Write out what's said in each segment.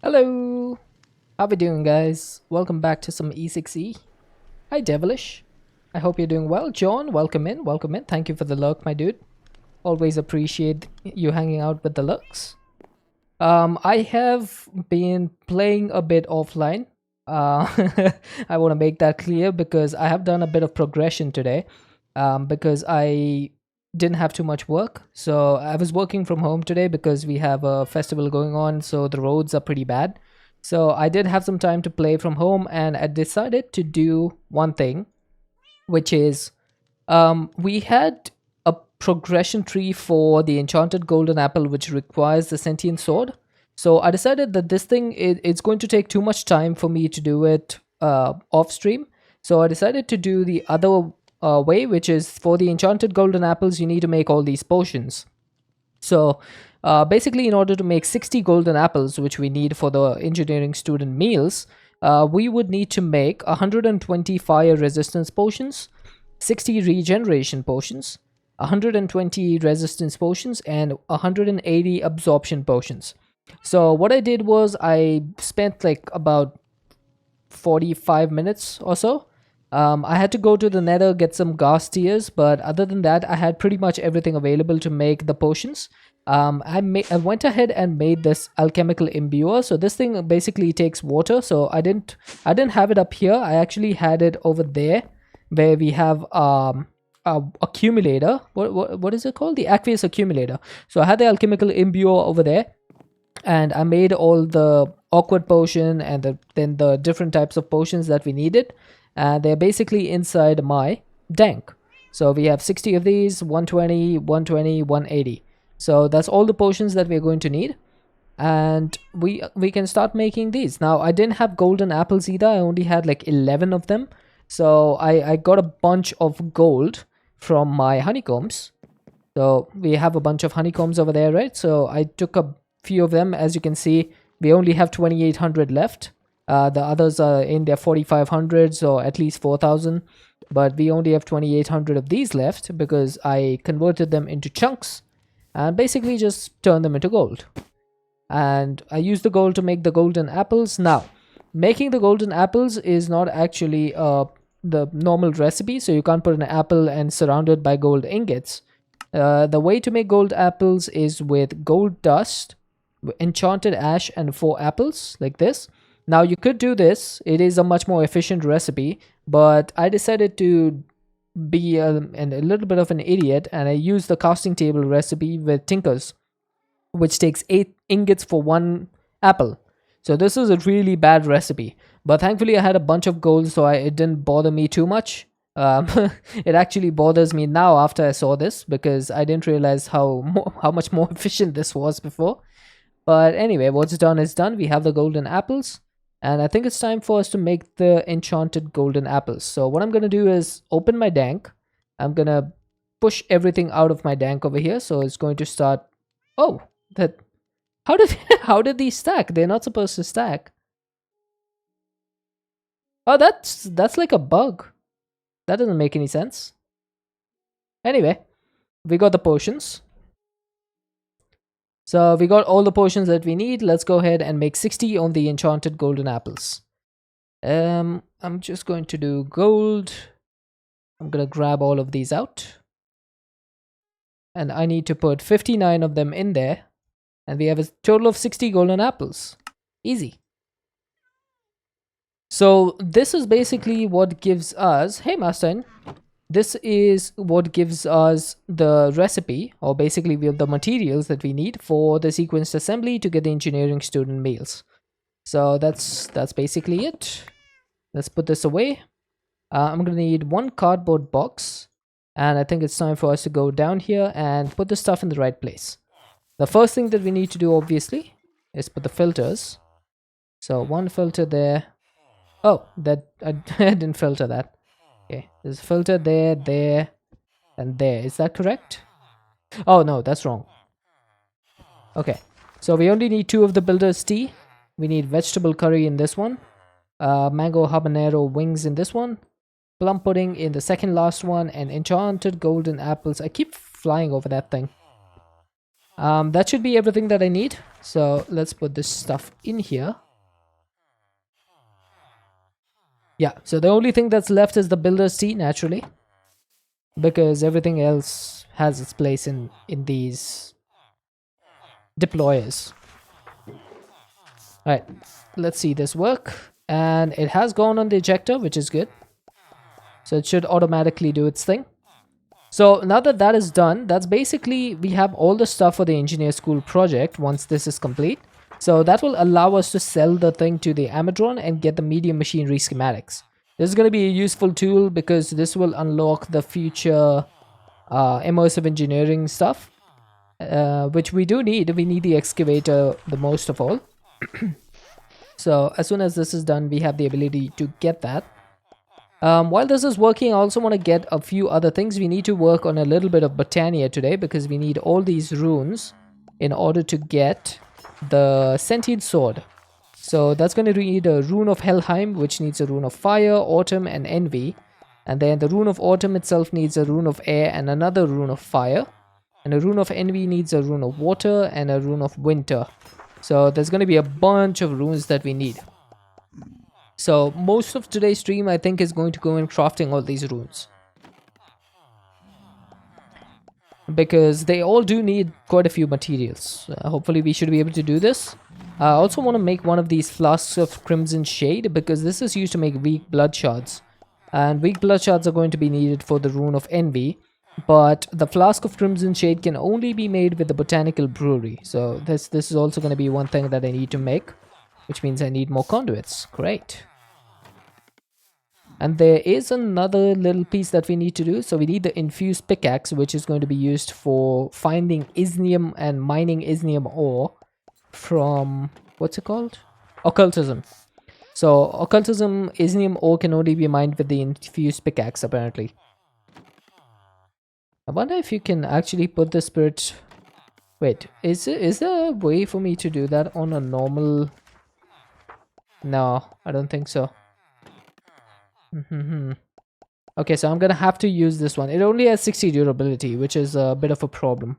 Hello! How we doing, guys? Welcome back to some E6E. Hi, Devilish. I hope you're doing well. John, welcome in, welcome in. Thank you for the lurk, my dude. Always appreciate you hanging out with the lurks. I have been playing a bit offline. Uh, I want to make that clear because I have done a bit of progression today. Because I didn't have too much work. So I was working from home today because we have a festival going on, so the roads are pretty bad. So I did have some time to play from home, and I decided to do one thing, which is we had a progression tree for the enchanted golden apple, which requires the sentient sword. So I decided that this thing it's going to take too much time for me to do it off stream. So I decided to do the other way, which is for the enchanted golden apples, you need to make all these potions. So basically, in order to make 60 golden apples, which we need for the engineering student meals, we would need to make 120 fire resistance potions, 60 regeneration potions, 120 resistance potions, and 180 absorption potions. So what I did was I spent like about 45 minutes or so. I had to go to the nether, get some gas tears, but other than that, I had pretty much everything available to make the potions. I went ahead and made this alchemical imbuer. So this thing basically takes water. So I didn't have it up here. I actually had it over there, where we have a accumulator. What is it called? The aqueous accumulator. So I had the alchemical imbuer over there, and I made all the awkward potion and then the different types of potions that we needed, and they're basically inside my dank. So we have 60 of these, 120, 120, 180. So that's all the potions that we're going to need, and we can start making these. Now I didn't have golden apples either. I only had like 11 of them. So I got a bunch of gold from my honeycombs. So we have a bunch of honeycombs over there, right? So I took a few of them. As you can see, we only have 2,800 left. The others are in their 4,500s or at least 4,000. But we only have 2,800 of these left because I converted them into chunks and basically just turned them into gold. And I used the gold to make the golden apples. Now, making the golden apples is not actually the normal recipe, so you can't put an apple and surround it by gold ingots. The way to make gold apples is with gold dust, enchanted ash, and 4 apples, like this. Now, you could do this, it is a much more efficient recipe, but I decided to be a little bit of an idiot, and I used the casting table recipe with Tinkers, which takes 8 ingots for 1 apple. So this is a really bad recipe. But thankfully, I had a bunch of gold, so it didn't bother me too much. Um, it actually bothers me now after I saw this because I didn't realize how much more efficient this was before. But anyway, what's done is done. We have the golden apples, and I think it's time for us to make the enchanted golden apples. So what I'm gonna do is open my dank. I'm gonna push everything out of my dank over here. So it's going to start. Oh, that how did how did these stack? They're not supposed to stack. Oh, that's like a bug. That doesn't make any sense. Anyway, we got the potions. So we got all the potions that we need. Let's go ahead and make 60 on the enchanted golden apples. I'm just going to do gold. I'm gonna grab all of these out. And I need to put 59 of them in there. And we have a total of 60 golden apples. Easy. So this is basically what gives us, hey Master, this is what gives us the recipe, or basically we have the materials that we need for the sequenced assembly to get the engineering student meals. So that's basically it. Let's put this away. I'm gonna need 1 cardboard box, and I think it's time for us to go down here and put the stuff in the right place. The first thing that we need to do, obviously, is put the filters. So 1 filter there. Oh, that I didn't filter that. Okay, there's a filter there, there, and there. Is that correct? Oh no, that's wrong. Okay, so we only need 2 of the builder's tea. We need vegetable curry in this one, mango habanero wings in this one, plum pudding in the second last one, and enchanted golden apples. I keep flying over that thing. That should be everything that I need. So let's put this stuff in here. Yeah, so the only thing that's left is the builder's tea, naturally, because everything else has its place in these deployers. All right, let's see this work. And it has gone on the ejector, which is good. So it should automatically do its thing. So now that that is done, that's basically, we have all the stuff for the engineer school project once this is complete. So that will allow us to sell the thing to the Amadron and get the medium machinery schematics. This is going to be a useful tool because this will unlock the future immersive engineering stuff, which we do need. We need the excavator the most of all. So as soon as this is done, we have the ability to get that. While this is working, I also want to get a few other things. We need to work on a little bit of Botania today because we need all these runes in order to get the sentient sword. So that's going to need a rune of Helheim, which needs a rune of fire, autumn, and envy. And then the rune of autumn itself needs a rune of air and another rune of fire. And a rune of envy needs a rune of water and a rune of winter. So there's going to be a bunch of runes that we need. So most of today's stream, I think, is going to go in crafting all these runes, because they all do need quite a few materials. Hopefully we should be able to do this. I also want to make one of these flasks of crimson shade, because this is used to make weak blood shards, and weak blood shards are going to be needed for the rune of envy. But the flask of crimson shade can only be made with the botanical brewery. So this is also going to be one thing that I need to make, which means I need more conduits. Great. And there is another little piece that we need to do. So we need the infused pickaxe, which is going to be used for finding isnium and mining isnium ore from, what's it called? Occultism. So occultism isnium ore can only be mined with the infused pickaxe, apparently. I wonder if you can actually put the spirit... Wait, is there a way for me to do that on a normal... No, I don't think so. Okay, so I'm gonna have to use this one. It only has 60 durability, which is a bit of a problem.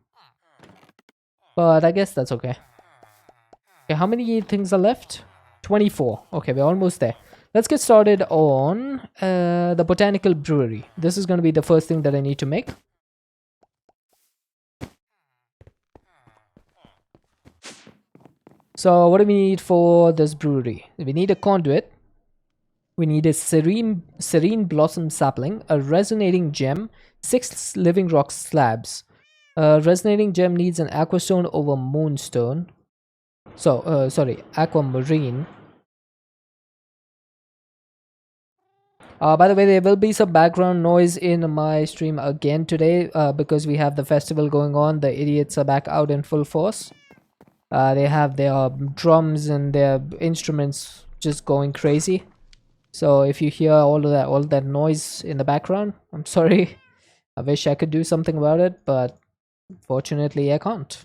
But I guess that's okay. Okay, how many things are left? 24. Okay, we're almost there. Let's get started on the botanical brewery. This is gonna be the first thing that I need to make. So what do we need for this brewery? We need a conduit. We need a serene blossom sapling, a resonating gem, 6 living rock slabs. Resonating gem needs an aquastone over moonstone. So, sorry, aquamarine. By the way, there will be some background noise in my stream again today because we have the festival going on. The idiots are back out in full force. They have their drums and their instruments just going crazy. So if you hear all that noise in the background, I'm sorry. I wish I could do something about it, but fortunately I can't.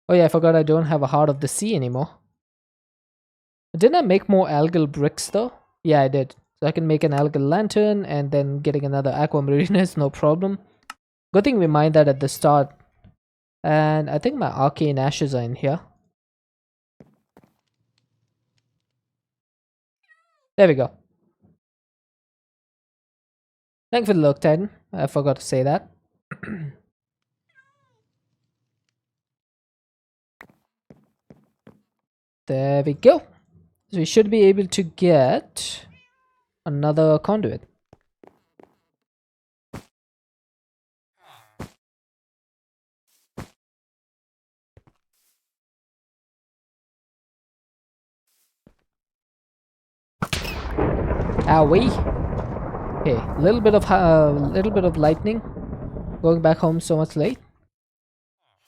Oh yeah, I forgot I don't have a Heart of the Sea anymore. Didn't I make more algal bricks though? Yeah, I did. So I can make an algal lantern, and then getting another aquamarine is no problem. Good thing we mined that at the start. And I think my arcane ashes are in here. There we go. Thank you for the look, Titan. I forgot to say that. There we go. So we should be able to get another conduit. Owie. Okay, little bit of lightning. Going back home so much late.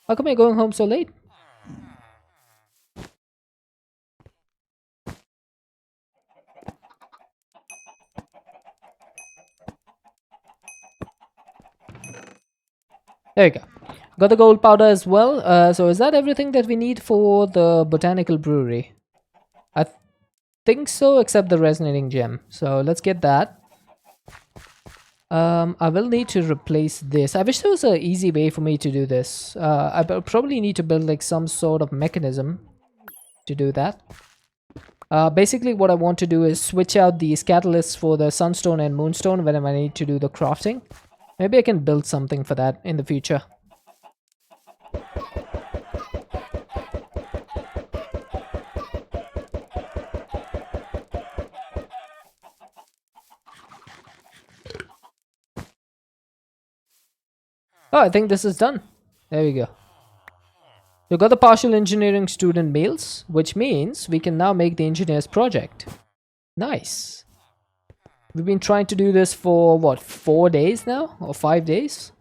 How come you're going home so late? There we go. Got the gold powder as well. So is that everything that we need for the botanical brewery? think so, except the resonating gem. So let's get that. I will need to replace this. I wish there was an easy way for me to do this. Probably need to build like some sort of mechanism to do that. Basically what I want to do is switch out these catalysts for the sunstone and moonstone whenever I need to do the crafting. Maybe I can build something for that in the future. Oh, I think this is done. There we go. We got the partial engineering student meals, which means we can now make the engineer's project. Nice. We've been trying to do this for what, 4 days now? Or 5 days?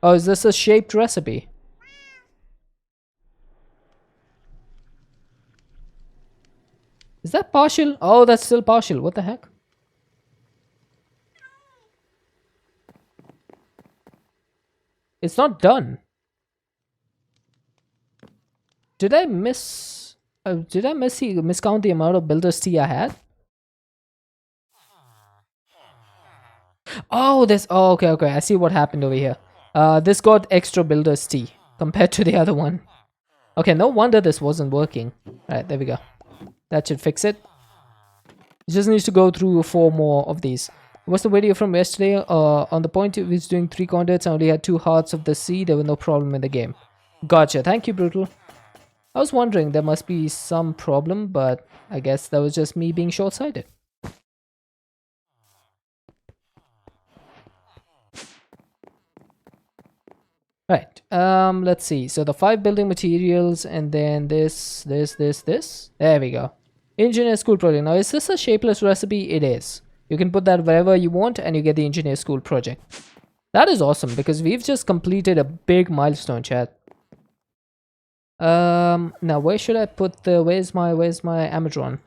Oh, is this a shaped recipe? Is that partial? Oh, that's still partial. What the heck? It's not done. Did I miscount the amount of builder's tea I had? Oh, this. Oh, okay. I see what happened over here. This got extra builder's tea compared to the other one. Okay, no wonder this wasn't working. Alright, there we go. That should fix it. It just needs to go through 4 more of these. What's the video from yesterday? On the point it was doing 3 conduits, I only had 2 hearts of the sea. There was no problem in the game. Gotcha. Thank you, Brutal. I was wondering, there must be some problem, but I guess that was just me being short-sighted. Right, let's see. So the 5 building materials and then this. There we go. Engineer school project. Now, is this a shapeless recipe? It is. You can put that wherever you want and you get the engineer school project. That is awesome because we've just completed a big milestone, chat. Now where should I put the, where's my Amazon?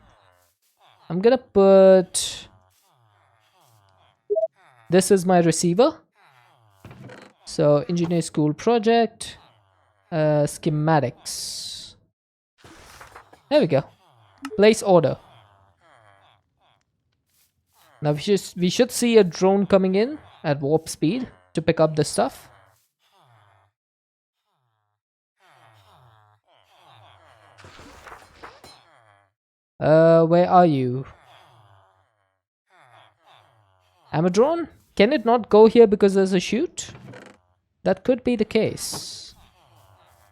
I'm gonna put, this is my receiver. So engineer school project, schematics. There we go. Place order. Now we should see a drone coming in at warp speed to pick up this stuff. Where are you? Amadron? Can it not go here because there's a chute? That could be the case.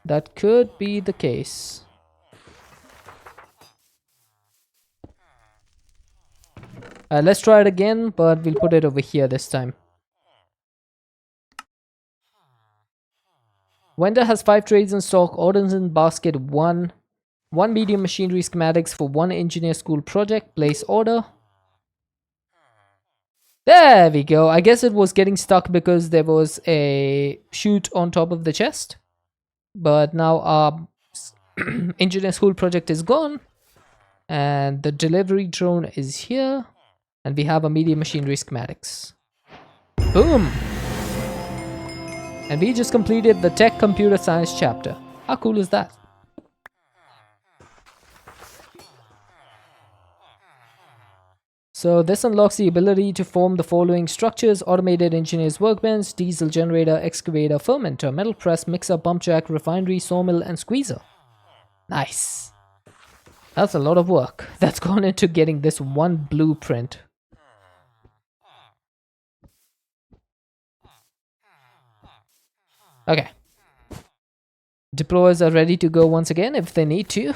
That could be the case. Let's try it again, but we'll put it over here this time. Vendor has 5 trades in stock. Orders in basket 1. 1 medium machinery schematics for 1 engineer school project. Place order. There we go. I guess it was getting stuck because there was a chute on top of the chest. But now our engineer school project is gone. And the delivery drone is here. And we have a medium machinery schematics. Boom! And we just completed the tech computer science chapter. How cool is that? So this unlocks the ability to form the following structures: automated engineer's workbench, diesel generator, excavator, fermenter, metal press, mixer, pump jack, refinery, sawmill, and squeezer. Nice. That's a lot of work that's gone into getting this one blueprint. Okay. Deployers are ready to go once again if they need to.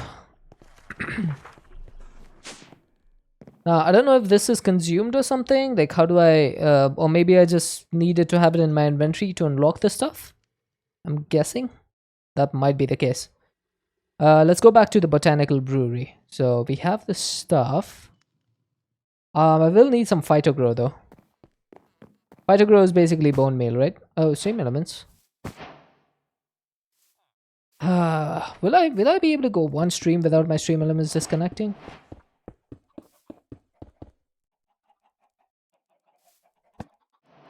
Now, I don't know if this is consumed or something. Like, how do I... or maybe I just needed to have it in my inventory to unlock this stuff. I'm guessing. That might be the case. Let's go back to the botanical brewery. So, we have the stuff. I will need some phytogrow, though. Phytogrow is basically bone meal, right? Oh, same elements. Will I be able to go one stream without my stream elements disconnecting?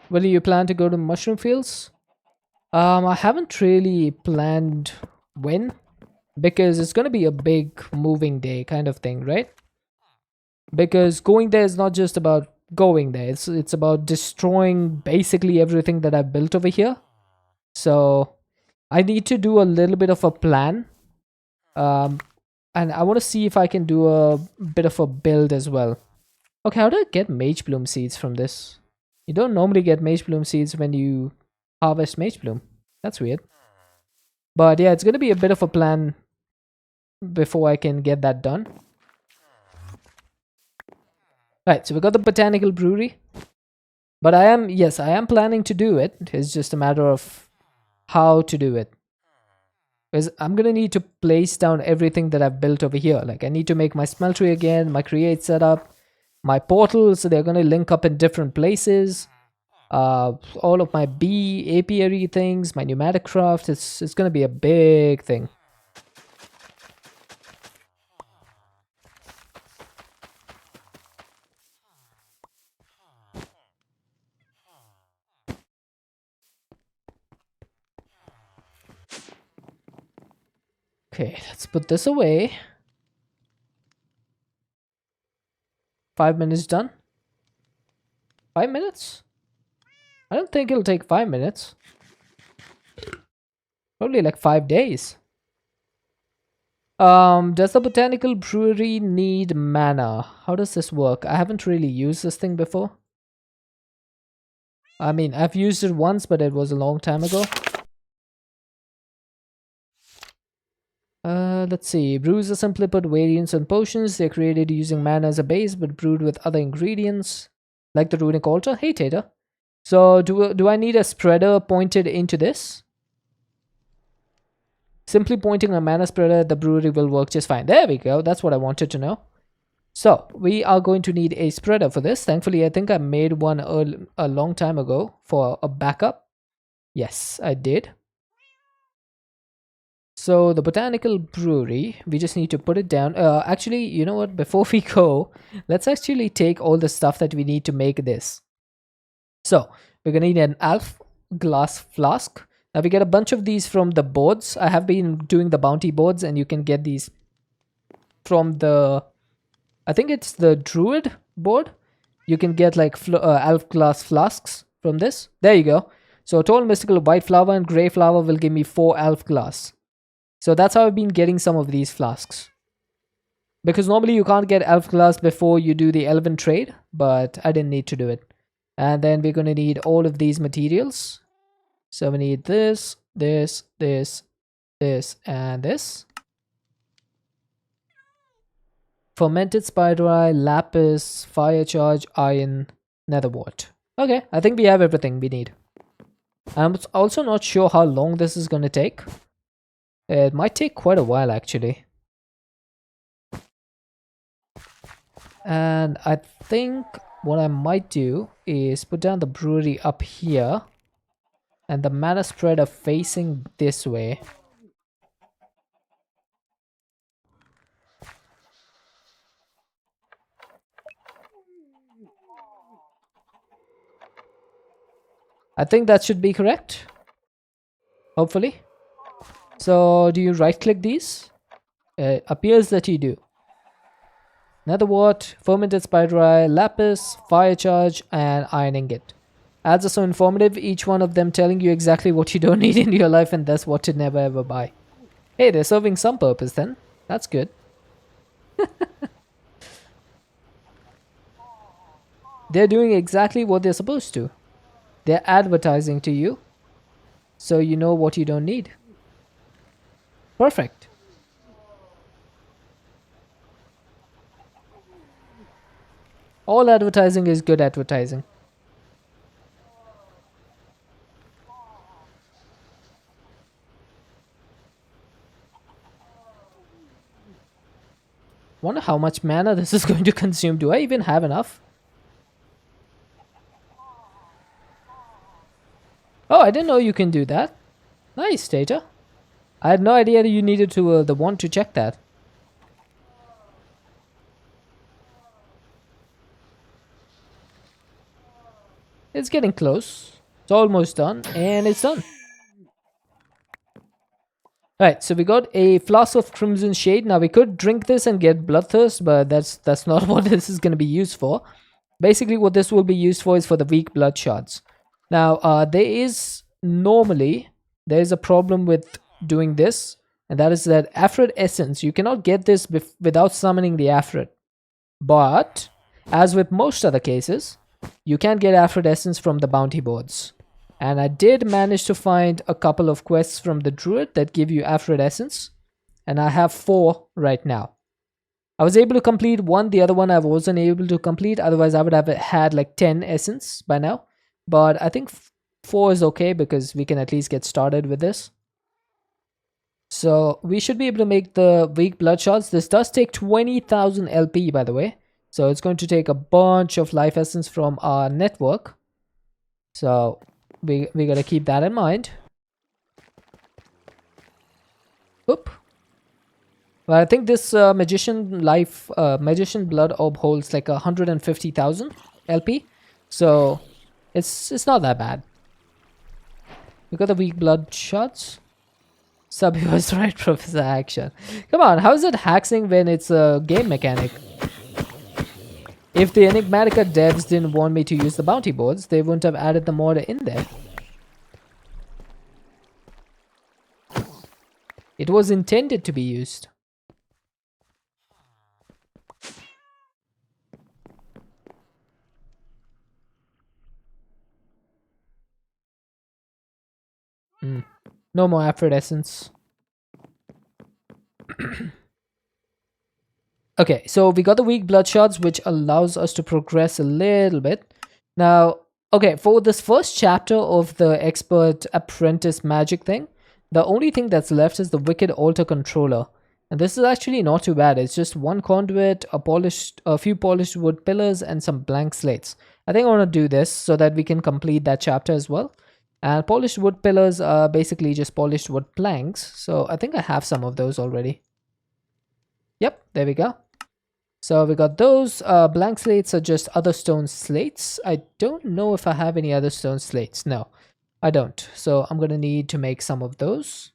Will you plan to go to mushroom fields? I haven't really planned when, because it's going to be a big moving day kind of thing, right? Because going there is not just about going there, it's about destroying basically everything that I've built over here. So I need to do a little bit of a plan. Um, and I want to see if I can do a bit of a build as well. Okay, how do I get mage bloom seeds from this? You don't normally get mage bloom seeds when you harvest mage bloom. That's weird. But yeah, it's going to be a bit of a plan before I can get that done. Right, so we got the botanical brewery. But yes, I am planning to do it. It's just a matter of how to do it. Because I'm going to need to place down everything that I've built over here. Like I need to make my smeltery again, my create setup, my portals, so they're going to link up in different places. All of my bee apiary things, my pneumatic craft, it's going to be a big thing. Okay, let's put this away. 5 minutes done. 5 minutes? I don't think it'll take 5 minutes. Probably like 5 days. Does the botanical brewery need mana? How does this work? I haven't really used this thing before. I mean, I've used it once, but it was a long time ago. Let's see. Brews are simply put variants on potions. They're created using mana as a base, but brewed with other ingredients, like the runic altar. Hey, Tater. So, do I need a spreader pointed into this? Simply pointing a mana spreader at the brewery will work just fine. There we go. That's what I wanted to know. So, we are going to need a spreader for this. Thankfully, I think I made one a long time ago for a backup. Yes, I did. So, the botanical brewery, we just need to put it down. Actually, you know what? Before we go, let's actually take all the stuff that we need to make this. So, we're going to need an elf glass flask. Now, we get a bunch of these from the boards. I have been doing the bounty boards, and you can get these from the... I think it's the druid board. You can get like elf glass flasks from this. There you go. So tall mystical white flower and grey flower will give me 4 elf glass. So that's how I've been getting some of these flasks. Because normally you can't get elf glass before you do the elven trade, but I didn't need to do it. And then we're going to need all of these materials. So we need this, this, this, this, and this. Fermented spider eye, lapis, fire charge, iron, nether wart. Okay, I think we have everything we need. I'm also not sure how long this is going to take. It might take quite a while actually. And I think what I might do is put down the brewery up here. And the mana spreader facing this way. I think that should be correct. Hopefully. So, do you right click these? It appears that you do. Nether wart, fermented spider eye, lapis, fire charge, and iron ingot. Ads are so informative, each one of them telling you exactly what you don't need in your life and that's what to never ever buy. Hey, they're serving some purpose then. That's good. They're doing exactly what they're supposed to. They're advertising to you, so you know what you don't need. Perfect. All advertising is good advertising. Wonder how much mana this is going to consume. Do I even have enough? Oh, I didn't know you can do that. Nice, Data. I had no idea that you needed to the one to check that. It's getting close. It's almost done, and it's done. Alright, so we got a flask of Crimson Shade. Now we could drink this and get bloodthirst, but that's not what this is going to be used for. Basically, what this will be used for is for the weak blood shards. Now, there is a problem with doing this, and that is that Afrit Essence, you cannot get this without summoning the Afrit. But, as with most other cases, you can get Afrit Essence from the bounty boards. And I did manage to find a couple of quests from the Druid that give you Afrit Essence, and I have 4 right now. I was able to complete one, the other one I wasn't able to complete, otherwise I would have had like 10 essence by now. But I think 4 is okay because we can at least get started with this. So we should be able to make the weak blood shards. This does take 20,000 LP, by the way. So it's going to take a bunch of life essence from our network. So we gotta keep that in mind. Oop. Well, I think this magician blood orb holds like 150,000 LP. So it's not that bad. We got the weak blood shards. Sub was right, Professor Action. Come on, how is it hacking when it's a game mechanic? If the Enigmatica devs didn't want me to use the bounty boards, they wouldn't have added the mod in there. It was intended to be used. No more Afrit Essence. Okay, so we got the weak blood shards, which allows us to progress a little bit. Now, okay, for this first chapter of the expert apprentice magic thing, the only thing that's left is the wicked altar controller. And this is actually not too bad. It's just one conduit, a few polished wood pillars, and some blank slates. I think I want to do this so that we can complete that chapter as well. And polished wood pillars are basically just polished wood planks. So I think I have some of those already. Yep, there we go. So we got those. Blank slates are just other stone slates. I don't know if I have any other stone slates. No, I don't. So I'm going to need to make some of those.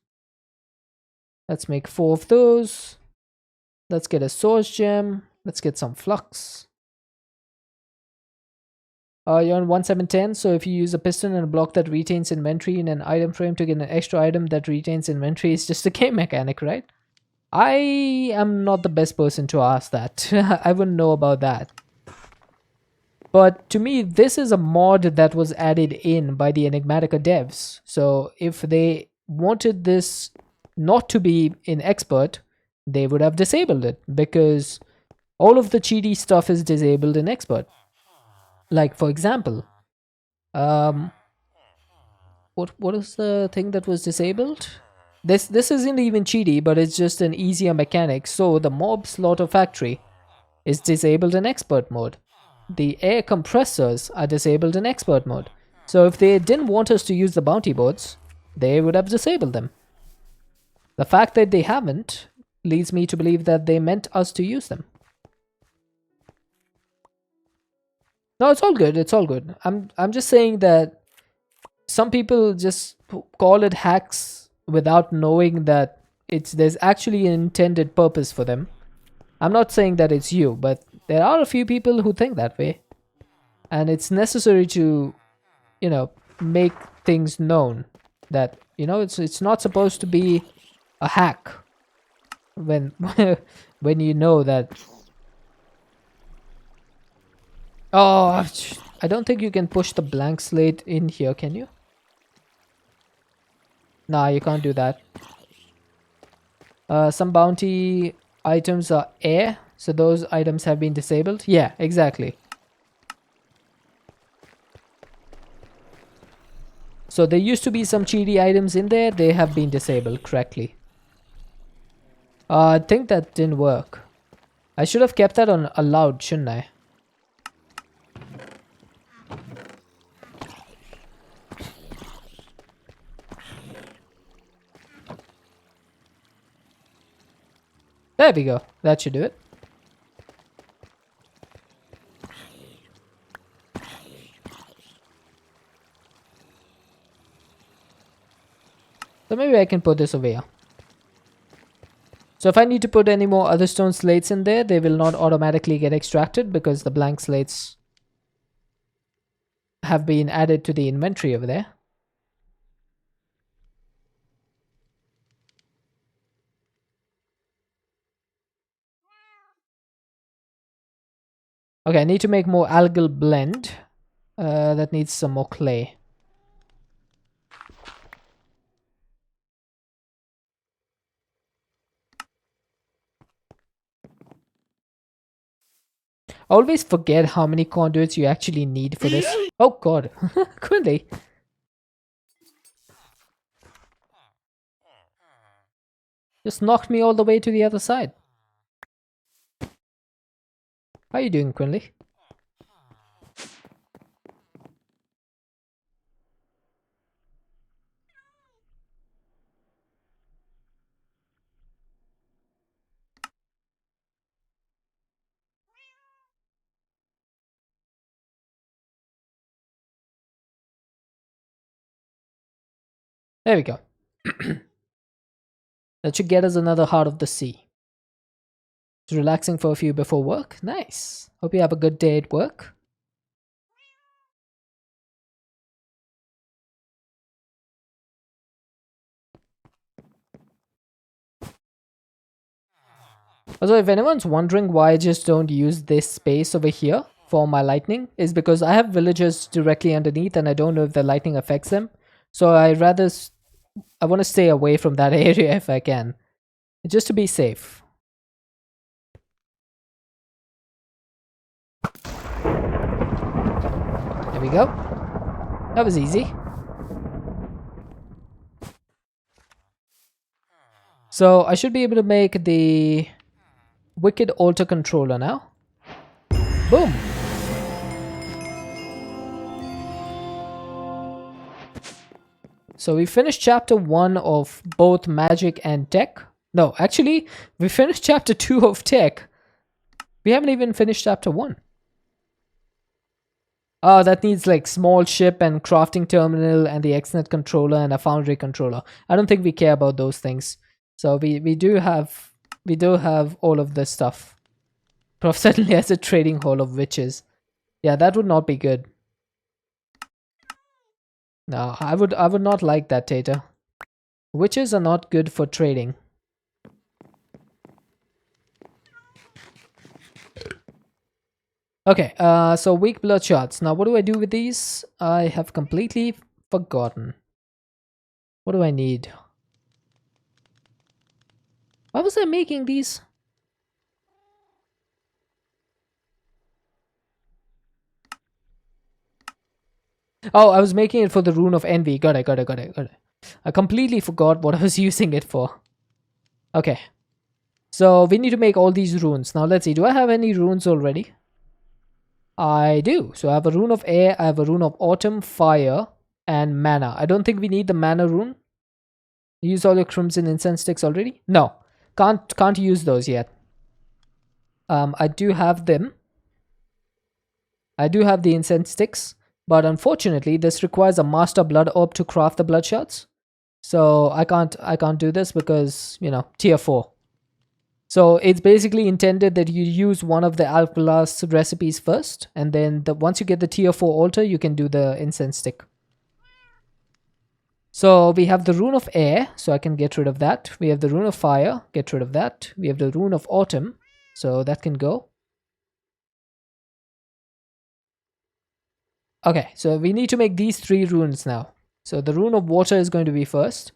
Let's make 4 of those. Let's get a source gem. Let's get some flux. You're on 1710, so if you use a piston and a block that retains inventory in an item frame to get an extra item that retains inventory, it's just a game mechanic, right? I am not the best person to ask that. I wouldn't know about that. But to me, this is a mod that was added in by the Enigmatica devs. So if they wanted this not to be in expert, they would have disabled it, because all of the cheaty stuff is disabled in expert. Like, for example, what is the thing that was disabled? This isn't even cheaty, but it's just an easier mechanic. So the mob slaughter factory is disabled in expert mode. The air compressors are disabled in expert mode. So if they didn't want us to use the bounty boards, they would have disabled them. The fact that they haven't leads me to believe that they meant us to use them. No, it's all good. It's all good. I'm just saying that some people just call it hacks without knowing that there's actually an intended purpose for them. I'm not saying that it's you, but there are a few people who think that way. And it's necessary to, make things known that, it's not supposed to be a hack when when you know that. Oh, I don't think you can push the blank slate in here, can you? Nah, you can't do that. Some bounty items are air, so those items have been disabled. Yeah, exactly. So there used to be some cheaty items in there. They have been disabled correctly. I think that didn't work. I should have kept that on allowed, shouldn't I? There we go. That should do it. So maybe I can put this over here. So if I need to put any more other stone slates in there, they will not automatically get extracted because the blank slates have been added to the inventory over there. Okay, I need to make more algal blend. That needs some more clay. I always forget how many conduits you actually need for this. Oh god, Quinley. Just knocked me all the way to the other side. How are you doing, Quinley? There we go. That should get us another Heart of the Sea. It's relaxing for a few before work. Nice. Hope you have a good day at work. Also, if anyone's wondering why I just don't use this space over here for my lightning, is because I have villagers directly underneath and I don't know if the lightning affects them. So I want to stay away from that area if I can, just to be safe. There we go. That was easy. So I should be able to make the Wicked Altar controller now. Boom. So we finished chapter 1 of both magic and tech. No, actually, we finished chapter 2 of tech. We haven't even finished chapter 1. Oh, that needs like small ship and crafting terminal and the XNet controller and a foundry controller. I don't think we care about those things. So we do have all of this stuff. Prof certainly has a trading hall of witches. Yeah, that would not be good. No, I would not like that, Tater. Witches are not good for trading. Okay, so weak blood shots. Now what do I do with these? I have completely forgotten. What do I need? Why was I making these? Oh, I was making it for the Rune of Envy. Got it. I completely forgot what I was using it for. Okay. So we need to make all these runes. Now let's see. Do I have any runes already? I do. So I have a Rune of Air, I have a Rune of Autumn, Fire, and Mana. I don't think we need the Mana rune. Use all your Crimson Incense sticks already? No. Can't use those yet. I do have them. I do have the incense sticks. But unfortunately, this requires a Master Blood Orb to craft the blood shots. So I can't do this because, you know, tier 4. So it's basically intended that you use one of the Alkalas recipes first, and then once you get the tier 4 altar, you can do the incense stick. So we have the Rune of Air, so I can get rid of that. We have the Rune of Fire, get rid of that. We have the Rune of Autumn, so that can go. Okay, so we need to make these 3 runes now. So the Rune of Water is going to be first.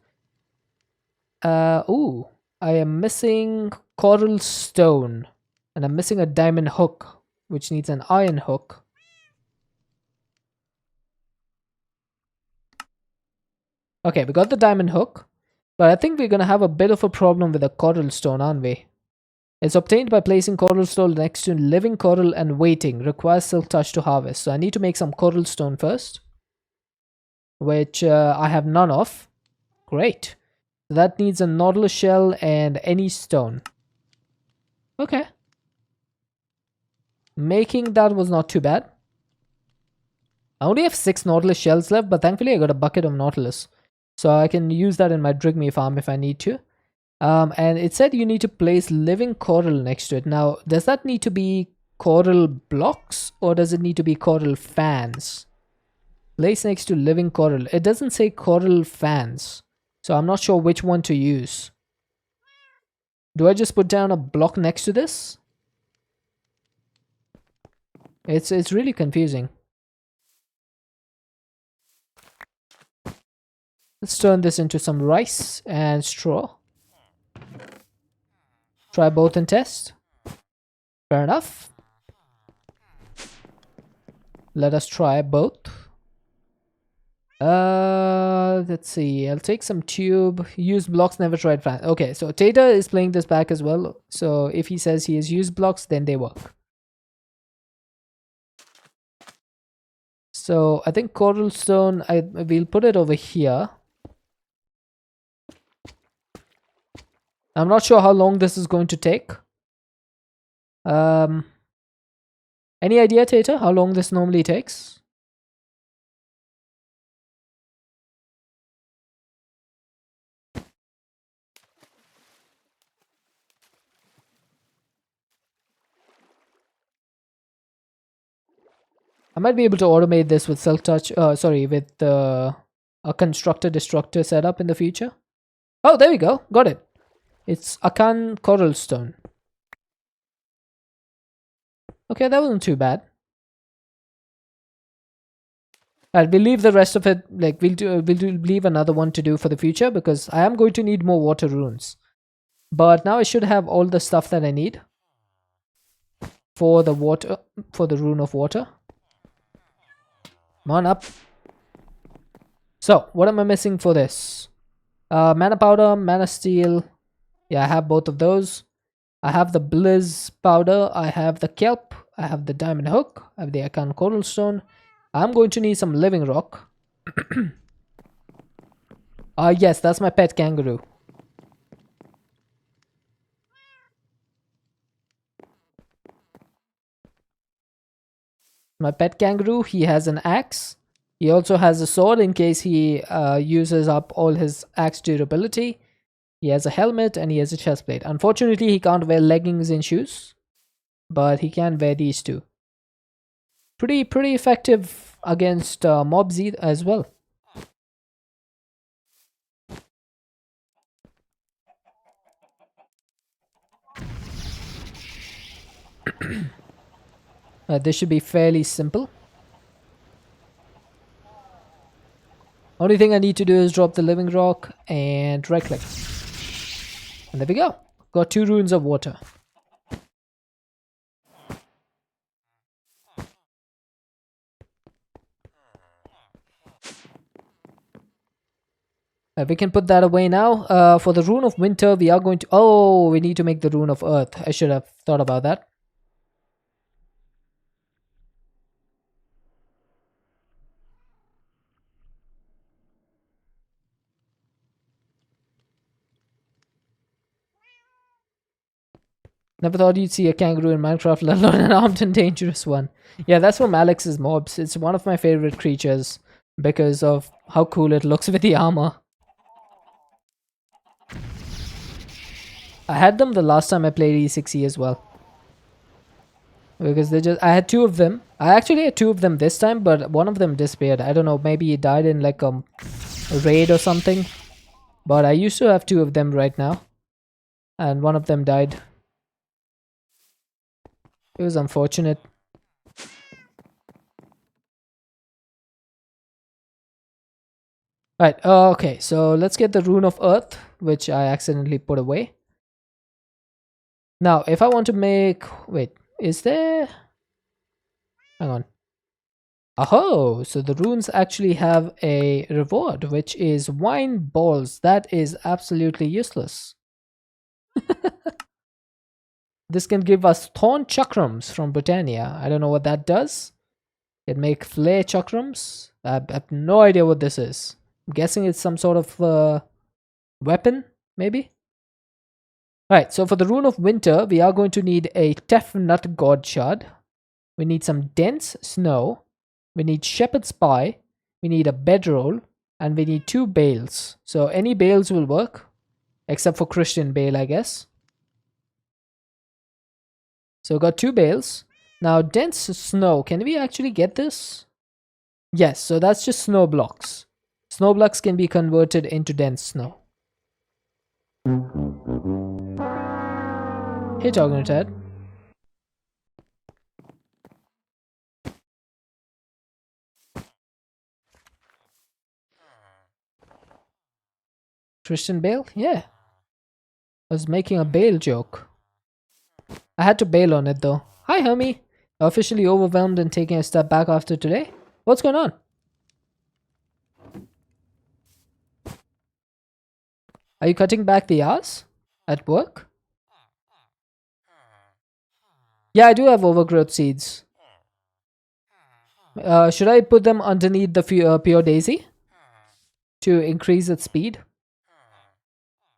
Ooh, I am missing coral stone, and I'm missing a diamond hook, which needs an iron hook. Okay, we got the diamond hook, but I think we're gonna have a bit of a problem with the coral stone, aren't we? It's obtained by placing coral stone next to living coral and waiting. Requires silk touch to harvest. So I need to make some coral stone first, which I have none of. Great. So that needs a nautilus shell and any stone. Okay. Making that was not too bad. I only have 6 nautilus shells left, but thankfully I got a bucket of nautilus. So I can use that in my Drigme farm if I need to. And it said you need to place living coral next to it. Now, does that need to be coral blocks or does it need to be coral fans? Place next to living coral. It doesn't say coral fans, so I'm not sure which one to use. Do I just put down a block next to this? It's really confusing. Let's turn this into some rice and straw. Try both and test. Fair enough. Let us try both. Let's see. I'll take some tube. Use blocks, never tried fan. Okay, so Tata is playing this back as well. So if he says he has used blocks, then they work. So I think coral stone, we'll put it over here. I'm not sure how long this is going to take. Any idea, Tata, how long this normally takes? I might be able to automate this with self-touch, with a constructor-destructor setup in the future. Oh, there we go. Got it. It's Akan Coral Stone. Okay, that wasn't too bad. Alright, we'll leave the rest of it, like, we'll leave another one to do for the future because I am going to need more water runes. But now I should have all the stuff that I need for the rune of water. Come on up. So, what am I missing for this? Mana powder, mana steel. Yeah, I have both of those. I have the Blizz powder. I have the kelp. I have the diamond hook. I have the Akan coral stone. I'm going to need some living rock. Yes, that's my pet kangaroo. My pet kangaroo, he has an axe. He also has a sword in case he uses up all his axe durability. He has a helmet and he has a chest plate. Unfortunately, he can't wear leggings and shoes, but he can wear these two. Pretty effective against mobs as well. This should be fairly simple. Only thing I need to do is drop the living rock and right click. And there we go. Got 2 runes of water. We can put that away now. For the rune of winter, we are going to... Oh, we need to make the rune of earth. I should have thought about that. Never thought you'd see a kangaroo in Minecraft, let alone an armed and dangerous one. Yeah, that's from Alex's mobs. It's one of my favorite creatures because of how cool it looks with the armor. I had them the last time I played E6E as well. Because I had 2 of them. I actually had 2 of them this time, but one of them disappeared. I don't know, maybe he died in like a raid or something. But I used to have 2 of them right now. And one of them died. It was unfortunate. Right, okay, so let's get the rune of earth, which I accidentally put away. Now, if I want to make... Wait, is there... Hang on. Oh, so the runes actually have a reward, which is wine balls. That is absolutely useless. This can give us thorn chakrams from Britannia. I don't know what that does. It make flare chakrams. I have no idea what this is. I'm guessing it's some sort of weapon, maybe? Alright, so for the rune of winter, we are going to need a Tefnut god shard. We need some dense snow. We need shepherd's pie. We need a bedroll. And we need 2 bales. So any bales will work. Except for Christian Bale, I guess. So we got 2 bales. Now, dense snow. Can we actually get this? Yes, so that's just snow blocks. Snow blocks can be converted into dense snow. Hey, Talking Ted. Christian Bale? Yeah. I was making a Bale joke. I had to bail on it though. Hi, Hermie. Officially overwhelmed and taking a step back after today? What's going on? Are you cutting back the hours? At work? Yeah, I do have overgrowth seeds. Should I put them underneath the pure daisy? To increase its speed?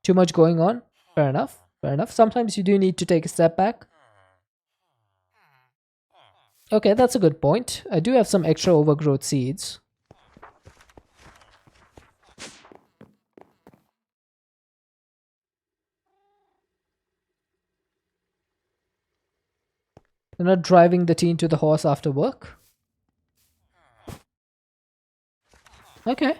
Too much going on? Fair enough. Fair enough. Sometimes you do need to take a step back. Okay, that's a good point. I do have some extra overgrowth seeds. You're not driving the teen to the horse after work? Okay.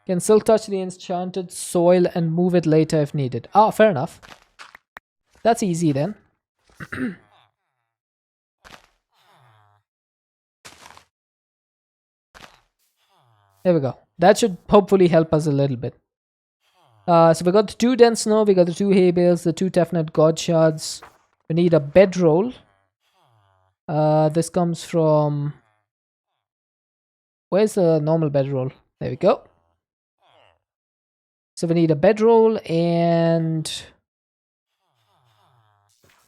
Can still touch the enchanted soil and move it later if needed. Ah, fair enough. That's easy then. There we go. That should hopefully help us a little bit. So we got the 2 dense snow, we got the 2 hay bales, the 2 Tefnut god shards. We need a bedroll. This comes from... Where's the normal bedroll? There we go. So we need a bedroll and...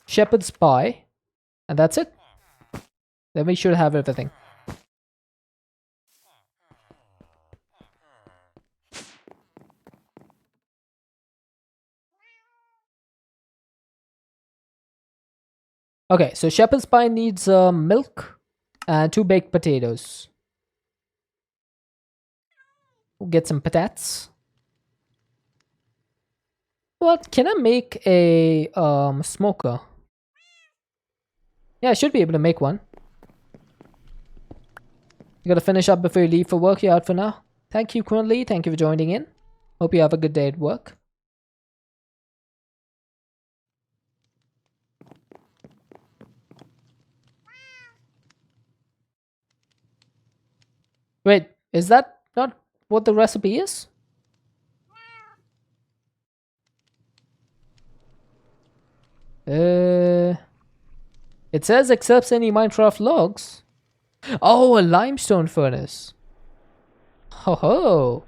shepherd's pie. And that's it. Then we should have everything. Okay, so shepherd's pie needs milk and 2 baked potatoes. We'll get some patates. What? Can I make a smoker? Yeah, I should be able to make one. You gotta finish up before you leave for work. You're out for now. Thank you, Quinley. Thank you for joining in. Hope you have a good day at work. Wait, is that not what the recipe is? It says accepts any Minecraft logs. Oh, a limestone furnace. Ho ho.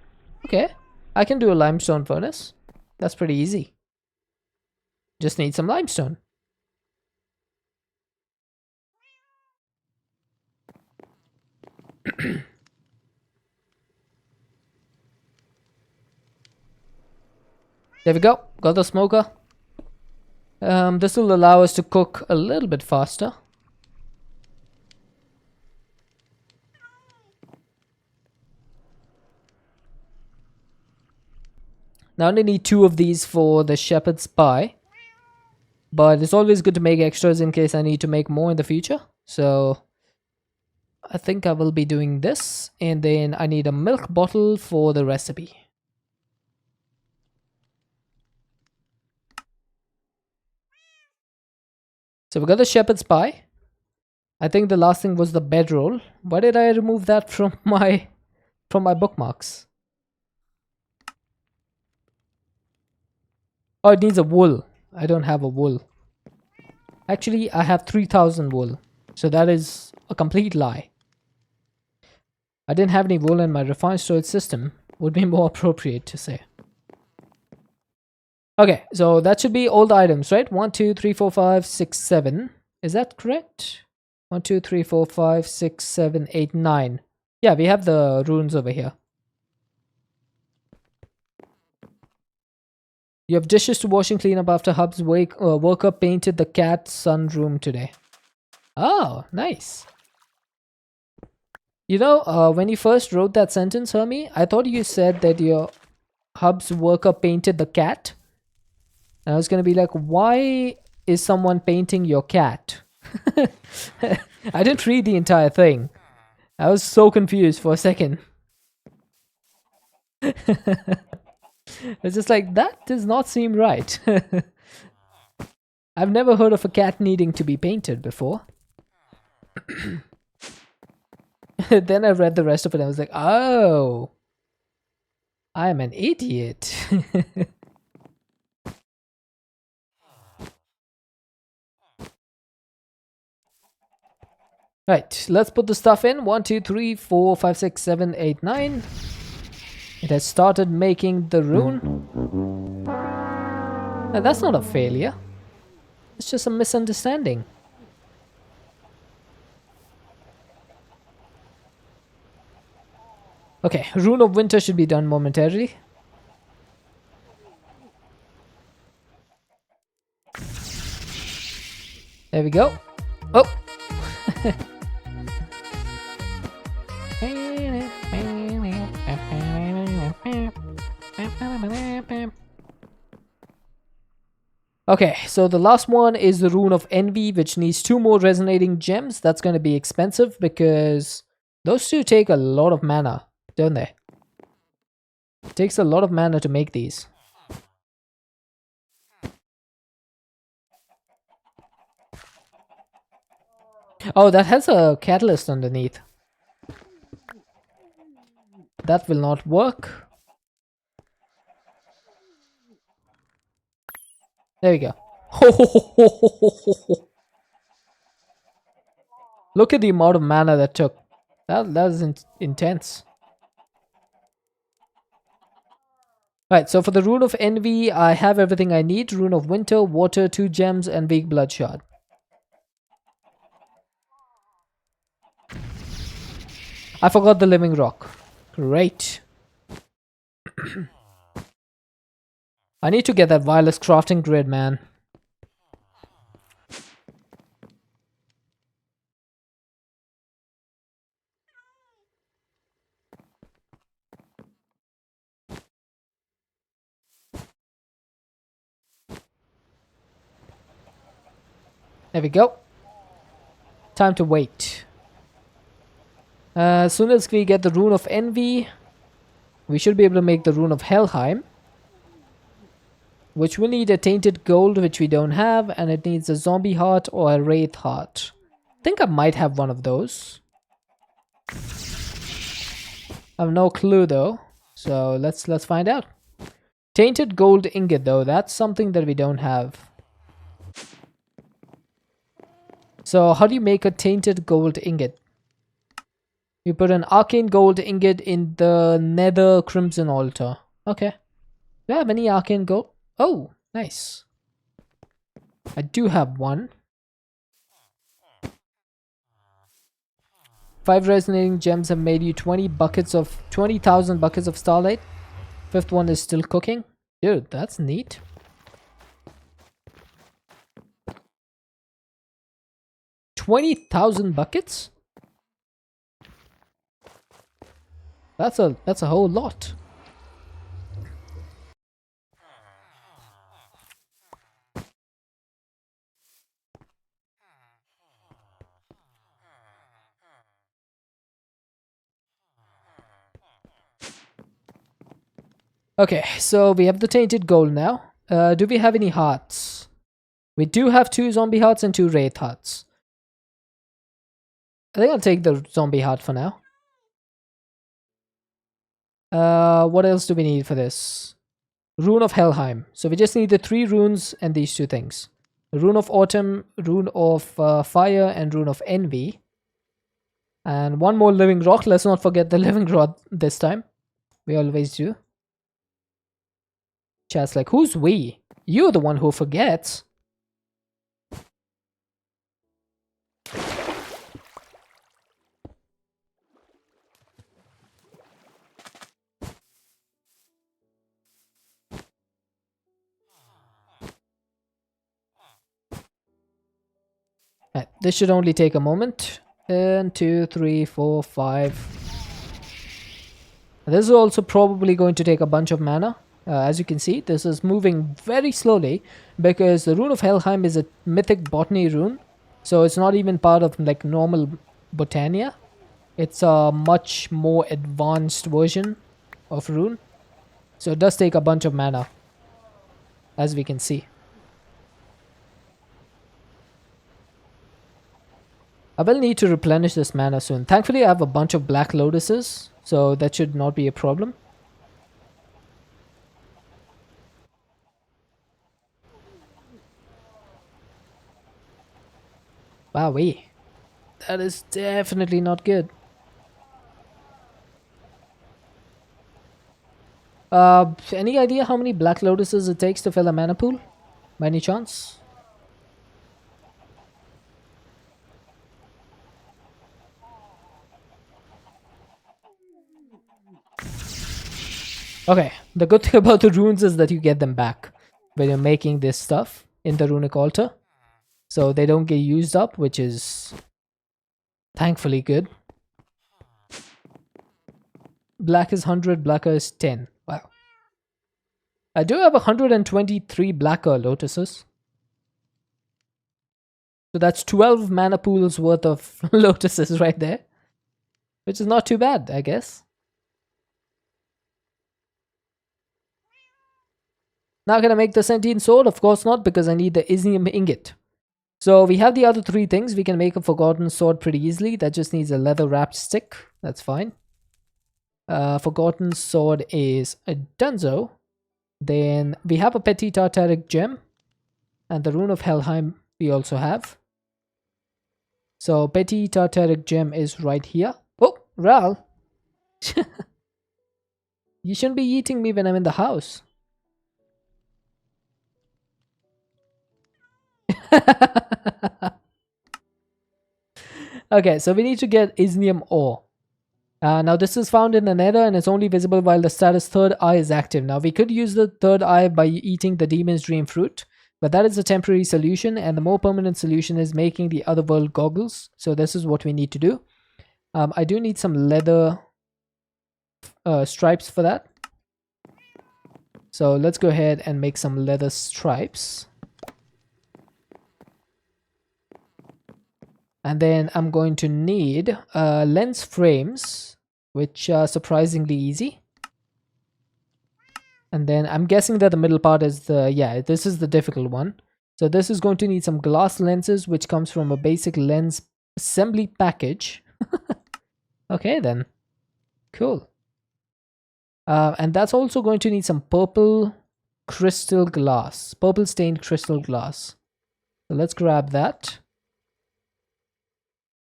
Okay, I can do a limestone furnace. That's pretty easy. Just need some limestone. There we go. Got the smoker. This will allow us to cook a little bit faster. Now I only need 2 of these for the shepherd's pie. But it's always good to make extras in case I need to make more in the future. So I think I will be doing this. And then I need a milk bottle for the recipe. So we got the shepherd's pie. I think the last thing was the bedroll. Why did I remove that from my bookmarks? Oh, it needs a wool. I don't have a wool. Actually, I have 3000 wool. So that is a complete lie. I didn't have any wool in my refined storage system. Would be more appropriate to say. Okay, so that should be all the items, right? 1, 2, 3, 4, 5, 6, 7. Is that correct? 1, 2, 3, 4, 5, 6, 7, 8, 9. Yeah, we have the runes over here. You have dishes to wash and clean up after Hubs woke up, painted the cat's sunroom today. Oh, nice. You know, when you first wrote that sentence, Hermie, I thought you said that your hub's worker painted the cat. And I was gonna be like, why is someone painting your cat? I didn't read the entire thing. I was so confused for a second. It's just like, that does not seem right. I've never heard of a cat needing to be painted before. Then I read the rest of it and I was like, oh, I'm an idiot. Right, let's put the stuff in. 1, 2, 3, 4, 5, 6, 7, 8, 9. It has started making the rune. Now, that's not a failure. It's just a misunderstanding. Okay, Rune of Winter should be done momentarily. There we go. Oh! Okay, so the last one is the Rune of Envy, which needs 2 more resonating gems. That's going to be expensive because those two take a lot of mana, don't they? It takes a lot of mana to make these. Oh, that has a catalyst underneath. That will not work. There we go. Look at the amount of mana that took. That was intense. Right, so for the Rune of Envy, I have everything I need. Rune of Winter, Water, 2 gems, and Weak Bloodshot. I forgot the Living Rock. Great. I need to get that wireless crafting grid, man. There we go. Time to wait. As soon as we get the Rune of Envy, we should be able to make the Rune of Helheim, which will need a Tainted Gold, which we don't have, and it needs a Zombie Heart or a Wraith Heart. I think I might have one of those. I have no clue though, so let's find out. Tainted Gold Ingot though, that's something that we don't have. So how do you make a Tainted Gold Ingot? You put an Arcane Gold Ingot in the Nether Crimson Altar. Okay. Do I have any Arcane Gold? Oh, nice. I do have one. 5 resonating gems have made you 20,000 buckets of starlight. 5th one is still cooking. Dude, that's neat. $20,000 buckets? That's a whole lot. Okay, so we have the tainted gold now. Do we have any hearts? We do have 2 zombie hearts and 2 wraith hearts. I think I'll take the zombie heart for now. What else do we need for this? Rune of Helheim. So we just need the 3 runes and these 2 things. Rune of Autumn, Rune of Fire, and Rune of Envy. And 1 more Living Rock. Let's not forget the Living Rock this time. We always do. Chat's like, who's we? You're the one who forgets. Right, this should only take a moment. 1, 2, 3, 4, 5. This is also probably going to take a bunch of mana. As you can see, this is moving very slowly because the Rune of Helheim is a mythic botany rune. So it's not even part of like normal Botania. It's a much more advanced version of rune. So it does take a bunch of mana, as we can see. I will need to replenish this mana soon. Thankfully, I have a bunch of black lotuses, so that should not be a problem. Wowee. That is definitely not good. Any idea how many black lotuses it takes to fill a mana pool? By any chance? Okay, the good thing about the runes is that you get them back when you're making this stuff in the runic altar. So they don't get used up, which is thankfully good. Black is 100, blacker is 10. Wow. I do have 123 blacker lotuses. So that's 12 mana pools worth of lotuses right there. Which is not too bad, I guess. Now can I make the sentient sword? Of course not, because I need the Isnium ingot. So we have the other three things. We can make a forgotten sword pretty easily. That just needs a leather wrapped stick. That's fine. Forgotten sword is a dunzo. Then we have a petty tartaric gem. And the rune of Helheim we also have. So petty tartaric gem is right here. Oh, Ral. You shouldn't be eating me when I'm in the house. Okay, so we need to get Isnium ore. Now this is found in the nether and it's only visible while the status third eye is active. Now we could use the third eye by eating the demon's dream fruit, but that is a temporary solution, and the more permanent solution is making the otherworld goggles. So this is what we need to do. I do need some leather stripes for that. So let's go ahead and make some leather stripes. And then I'm going to need lens frames, which are surprisingly easy. And then I'm guessing that the middle part is this is the difficult one. So this is going to need some glass lenses, which comes from a basic lens assembly package. Okay then, cool. And that's also going to need some purple crystal glass, purple stained crystal glass. So let's grab that.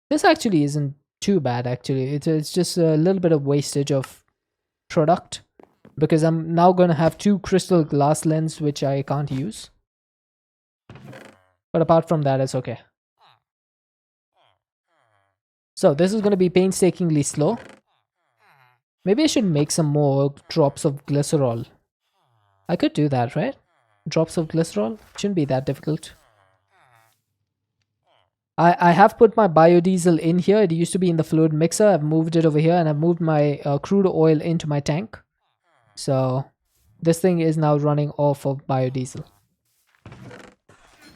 This actually isn't too bad, actually. It's just a little bit of wastage of product, because I'm now going to have 2 crystal glass lens, which I can't use. But apart from that, it's okay. So this is going to be painstakingly slow. Maybe I should make some more drops of glycerol. I could do that, right? Drops of glycerol? Shouldn't be that difficult. I have put my biodiesel in here. It used to be in the fluid mixer. I've moved it over here, and I've moved my crude oil into my tank. So this thing is now running off of biodiesel,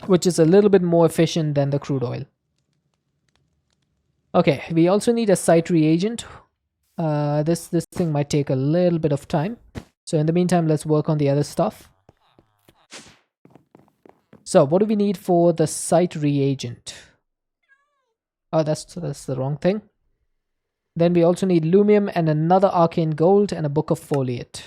which is a little bit more efficient than the crude oil. Okay, we also need a site reagent. This thing might take a little bit of time. So in the meantime, let's work on the other stuff. So what do we need for the site reagent? Oh, that's the wrong thing. Then we also need lumium and another arcane gold and a book of foliate.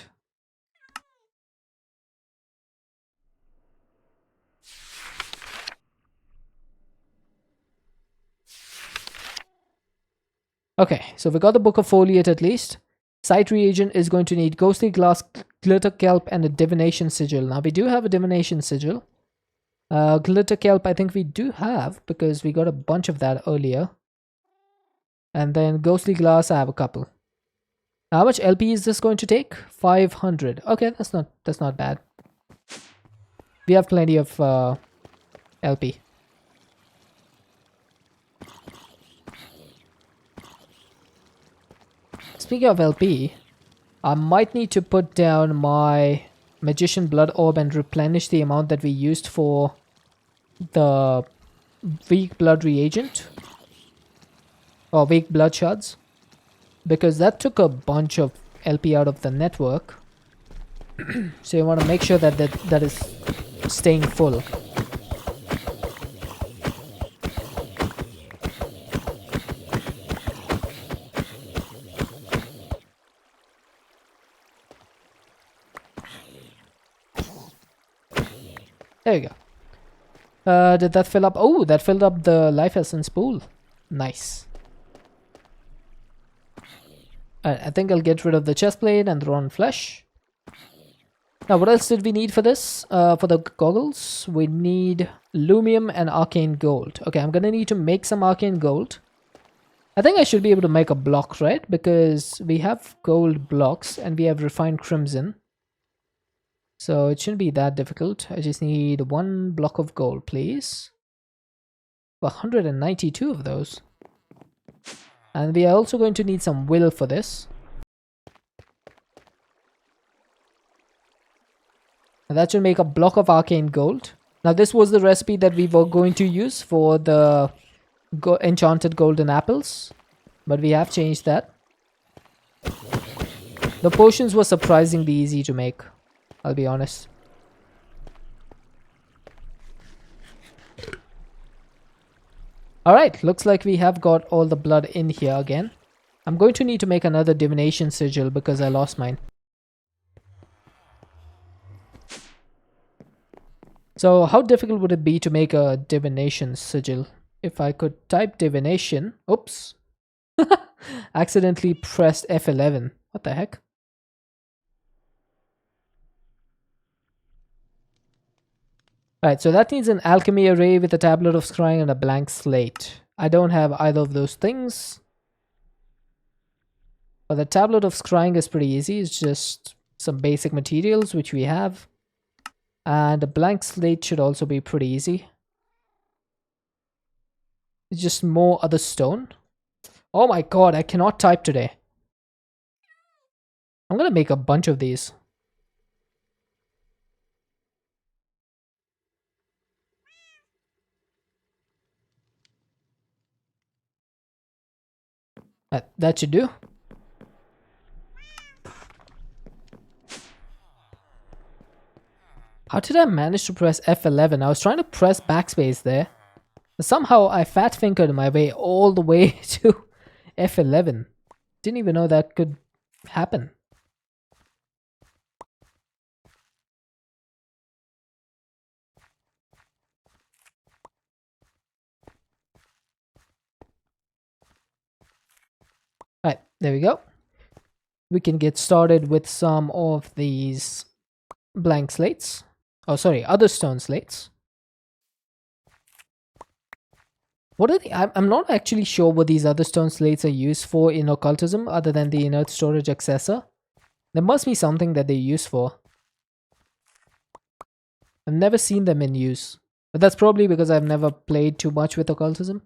Okay, so we got the book of foliate at least. Site reagent is going to need ghostly glass, glitter kelp, and a divination sigil. Now we do have a divination sigil. Glitter kelp I think we do have, because we got a bunch of that earlier. And then ghostly glass I have a couple. How much LP is this going to take? 500. Okay, that's not bad. We have plenty of LP. speaking of LP, I might need to put down my Magician Blood Orb and replenish the amount that we used for the weak blood reagent. Or weak blood shards. Because that took a bunch of LP out of the network. So you want to make sure that that is staying full. There you go. Did that fill up? Oh, that filled up the life essence pool. Nice. I think I'll get rid of the chest plate and the rotten flesh. Now, what else did we need for this? For the goggles, we need lumium and arcane gold. Okay, I'm gonna need to make some arcane gold. I think I should be able to make a block, right? Because we have gold blocks and we have refined crimson. So it shouldn't be that difficult. I just need one block of gold, please. 192 of those. And we are also going to need some will for this. And that should make a block of arcane gold. Now this was the recipe that we were going to use for the enchanted golden apples. But we have changed that. The potions were surprisingly easy to make, I'll be honest. Alright, looks like we have got all the blood in here again. I'm going to need to make another divination sigil because I lost mine. So how difficult would it be to make a divination sigil? If I could type divination... Oops. Accidentally pressed F11. What the heck? Alright, so that needs an alchemy array with a tablet of scrying and a blank slate. I don't have either of those things. But the tablet of scrying is pretty easy. It's just some basic materials which we have. And a blank slate should also be pretty easy. It's just more other stone. Oh my god, I cannot type today. I'm gonna make a bunch of these. That should do. How did I manage to press F11? I was trying to press backspace there. Somehow I fat fingered my way all the way to F11. Didn't even know that could happen. Alright, there we go. We can get started with some of these blank slates. Oh, sorry, other stone slates. What are they? I'm not actually sure what these other stone slates are used for in occultism other than the inert storage accessor. There must be something that they're used for. I've never seen them in use. But that's probably because I've never played too much with occultism.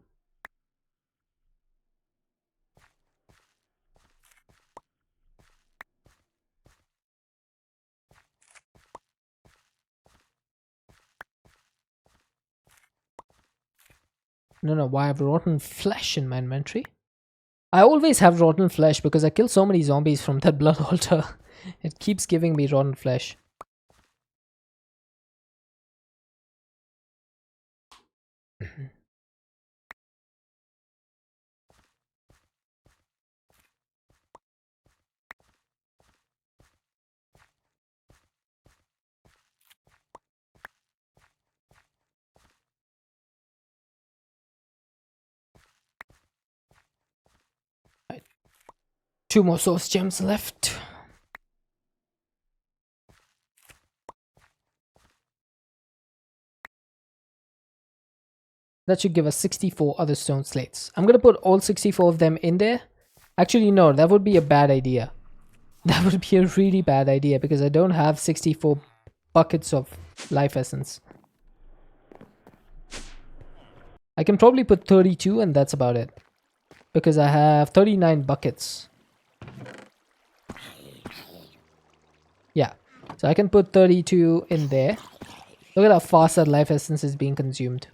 I don't know why I have rotten flesh in my inventory. I always have rotten flesh because I kill so many zombies from that blood altar. It keeps giving me rotten flesh. Right. 2 more source gems left. That should give us 64 other stone slates. I'm gonna put all 64 of them in there. Actually, no, that would be a bad idea. That would be a really bad idea because I don't have 64 buckets of life essence. I can probably put 32 and that's about it. Because I have 39 buckets. So I can put 32 in there. Look at how fast that life essence is being consumed.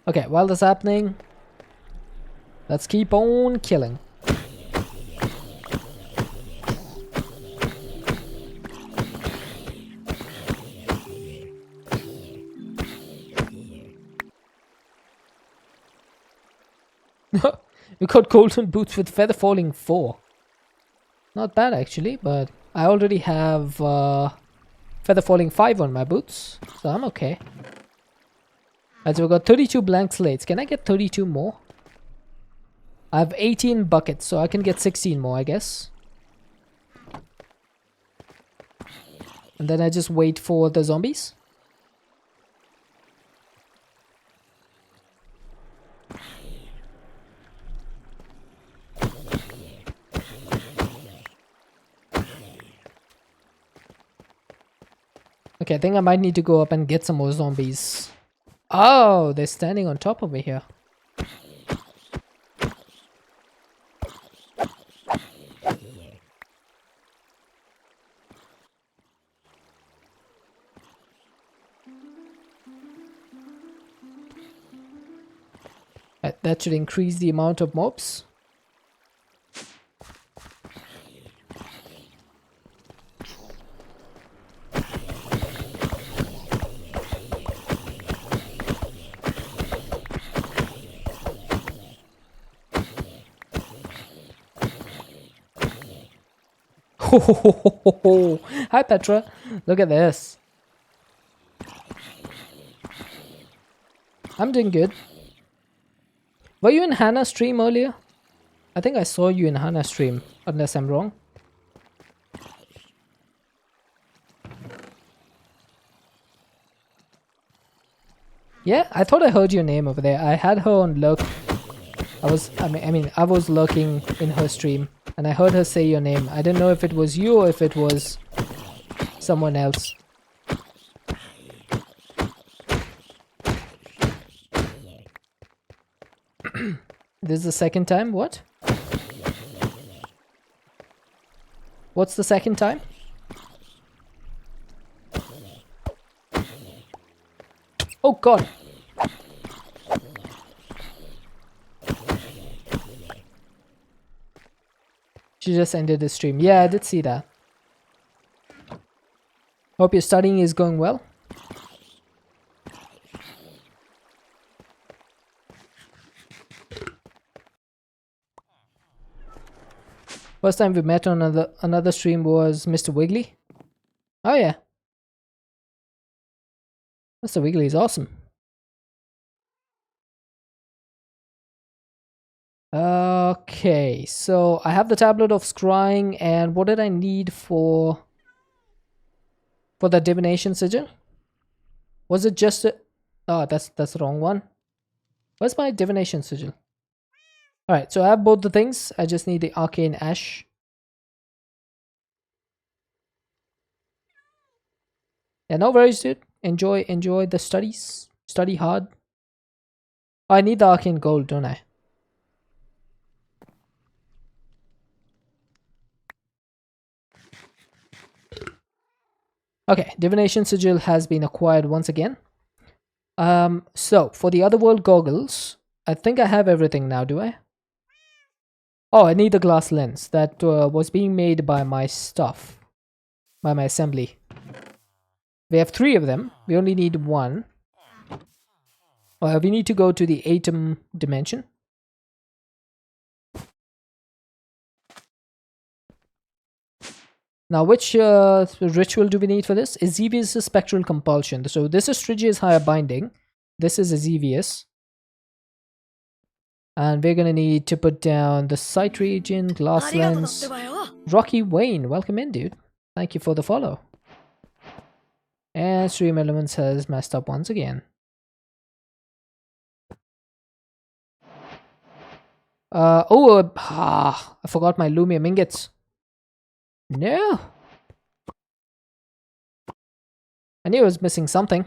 Okay, while that's happening, let's keep on killing. We got golden boots with feather falling 4. Not bad actually, but I already have feather falling 5 on my boots, so I'm okay. Alright, so we got 32 blank slates. Can I get 32 more? I have 18 buckets, so I can get 16 more, I guess. And then I just wait for the zombies. Okay, I think I might need to go up and get some more zombies. Oh, they're standing on top over here. That should increase the amount of mobs. Hi Petra, look at this. I'm doing good. Were you in Hannah's stream earlier? I think I saw you in Hannah's stream, unless I'm wrong. Yeah, I thought I heard your name over there. I had her on lurk. I was lurking in her stream, and I heard her say your name. I didn't know if it was you or if it was someone else. This is the second time? What? What's the second time? Oh god! She just ended the stream. Yeah, I did see that. Hope your studying is going well. First time we met on another stream was Mr. Wiggly. Oh yeah. Mr. Wiggly is awesome. Okay, so I have the tablet of scrying, and what did I need for the divination sigil? Was it just a... Oh, that's the wrong one. Where's my divination sigil? Alright, so I have both the things. I just need the arcane ash. Yeah, no worries, dude. Enjoy the studies. Study hard. Oh, I need the arcane gold, don't I? Okay, divination sigil has been acquired once again. So for the otherworld goggles, I think I have everything now, do I? Oh, I need the glass lens that was being made by my stuff, by my assembly. We have 3 of them. We only need 1. We need to go to the atom dimension. Now, which ritual do we need for this? Ezevius' Spectral Compulsion. So this is Stygia's Higher Binding. This is Ezevius. And we're gonna need to put down the sight region, glass lens. Rocky Wayne, welcome in, dude. Thank you for the follow. And Stream Elements has messed up once again. I forgot my Lumium ingots. No. I knew I was missing something.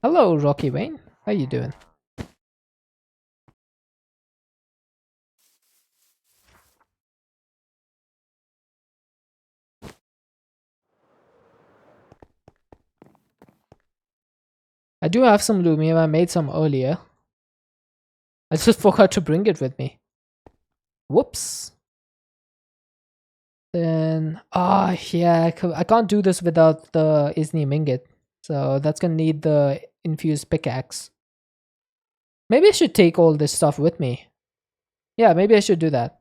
Hello, Rocky Wayne. How you doing? I do have some lumium. I made some earlier. I just forgot to bring it with me. Whoops. Then, yeah, I can't do this without the Isnium ingot. So that's gonna need the infused pickaxe. Maybe I should take all this stuff with me. Yeah, maybe I should do that.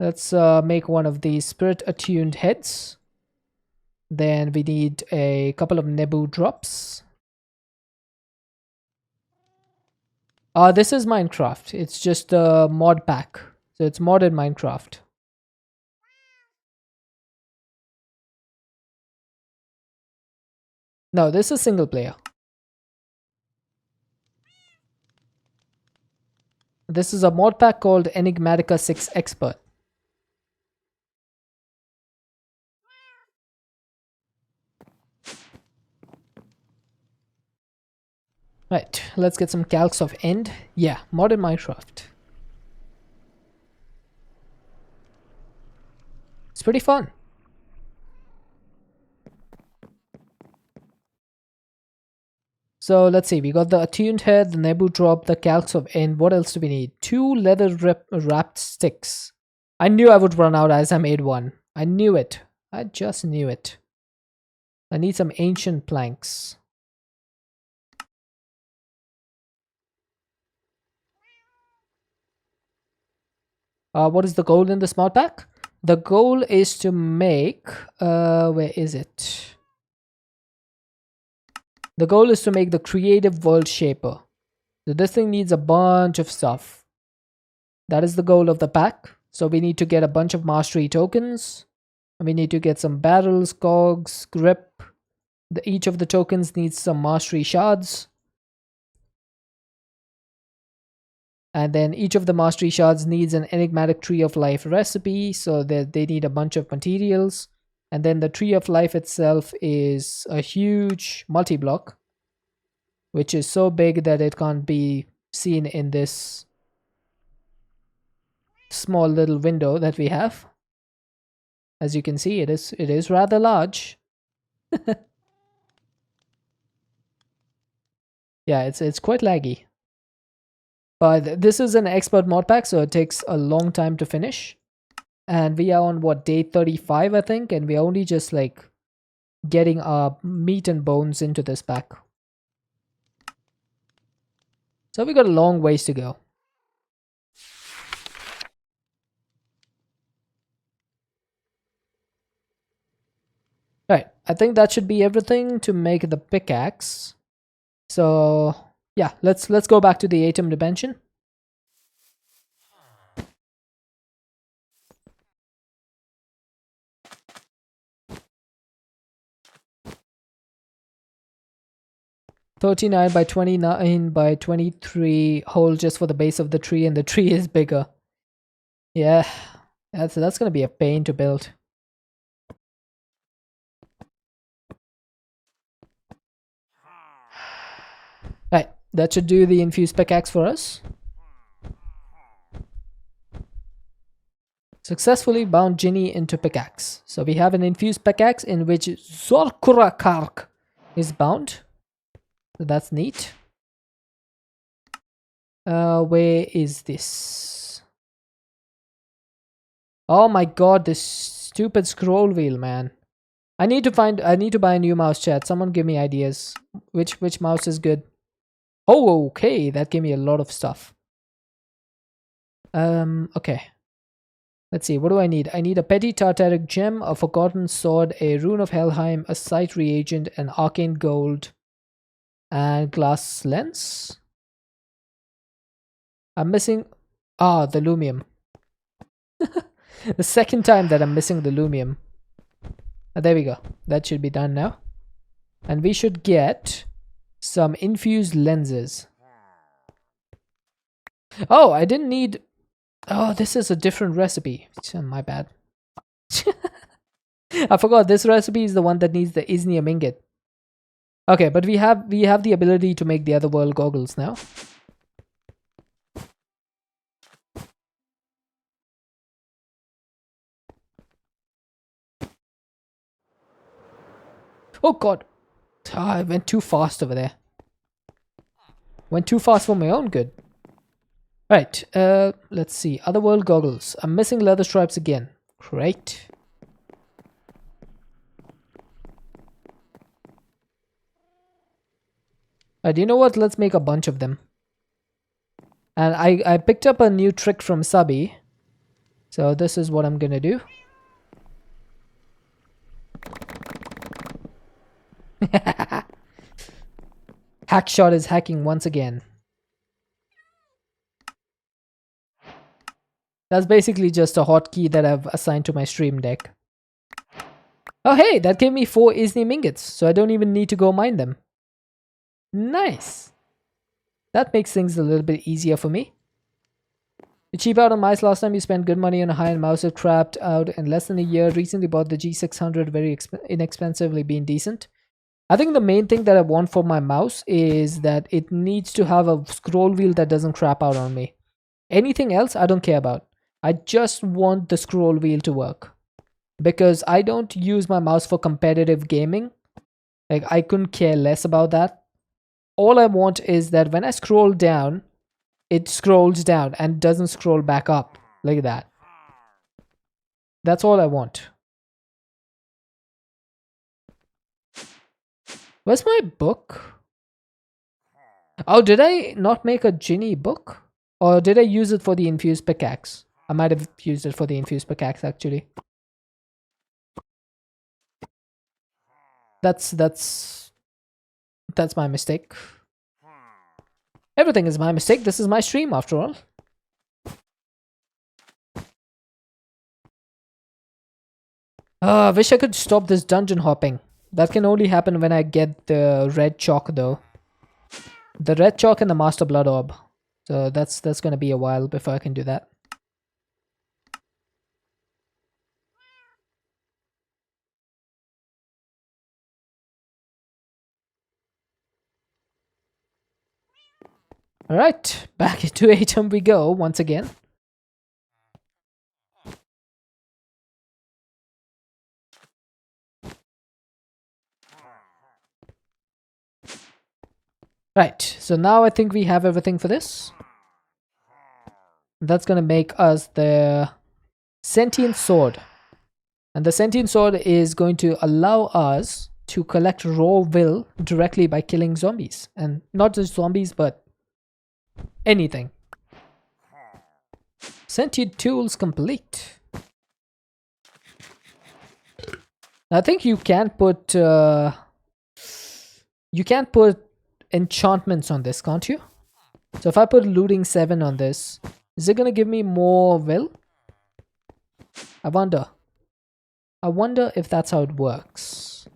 Let's make one of these spirit attuned heads. Then we need a couple of Nebu drops. This is Minecraft. It's just a mod pack. So it's modded Minecraft. No, this is single player. This is a mod pack called Enigmatica 6 Expert. Right, let's get some calcs of end. Yeah, modded Minecraft. It's pretty fun. So let's see, we got the attuned head, the Nebu drop, the calcs of end. What else do we need? 2 leather wrapped sticks. I knew I would run out as I made one. I knew it. I just knew it. I need some ancient planks. What is the goal in this mod pack? The goal is to make... where is it? The goal is to make the creative world shaper. So this thing needs a bunch of stuff. That is the goal of the pack. So we need to get a bunch of mastery tokens. And we need to get some barrels, cogs, grip. Each of the tokens needs some mastery shards. And then each of the mastery shards needs an enigmatic tree of life recipe. So that they need a bunch of materials. And then the tree of life itself is a huge multi-block, which is so big that it can't be seen in this small little window that we have. As you can see, it is rather large. Yeah, it's quite laggy. But this is an expert mod pack, so it takes a long time to finish. And we are on what, day 35, I think, and we are only just like getting our meat and bones into this pack. So we got a long ways to go. Right, I think that should be everything to make the pickaxe. So yeah, let's go back to the atom dimension. "39 by 29 by 23 hole just for the base of the tree, and the tree is bigger." Yeah, that's gonna be a pain to build. Right, that should do the infused pickaxe for us. Successfully bound Ginny into pickaxe. So we have an infused pickaxe in which Zorkurakark is bound. So that's neat. Where is this? Oh my god, this stupid scroll wheel, man. I need to buy a new mouse, chat. Someone give me ideas. Which mouse is good? Oh, okay, that gave me a lot of stuff. Okay. Let's see, what do I need? I need a petty tartaric gem, a forgotten sword, a rune of Helheim, a sight reagent, an arcane gold, and glass lens. I'm missing... the lumium. The second time that I'm missing the lumium. There we go. That should be done now. And we should get some infused lenses. Oh, I didn't need... Oh, this is a different recipe. My bad. I forgot this recipe is the one that needs the Isnium ingot. Okay, but we have the ability to make the other world goggles now. Oh god. I went too fast over there. Went too fast for my own good. Right, let's see. Otherworld goggles. I'm missing leather stripes again. Great. Alright, you know what? Let's make a bunch of them. And I picked up a new trick from Subby. So this is what I'm gonna do. Hackshot is hacking once again. That's basically just a hotkey that I've assigned to my stream deck. Oh hey, that gave me 4 Isnium ingots, so I don't even need to go mine them. Nice. That makes things a little bit easier for me. You cheap out on mice last time. You spent good money on a high-end mouse. It crapped out in less than a year. Recently bought the G600 very inexpensively, being decent. I think the main thing that I want for my mouse is that it needs to have a scroll wheel that doesn't crap out on me. Anything else, I don't care about. I just want the scroll wheel to work. Because I don't use my mouse for competitive gaming. Like, I couldn't care less about that. All I want is that when I scroll down, it scrolls down and doesn't scroll back up like that. That's all I want. Where's my book? Oh, did I not make a Ginny book? Or did I use it for the infused pickaxe? I might have used it for the infused pickaxe actually. That's my mistake. Everything is my mistake. This is my stream after all. I wish I could stop this dungeon hopping. That can only happen when I get the red chalk though. The red chalk and the master blood orb. So that's gonna be a while before I can do that. Alright, back into Atom we go once again. Right, so now I think we have everything for this. That's gonna make us the sentient sword. And the sentient sword is going to allow us to collect raw will directly by killing zombies. And not just zombies, but anything. Sentient tools complete. I think you can't put enchantments on this, can't you? So if I put looting 7 on this, is it gonna give me more will? I wonder if that's how it works.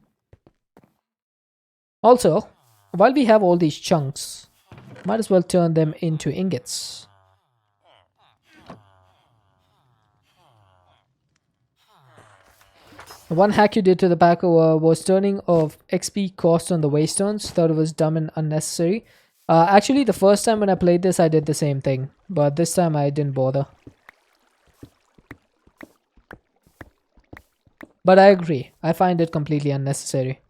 Also, while we have all these chunks, might as well turn them into ingots. One hack you did to the back was turning off XP cost on the waystones. Thought it was dumb and unnecessary. Actually, the first time when I played this, I did the same thing. But this time I didn't bother. But I agree. I find it completely unnecessary.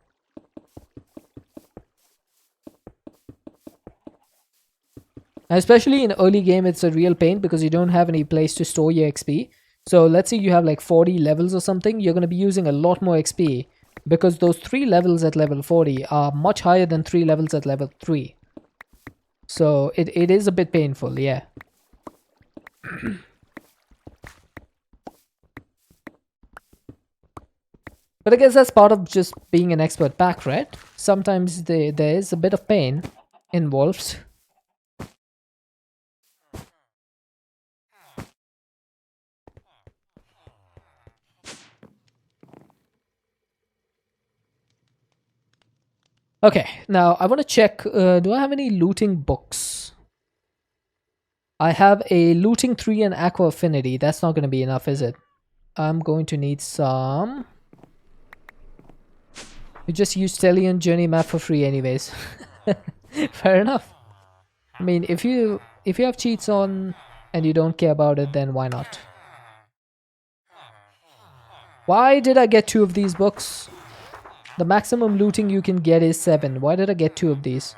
Especially in early game, it's a real pain because you don't have any place to store your XP. So let's say you have like 40 levels or something, you're going to be using a lot more XP because those 3 levels at level 40 are much higher than 3 levels at level 3. So it is a bit painful, yeah. But I guess that's part of just being an expert pack, right? Sometimes there is a bit of pain involved. Okay, now I want to check, do I have any looting books? I have a looting 3 and aqua affinity. That's not going to be enough, is it? I'm going to need some. You just use Stellian Journey map for free anyways. Fair enough. I mean, if you have cheats on and you don't care about it, then why not? Why did I get 2 of these books? The maximum looting you can get is 7. Why did I get 2 of these?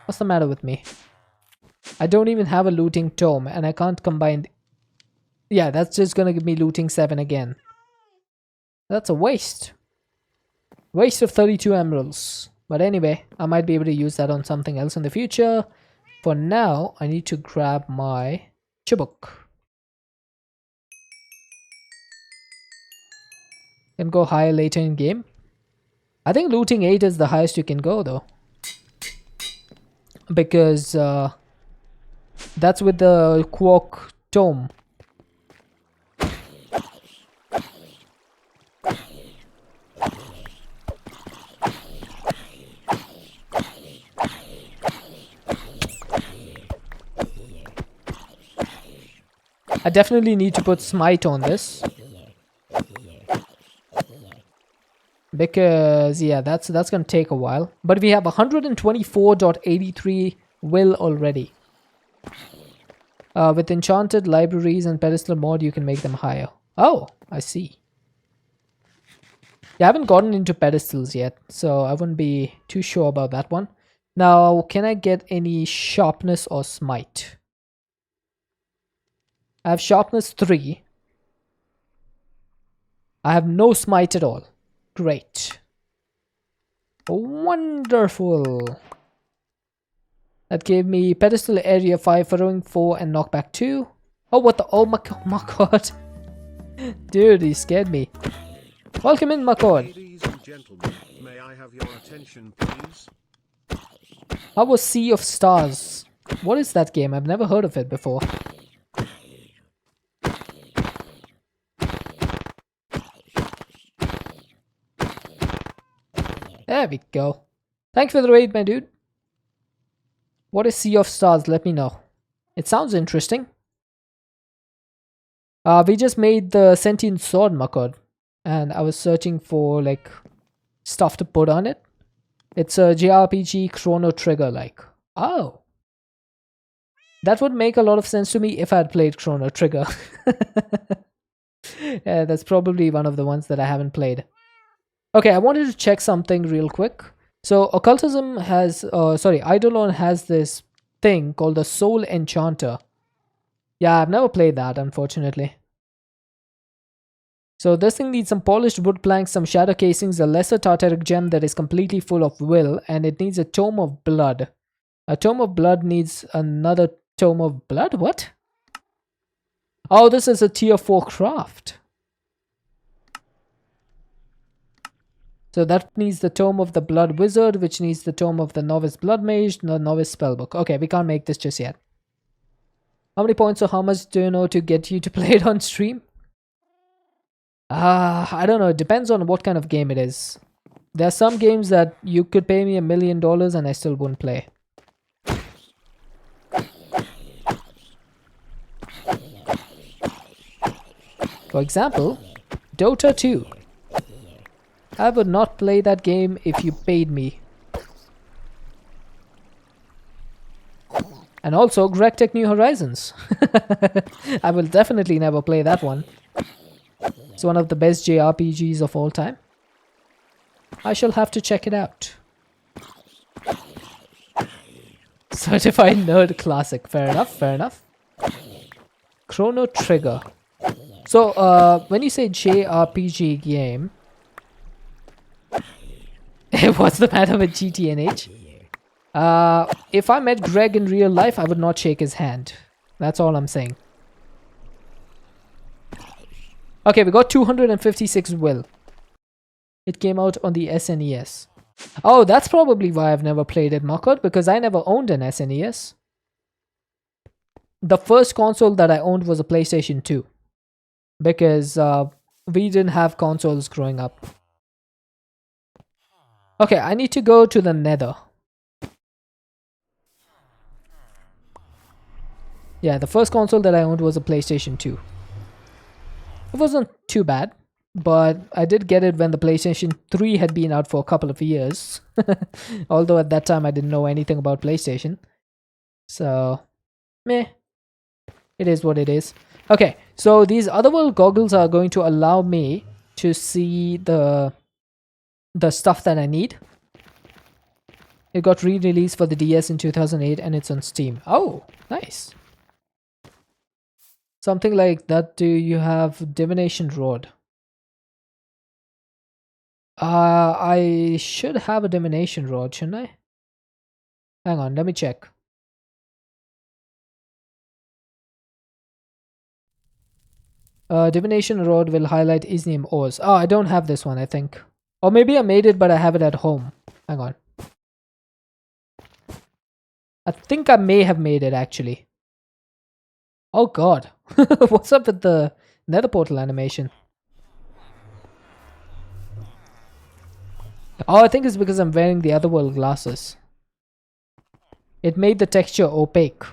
What's the matter with me? I don't even have a looting tome and I can't combine... Yeah, that's just gonna give me looting 7 again. That's a waste. Waste of 32 emeralds. But anyway, I might be able to use that on something else in the future. For now, I need to grab my chibuk. Can go higher later in game. I think looting 8 is the highest you can go though. Because that's with the quark tome. I definitely need to put smite on this. Because yeah, that's gonna take a while. But we have 124.83 will already. With enchanted libraries and pedestal mod, you can make them higher. Oh, I see. Yeah, I haven't gotten into pedestals yet, so I wouldn't be too sure about that one. Now, can I get any sharpness or smite? I have sharpness 3. I have no smite at all. Great. Wonderful. That gave me pedestal area 5, furrowing 4, and knockback 2. Oh, what the? Oh my god. Dude, he scared me. Welcome in, my god. Ladies and gentlemen, may I have your attention, please? How was Sea of Stars? What is that game? I've never heard of it before. There we go. Thanks for the raid, my dude. What is Sea of Stars? Let me know. It sounds interesting. We just made the sentient sword, Makod. And I was searching for, like, stuff to put on it. It's a JRPG Chrono Trigger, like. Oh. That would make a lot of sense to me if I had played Chrono Trigger. Yeah, that's probably one of the ones that I haven't played. Okay, I wanted to check something real quick. So, Occultism has, Eidolon has this thing called the Soul Enchanter. Yeah, I've never played that, unfortunately. So, this thing needs some polished wood planks, some shadow casings, a lesser tartaric gem that is completely full of will, and it needs a tome of blood. A tome of blood needs another tome of blood? What? Oh, this is a tier 4 craft. So that needs the Tome of the Blood Wizard, which needs the Tome of the Novice Blood Mage, the Novice Spellbook. Okay, we can't make this just yet. How many points or how much do you know to get you to play it on stream? I don't know. It depends on what kind of game it is. There are some games that you could pay me $1 million and I still wouldn't play. For example, Dota 2. I would not play that game if you paid me. And also, GregTech New Horizons. I will definitely never play that one. It's one of the best JRPGs of all time. I shall have to check it out. Certified Nerd Classic. Fair enough, fair enough. Chrono Trigger. So, when you say JRPG game... What's the matter with GTNH? If I met Greg in real life, I would not shake his hand. That's all I'm saying. Okay, we got 256 will. It came out on the SNES. Oh, that's probably why I've never played it, Makot, because I never owned an SNES. The first console that I owned was a PlayStation 2. Because we didn't have consoles growing up. Okay, I need to go to the Nether. Yeah, the first console that I owned was a PlayStation 2. It wasn't too bad, but I did get it when the PlayStation 3 had been out for a couple of years. Although at that time I didn't know anything about PlayStation. So, meh. It is what it is. Okay, so these Otherworld goggles are going to allow me to see the stuff that I need. It got re-released for the DS in 2008 and it's on Steam. Oh, nice. Something like that. Do you have Divination Rod? I should have a Divination Rod, shouldn't I? Hang on, let me check. Divination Rod will highlight Isnium ores. Oh, I don't have this one, I think. Or maybe I made it, but I have it at home. Hang on. I think I may have made it, actually. Oh, God. What's up with the nether portal animation? Oh, I think it's because I'm wearing the otherworld glasses. It made the texture opaque.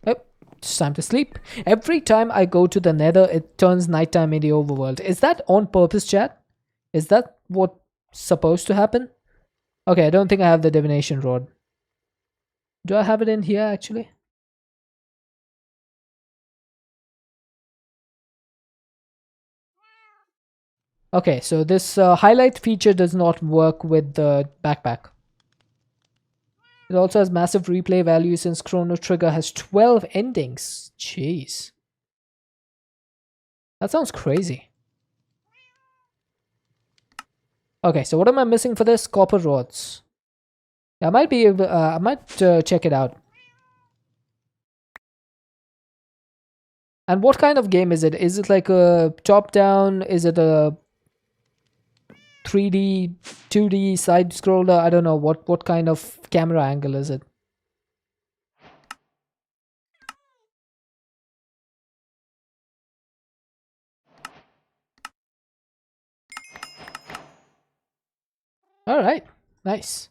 Oh, it's time to sleep. Every time I go to the nether, it turns nighttime in the overworld. Is that on purpose, chat? Is that what's supposed to happen? Okay, I don't think I have the divination rod. Do I have it in here, actually? Okay, so this highlight feature does not work with the backpack. It also has massive replay value since Chrono Trigger has 12 endings. Jeez. That sounds crazy. Okay, so what am I missing for this? Copper rods. I might be able, I might check it out. And what kind of game is it? Is it like a top-down? Is it a 3D, 2D side scroller? I don't know. What kind of camera angle is it? Alright, nice.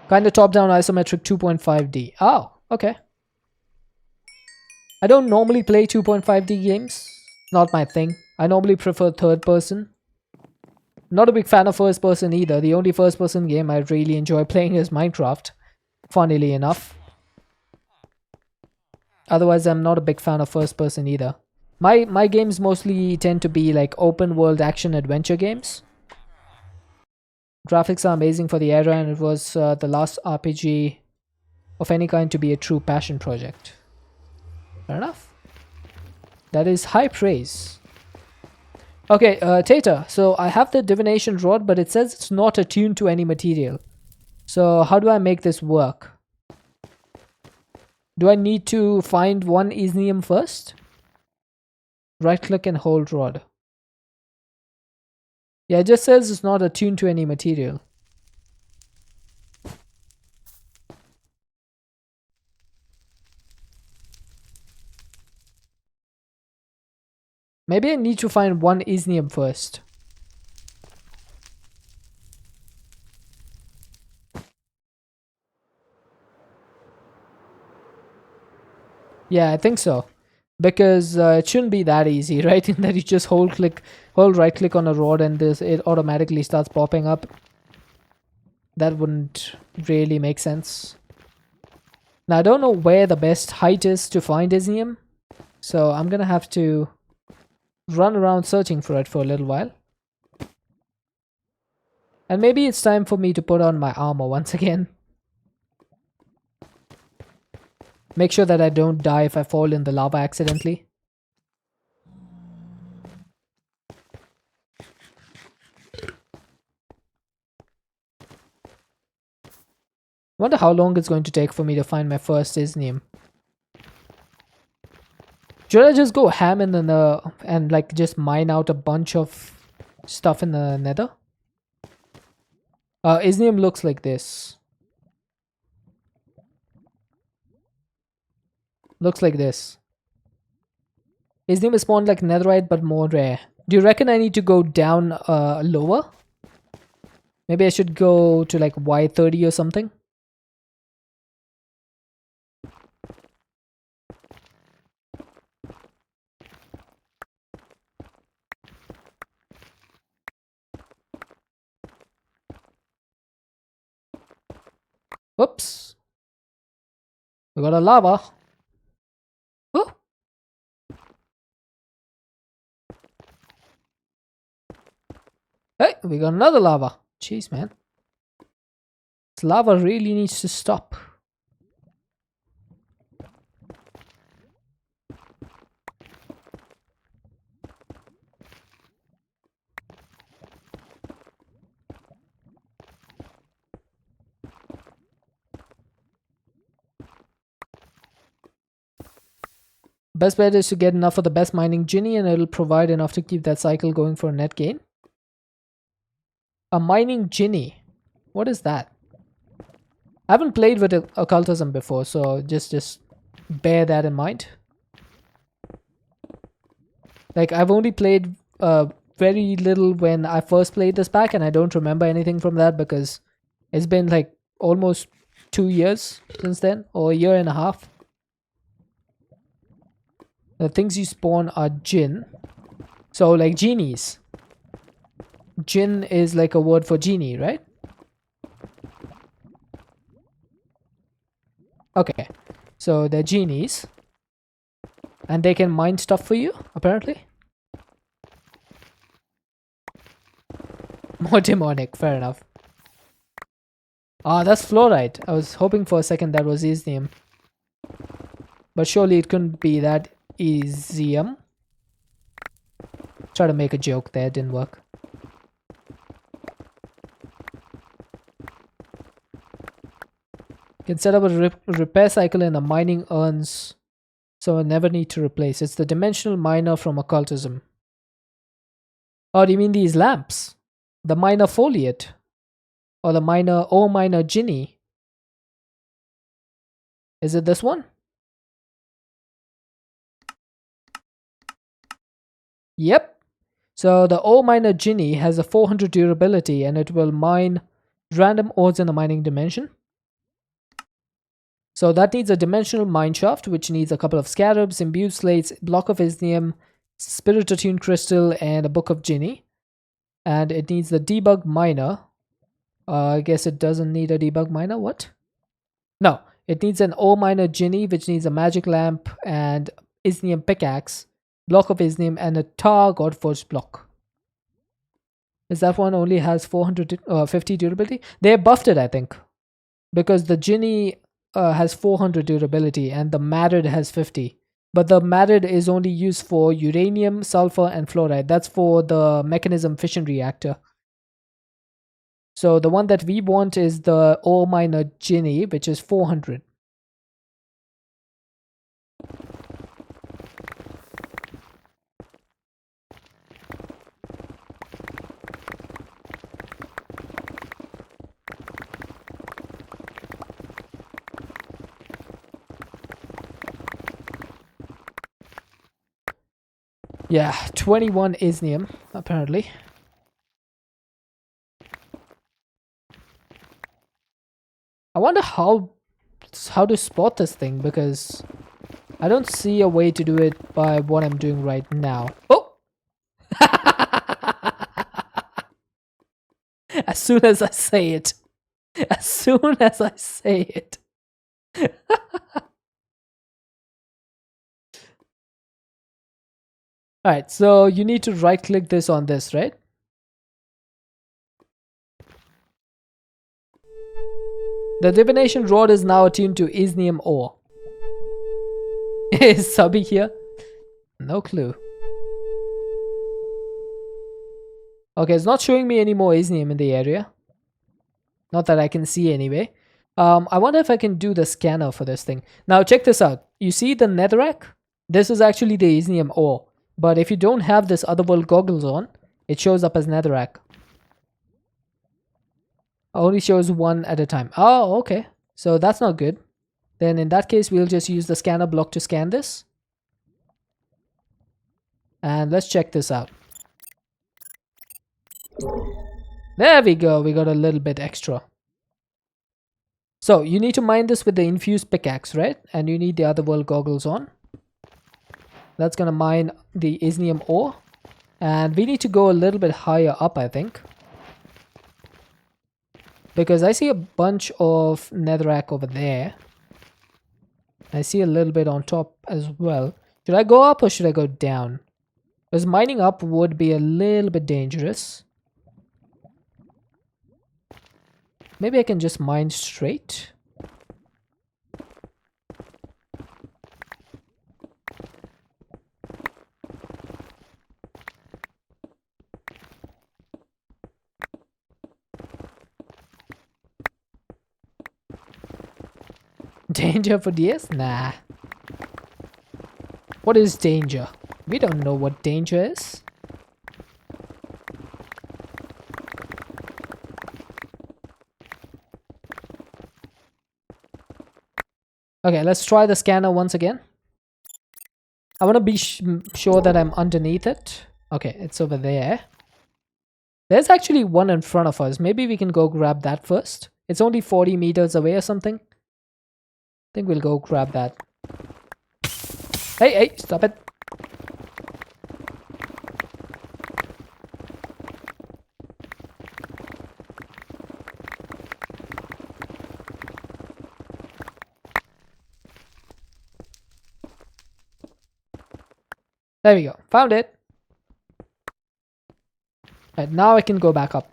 Kind of top-down isometric 2.5D. Oh, okay. I don't normally play 2.5D games. Not my thing. I normally prefer third person. Not a big fan of first person either. The only first person game I really enjoy playing is Minecraft. Funnily enough. Otherwise, I'm not a big fan of first person either. My games mostly tend to be like open world action adventure games. Graphics are amazing for the era, and it was the last RPG of any kind to be a true passion project. Fair enough. That is high praise. Okay, Tata, so I have the divination rod, but it says it's not attuned to any material. So how do I make this work? Do I need to find one isnium first? Right click and hold rod. Yeah, it just says it's not attuned to any material. Maybe I need to find one isnium first. Yeah, I think so. Because it shouldn't be that easy, right? In that you just hold right click on a rod and it automatically starts popping up. That wouldn't really make sense. Now I don't know where the best height is to find isnium, so I'm gonna have to run around searching for it for a little while. And maybe it's time for me to put on my armor once again. Make sure that I don't die if I fall in the lava accidentally. Wonder how long it's going to take for me to find my first isnium. Should I just go ham in the and like just mine out a bunch of stuff in the nether? Isnium looks like this. Looks like this. Isnium is spawned like netherite but more rare. Do you reckon I need to go down lower? Maybe I should go to like Y30 or something? Whoops. We got a lava. Oh. Hey, we got another lava. Jeez, man. This lava really needs to stop. Best bet is to get enough of the best mining genie, and it'll provide enough to keep that cycle going for a net gain. A mining genie. What is that? I haven't played with occultism before, so just bear that in mind. Like, I've only played very little when I first played this pack, and I don't remember anything from that because it's been like almost 2 years since then, or a year and a half. The things you spawn are jinn. So, like genies. Jinn is like a word for genie, right? Okay. So, they're genies. And they can mine stuff for you, apparently. More demonic, fair enough. Ah, that's fluorite. I was hoping for a second that was isnium. But surely it couldn't be that Easium. Try to make a joke there, didn't work. Can set up a repair cycle in the mining urns, so I never need to replace. It's the dimensional miner from occultism. Oh, do you mean these lamps? The miner foliate? Or the miner genie? Is it this one? Yep. So the ore miner genie has a 400 durability, and it will mine random ores in the mining dimension. So that needs a dimensional mine shaft, which needs a couple of scarabs, imbued slates, block of isnium, spirit attuned crystal, and a book of genie. And it needs the debug miner. I guess it doesn't need a debug miner. What? No, it needs an ore miner genie, which needs a magic lamp and isnium pickaxe, block of isnium, and a tar godforged block. Is that one only has 450 durability? They buffed it, I think, because the genie has 400 durability and the matted has 50. But the matted is only used for uranium, sulfur, and fluoride. That's for the mechanism fission reactor. So the one that we want is the ore miner genie, which is 400. Yeah, 21 isnium, apparently. I wonder how to spot this thing, because I don't see a way to do it by what I'm doing right now. Oh! As soon as I say it. As soon as I say it. Alright, so you need to right click this on this, right? The divination rod is now attuned to isnium ore. Is Subby here? No clue. Okay, it's not showing me any more isnium in the area. Not that I can see anyway. I wonder if I can do the scanner for this thing. Now check this out. You see the netherrack? This is actually the isnium ore. But if you don't have this otherworld goggles on, it shows up as netherrack. Only shows one at a time. Oh, okay. So that's not good. Then in that case, we'll just use the scanner block to scan this. And let's check this out. There we go. We got a little bit extra. So you need to mine this with the infused pickaxe, right? And you need the otherworld goggles on. That's going to mine the isnium ore. And we need to go a little bit higher up, I think. Because I see a bunch of netherrack over there. I see a little bit on top as well. Should I go up or should I go down? Because mining up would be a little bit dangerous. Maybe I can just mine straight. Danger for DS? Nah. What is danger? We don't know what danger is. Okay, let's try the scanner once again. I want to be sure that I'm underneath it. Okay, it's over there. There's actually one in front of us. Maybe we can go grab that first. It's only 40 meters away or something. I think we'll go grab that. Hey, hey, stop it. There we go. Found it. Right, now I can go back up.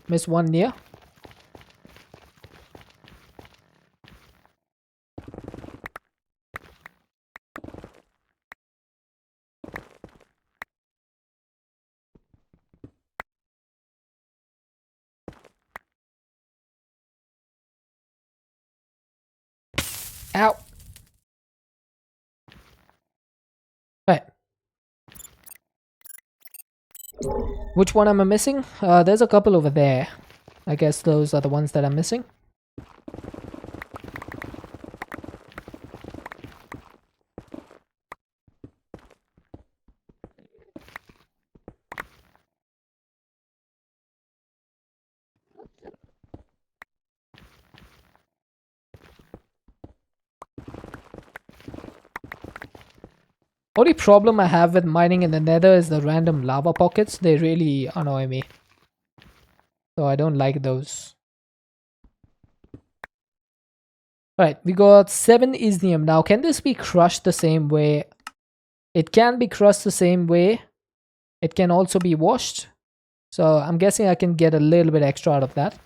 Missed one near. Ow. Right. Which one am I missing? There's a couple over there. I guess those are the ones that I'm missing. Only problem I have with mining in the nether is the random lava pockets. They really annoy me. So I don't like those. Alright, we got 7 isnium. Now, can this be crushed the same way? It can be crushed the same way. It can also be washed. So I'm guessing I can get a little bit extra out of that.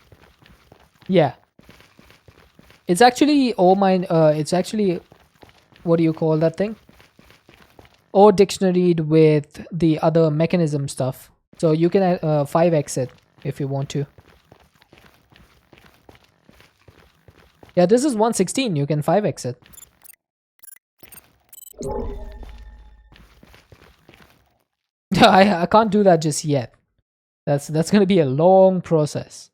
Yeah. It's actually it's actually, what do you call that thing? Or dictionaried with the other mechanism stuff. So you can 5x it if you want to. Yeah, this is 116. You can 5x it. I can't do that just yet. That's going to be a long process.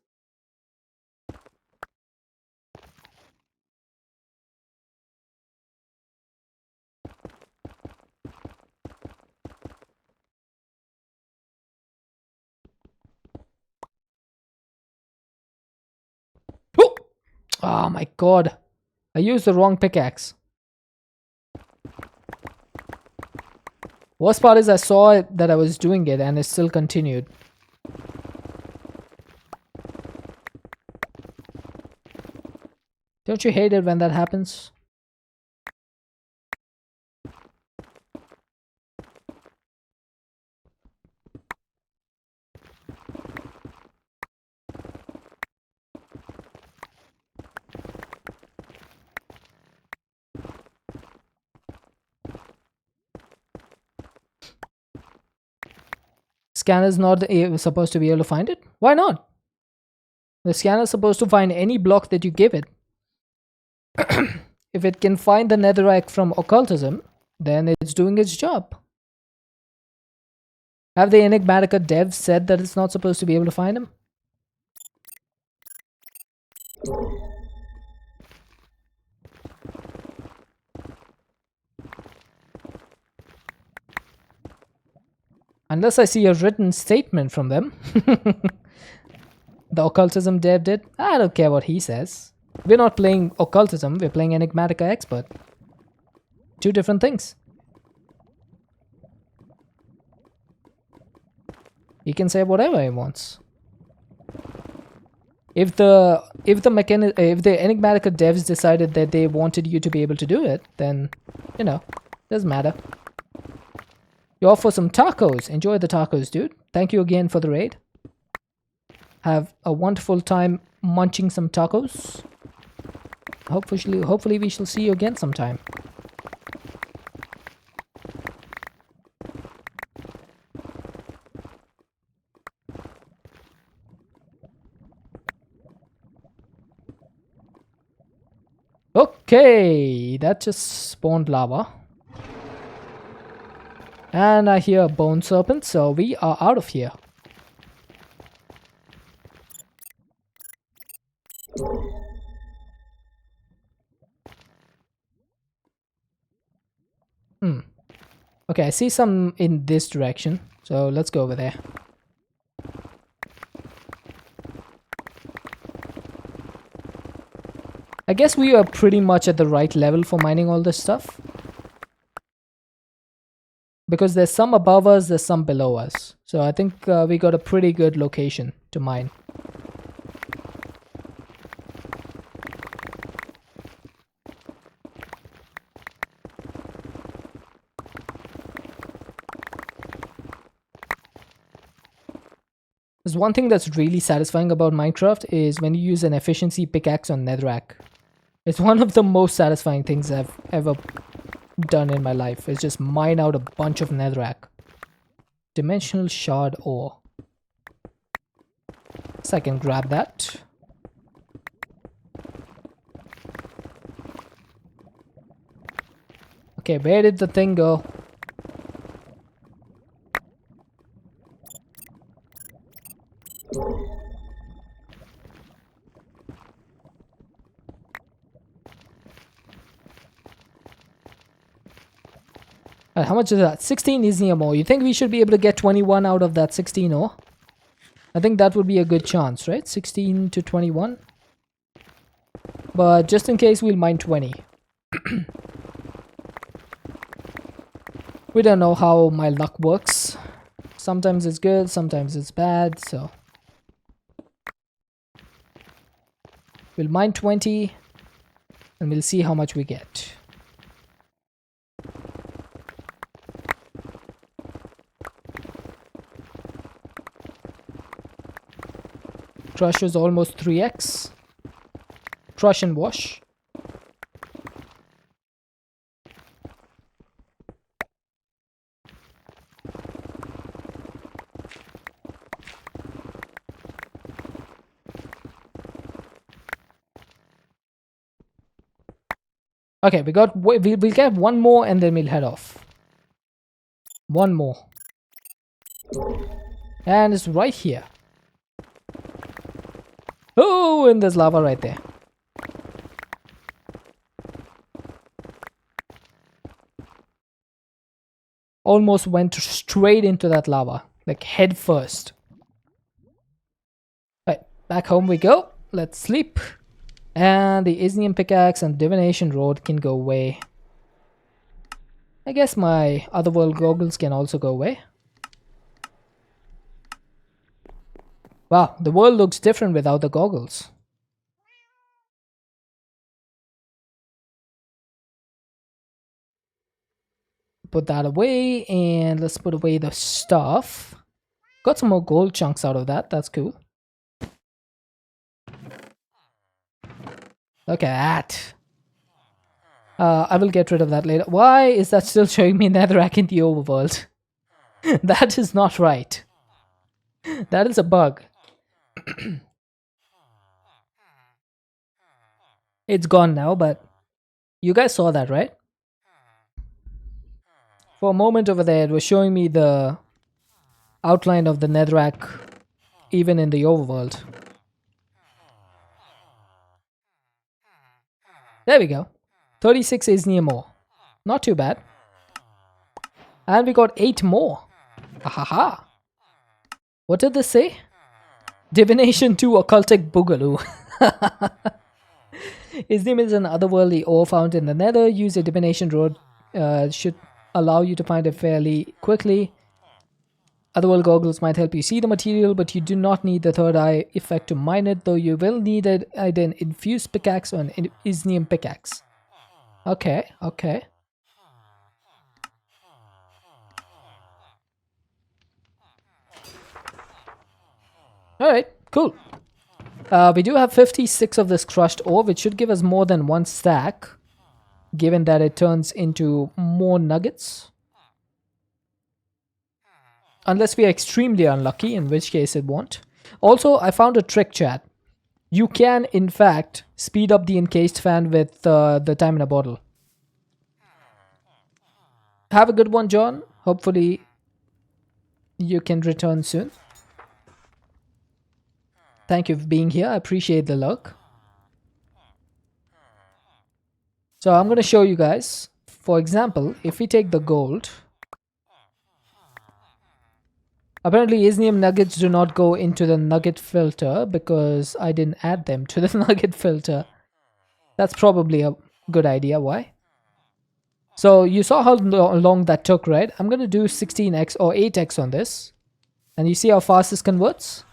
Oh my god. I used the wrong pickaxe. Worst part is I saw it, that I was doing it and it still continued. Don't you hate it when that happens? Scanner's not supposed to be able to find it? Why not? The scanner's supposed to find any block that you give it. If it can find the netherrack from occultism, then it's doing its job. Have the Enigmatica devs said that it's not supposed to be able to find him? Unless I see a written statement from them. The occultism dev did. I don't care what he says. We're not playing occultism, we're playing Enigmatica Expert. Two different things. He can say whatever he wants. If the Enigmatica devs decided that they wanted you to be able to do it, then, you know, doesn't matter. You offer some tacos. Enjoy the tacos, dude. Thank you again for the raid. Have a wonderful time munching some tacos. Hopefully we shall see you again sometime. Okay, that just spawned lava. And I hear a bone serpent, so we are out of here. Okay, I see some in this direction, so let's go over there. I guess we are pretty much at the right level for mining all this stuff. Because there's some above us, there's some below us. So I think we got a pretty good location to mine. There's one thing that's really satisfying about Minecraft is when you use an efficiency pickaxe on netherrack. It's one of the most satisfying things I've ever done in my life. Is just mine out a bunch of netherrack. Dimensional shard ore. So I can grab that. Okay, where did the thing go? How much is that? 16 Isnium ore. You think we should be able to get 21 out of that 16 ore? I think that would be a good chance, right? 16 to 21. But just in case, we'll mine 20. We don't know how my luck works. Sometimes it's good, sometimes it's bad, so... We'll mine 20, and we'll see how much we get. Crush is almost 3x. Crush and wash. Okay, we'll get one more and then we'll head off. One more. And it's right here. Oh, and there's lava right there. Almost went straight into that lava, like head first. Right, back home we go. Let's sleep. And the Isnium pickaxe and divination rod can go away. I guess my otherworld goggles can also go away. Wow, the world looks different without the goggles. Put that away, and let's put away the stuff. Got some more gold chunks out of that, that's cool. Look at that. I will get rid of that later. Why is that still showing me netherrack in the overworld? That is not right. That is a bug. It's gone now, but you guys saw that, right? For a moment over there, it was showing me the outline of the netherrack even in the overworld. There we go. 36 Isnium ore. Not too bad. And we got 8 more. Ahaha. What did this say? Divination 2 occultic boogaloo. Isnium is an otherworldly ore found in the nether. Use a divination rod. Should allow you to find it fairly quickly. Otherworld goggles might help you see the material, but you do not need the third eye effect to mine it, though you will need either an infused pickaxe or an Isnium pickaxe. Okay, okay. Alright, cool. We do have 56 of this crushed ore, which should give us more than one stack, given that it turns into more nuggets. Unless we are extremely unlucky, in which case it won't. Also, I found a trick, chat. You can, in fact, speed up the encased fan with the time in a bottle. Have a good one, John. Hopefully, you can return soon. Thank you for being here. I appreciate the luck. So I'm going to show you guys. For example, if we take the gold. Apparently, Isnium nuggets do not go into the nugget filter because I didn't add them to the nugget filter. That's probably a good idea. Why? So you saw how long that took, right? I'm going to do 16x or 8x on this. And you see how fast this converts?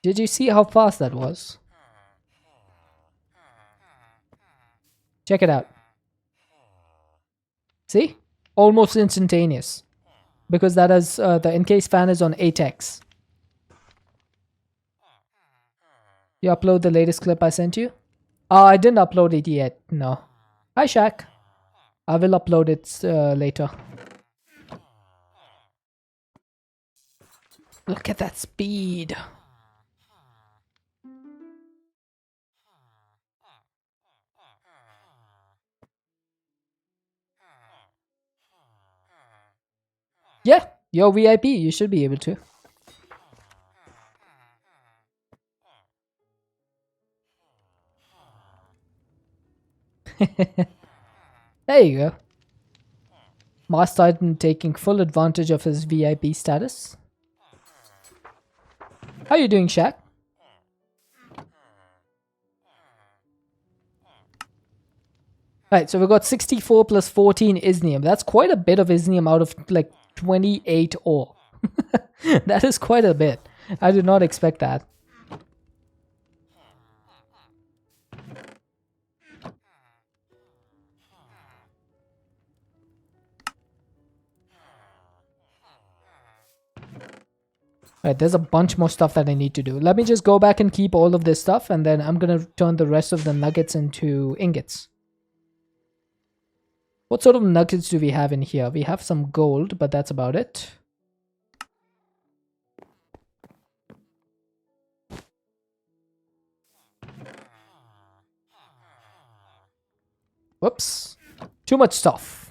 Did you see how fast that was? Check it out. See? Almost instantaneous. Because that is the encased fan is on 8x. You upload the latest clip I sent you? I didn't upload it yet. No. Hi, Shaq. I will upload it later. Look at that speed. Yeah, you're VIP. You should be able to. There you go. Mars Titan taking full advantage of his VIP status. How you doing, Shaq? Right, so we got 64 plus 14 Isnium. That's quite a bit of Isnium out of like 28 ore. That is quite a bit. I did not expect that. Right, there's a bunch more stuff that I need to do. Let me just go back and keep all of this stuff, and then I'm going to turn the rest of the nuggets into ingots. What sort of nuggets do we have in here? We have some gold, but that's about it. Whoops. Too much stuff.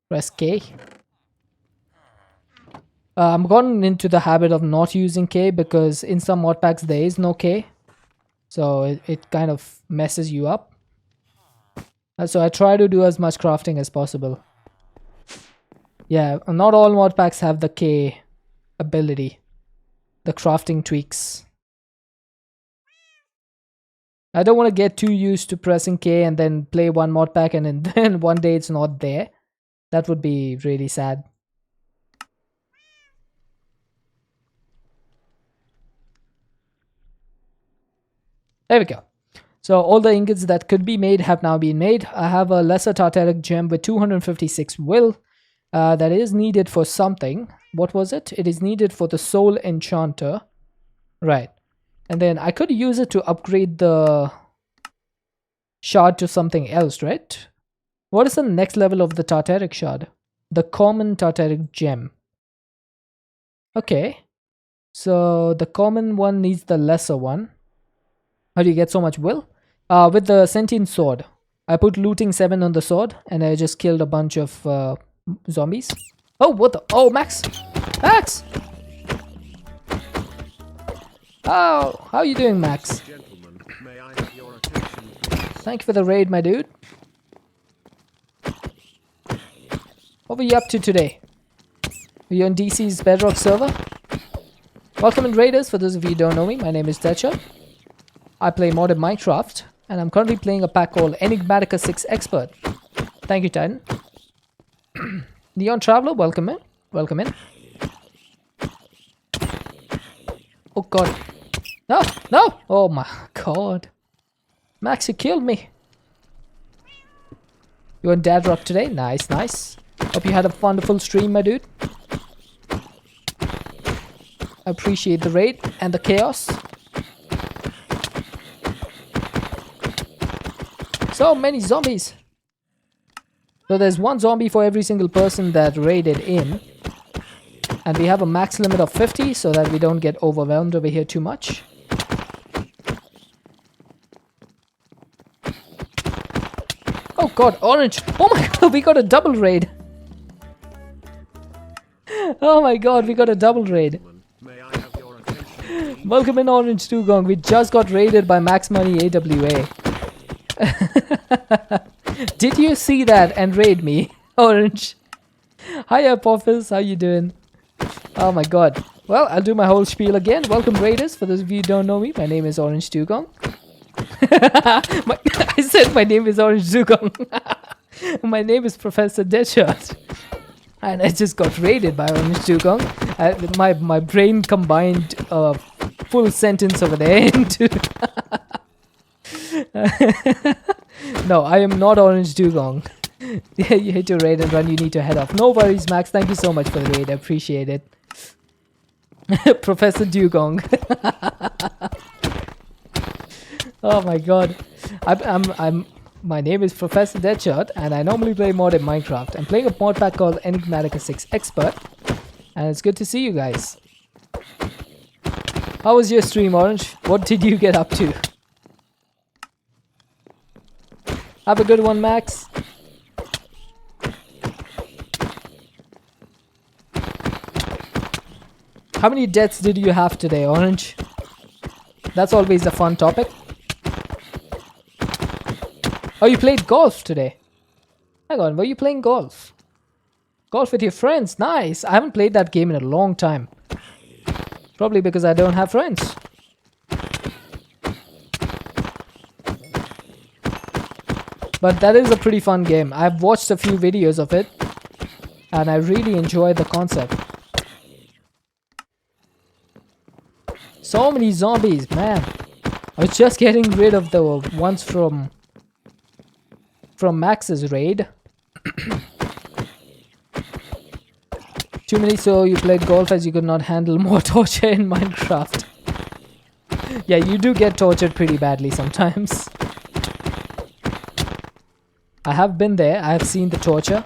Press K. I'm gotten into the habit of not using K because in some mod packs there is no K. So it kind of messes you up. So I try to do as much crafting as possible. Yeah, not all mod packs have the K ability. The crafting tweaks. I don't want to get too used to pressing K and then play one mod pack and then one day it's not there. That would be really sad. There we go. So all the ingots that could be made have now been made. I have a lesser tartaric gem with 256 will. That is needed for something. What was it? It is needed for the soul enchanter. Right. And then I could use it to upgrade the shard to something else, right? What is the next level of the tartaric shard? The common tartaric gem. Okay. So the common one needs the lesser one. How do you get so much will? With the sentient sword. I put looting 7 on the sword and I just killed a bunch of zombies. Oh, what the? Oh, Max! Max! Oh, how are you doing, Max? Gentlemen, may I have your attention, please? Thank you for the raid, my dude. What were you up to today? Are you on DC's Bedrock server? Welcome in Raiders, for those of you who don't know me. My name is Thatcher. I play modded Minecraft, and I'm currently playing a pack called Enigmatica 6 Expert. Thank you, Titan. Neon Traveler, welcome in. Welcome in. Oh god. No, no! Oh my god. Max, you killed me. You on Dad Rock today? Nice, nice. Hope you had a wonderful stream, my dude. I appreciate the raid and the chaos. So many zombies. So there's one zombie for every single person that raided in. And we have a max limit of 50 so that we don't get overwhelmed over here too much. Oh god, orange! Oh my god, we got a double raid! Oh my god, we got a double raid. May I have your attention, please? Welcome in, Orange Dugong. We just got raided by Max Money AWA. Did you see that and raid me, Orange? Hi, Apophis. How you doing? Oh my god. Well, I'll do my whole spiel again. Welcome, Raiders. For those of you who don't know me, my name is Orange Dugong. I said my name is Orange Dugong. My name is Professor Deadshot. And I just got raided by Orange Dugong. My brain combined a full sentence over there into... No, I am not Orange Dugong. Yeah, you hit your raid and run, you need to head off. No worries, Max. Thank you so much for the raid. I appreciate it. Professor Dugong. Oh my god. My name is Professor Deadshot and I normally play mod in Minecraft. I'm playing a mod pack called Enigmatica 6 Expert. And it's good to see you guys. How was your stream, Orange? What did you get up to? Have a good one, Max. How many deaths did you have today, Orange? That's always a fun topic. Oh, you played golf today? Hang on, were you playing golf? Golf with your friends? Nice! I haven't played that game in a long time. Probably because I don't have friends. But that is a pretty fun game. I've watched a few videos of it. And I really enjoy the concept. So many zombies, man. I was just getting rid of the ones from Max's raid. Too many, so you played golf as you could not handle more torture in Minecraft. Yeah, you do get tortured pretty badly sometimes. I have been there. I have seen the torture.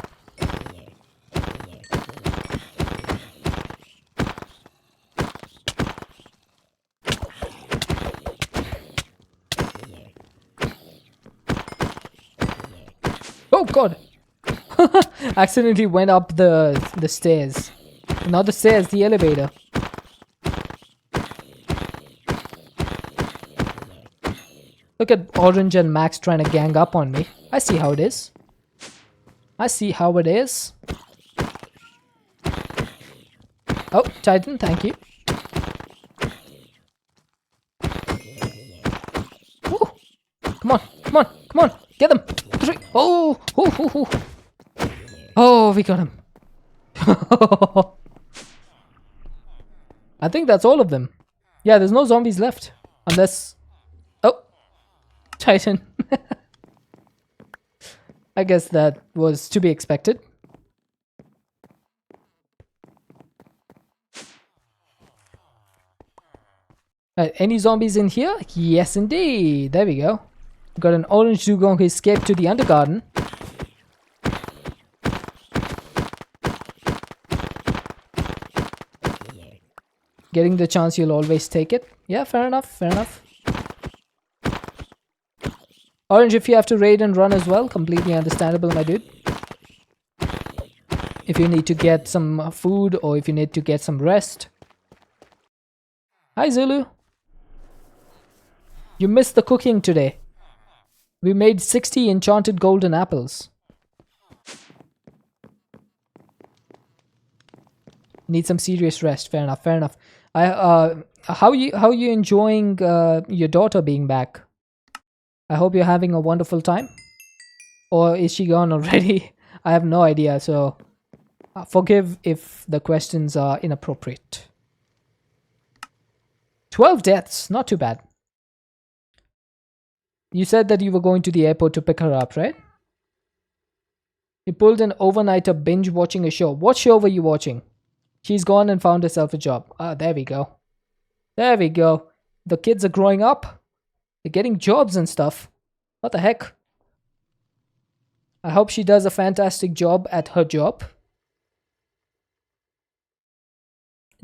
Oh god! Accidentally went up the stairs. Not the stairs, the elevator. Look at Orange and Max trying to gang up on me. I see how it is. I see how it is. Oh, Titan, thank you. Ooh. Come on, come on, come on. Get them. 3. Oh, oh, we got him. I think that's all of them. Yeah, there's no zombies left. Unless... Oh. Titan. I guess that was to be expected. Any zombies in here? Yes, indeed. There we go. Got an Orange Dugong who escaped to the Undergarden. Getting the chance, you'll always take it. Yeah, fair enough, fair enough. Orange, if you have to raid and run as well, completely understandable, my dude. If you need to get some food or if you need to get some rest. Hi, Zulu. You missed the cooking today. We made 60 enchanted golden apples. Need some serious rest. Fair enough, fair enough. How you enjoying your daughter being back? I hope you're having a wonderful time. Or is she gone already? I have no idea, so forgive if the questions are inappropriate. 12 deaths, not too bad. You said that you were going to the airport to pick her up, right? You pulled an overnighter binge watching a show. What show were you watching? She's gone and found herself a job. Ah, there we go. There we go. The kids are growing up. They're getting jobs and stuff. What the heck? I hope she does a fantastic job at her job.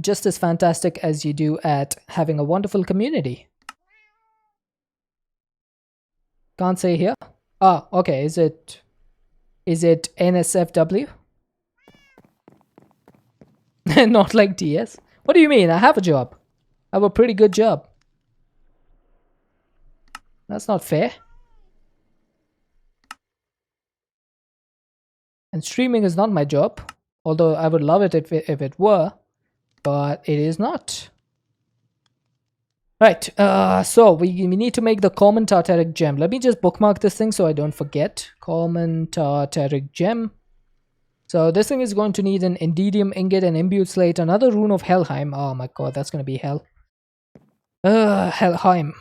Just as fantastic as you do at having a wonderful community. Can't say here. Ah, okay. Is it NSFW? Not like DS. What do you mean? I have a job. I have a pretty good job. That's not fair. And streaming is not my job. Although I would love it if it were. But it is not. Right, so we need to make the common tartaric gem. Let me just bookmark this thing so I don't forget. Common tartaric gem. So this thing is going to need an Endidium ingot, an imbued slate, another rune of Helheim. Oh my god, that's going to be hell. Helheim.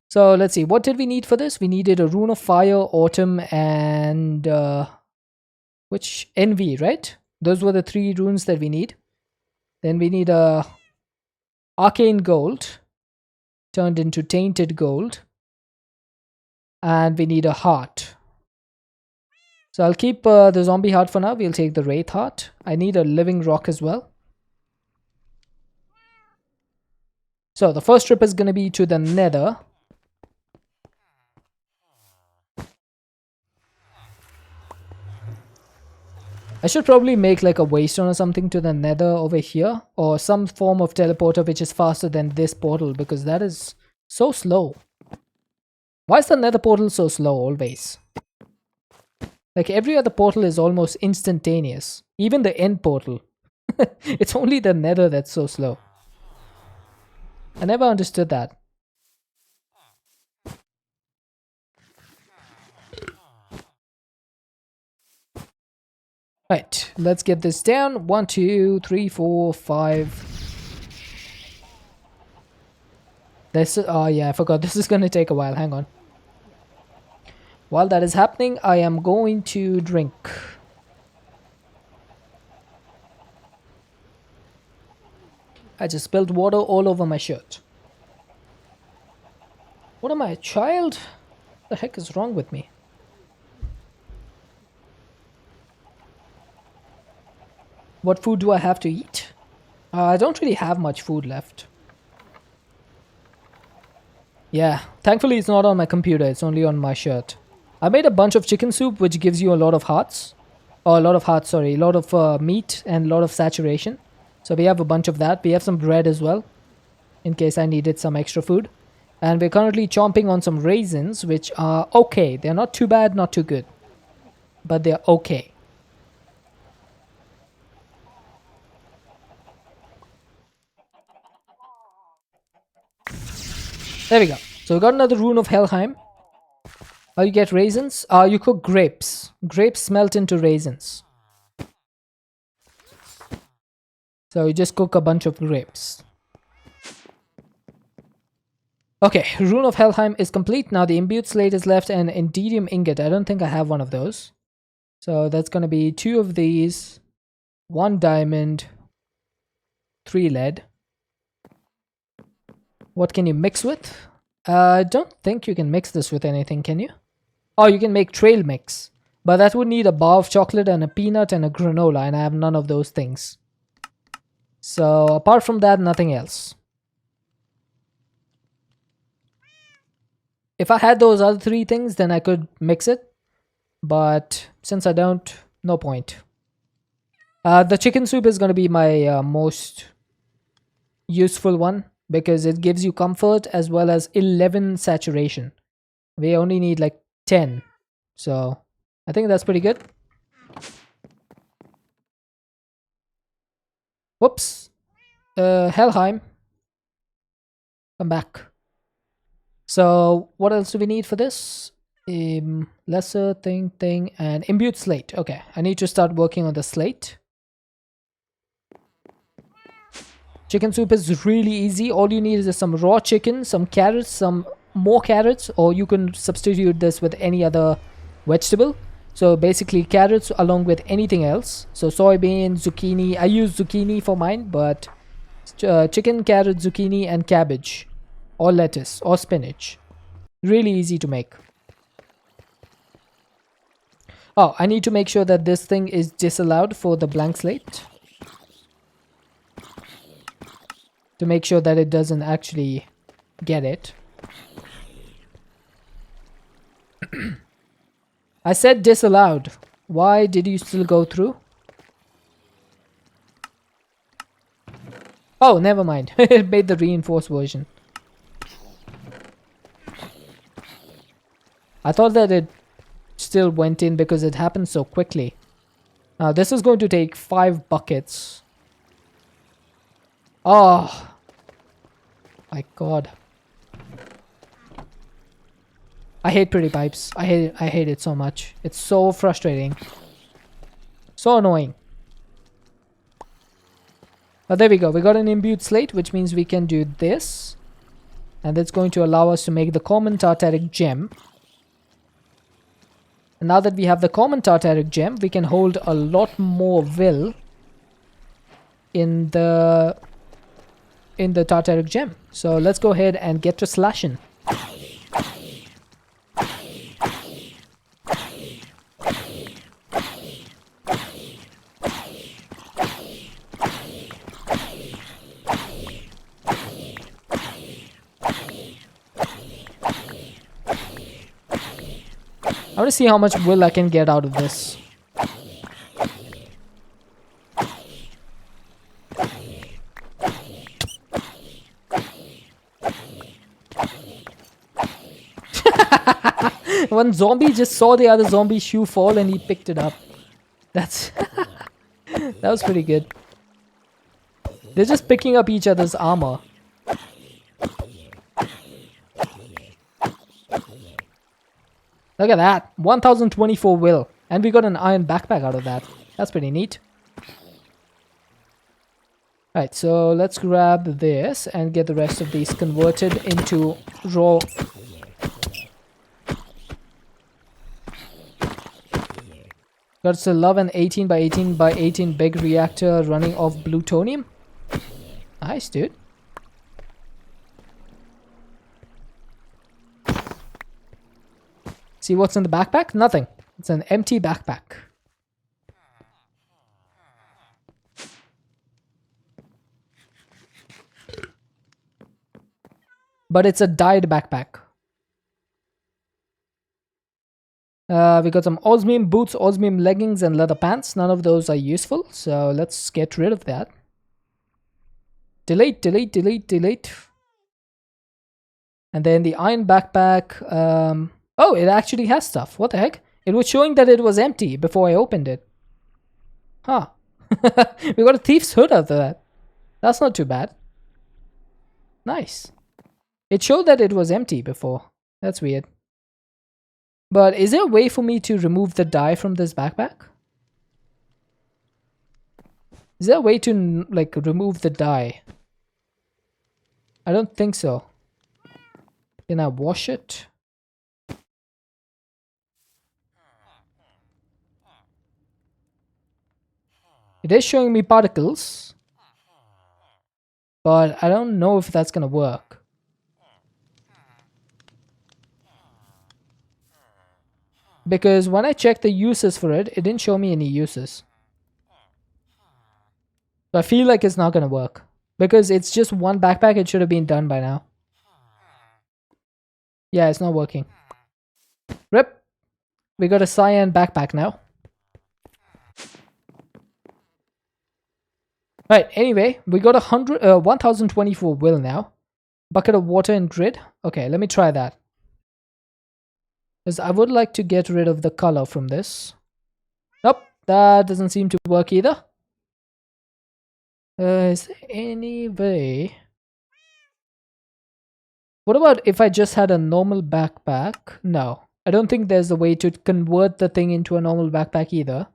So let's see, what did we need for this? We needed a rune of fire, autumn, and which envy, right? Those were the 3 runes that we need. Then we need a arcane gold turned into tainted gold, and we need a heart. So I'll keep the zombie heart for now. We'll take the wraith heart. I need a living rock as well. So the first trip is going to be to the nether. I should probably make like a waystone or something to the nether over here, or some form of teleporter which is faster than this portal, because that is so slow. Why is the nether portal so slow always? Like every other portal is almost instantaneous. Even the end portal. It's only the nether that's so slow. I never understood that. Right, let's get this down. 1, 2, 3, 4, 5. This, oh yeah, I forgot. This is going to take a while. Hang on. While that is happening, I am going to drink. I just spilled water all over my shirt. What am I, a child? What the heck is wrong with me? What food do I have to eat? I don't really have much food left. Yeah, thankfully it's not on my computer, it's only on my shirt. I made a bunch of chicken soup, which gives you a lot of hearts. Or a lot of hearts, sorry. A lot of meat and a lot of saturation. So we have a bunch of that. We have some bread as well, in case I needed some extra food. And we're currently chomping on some raisins, which are okay. They're not too bad, not too good. But they're okay. There we go. So we got another rune of Helheim. Oh, you get raisins? You cook grapes. Grapes smelt into raisins. So you just cook a bunch of grapes. Okay, Rune of Helheim is complete. Now the imbued slate is left and Endidium ingot. I don't think I have one of those. So that's going to be 2 of these, 1 diamond, 3 lead. What can you mix with? I don't think you can mix this with anything, can you? Oh, you can make trail mix. But that would need a bar of chocolate and a peanut and a granola, and I have none of those things. So apart from that, nothing else. If I had those other 3 things, then I could mix it. But since I don't, no point. The chicken soup is going to be my most useful one, because it gives you comfort as well as 11 saturation. We only need like 10. So I think that's pretty good. Whoops. Helheim. Come back. So what else do we need for this? Lesser thing, and imbued slate. Okay, I need to start working on the slate. Chicken soup is really easy. All you need is some raw chicken, some carrots, some more carrots, or you can substitute this with any other vegetable. So basically carrots along with anything else. So soybean, zucchini. I use zucchini for mine, but chicken, carrot, zucchini, and cabbage, or lettuce, or spinach. Really easy to make. Oh, I need to make sure that this thing is disallowed for the blank slate, to make sure that it doesn't actually get it. I said disallowed. Why did you still go through? Oh, never mind. It made the reinforced version. I thought that it still went in because it happened so quickly. Now this is going to take 5 buckets. Oh my god. I hate pretty pipes. I hate it so much. It's so frustrating. So annoying. But there we go. We got an imbued slate, which means we can do this. And that's going to allow us to make the common tartaric gem. And now that we have the common tartaric gem, we can hold a lot more will in the tartaric gem. So let's go ahead and get to slashing. I want to see how much will I can get out of this. One zombie just saw the other zombie shoe fall and he picked it up. That's that was pretty good. They're just picking up each other's armor. Look at that. 1024 will. And we got an iron backpack out of that. That's pretty neat. Alright, so let's grab this and get the rest of these converted into raw. Got a love an 18 by 18 by 18 big reactor running off plutonium. Nice, dude. See what's in the backpack? Nothing. It's an empty backpack. But it's a dyed backpack. We got some osmium boots, osmium leggings, and leather pants. None of those are useful, so let's get rid of that. Delete, delete, delete, delete. And then the iron backpack. Oh, it actually has stuff. What the heck? It was showing that it was empty before I opened it. Huh. We got a thief's hood out of that. That's not too bad. Nice. It showed that it was empty before. That's weird. But is there a way for me to remove the dye from this backpack? Is there a way to, like, remove the dye? I don't think so. Can I wash it? It is showing me particles. But I don't know if that's gonna work. Because when I checked the uses for it, it didn't show me any uses. So I feel like it's not gonna work. Because it's just one backpack, it should have been done by now. Yeah, it's not working. Rip! We got a cyan backpack now. Right, anyway, we got 1024 will now. Bucket of water and grid. Okay, let me try that. Because I would like to get rid of the color from this. Nope, that doesn't seem to work either. Is there any way? What about if I just had a normal backpack? No, I don't think there's a way to convert the thing into a normal backpack either.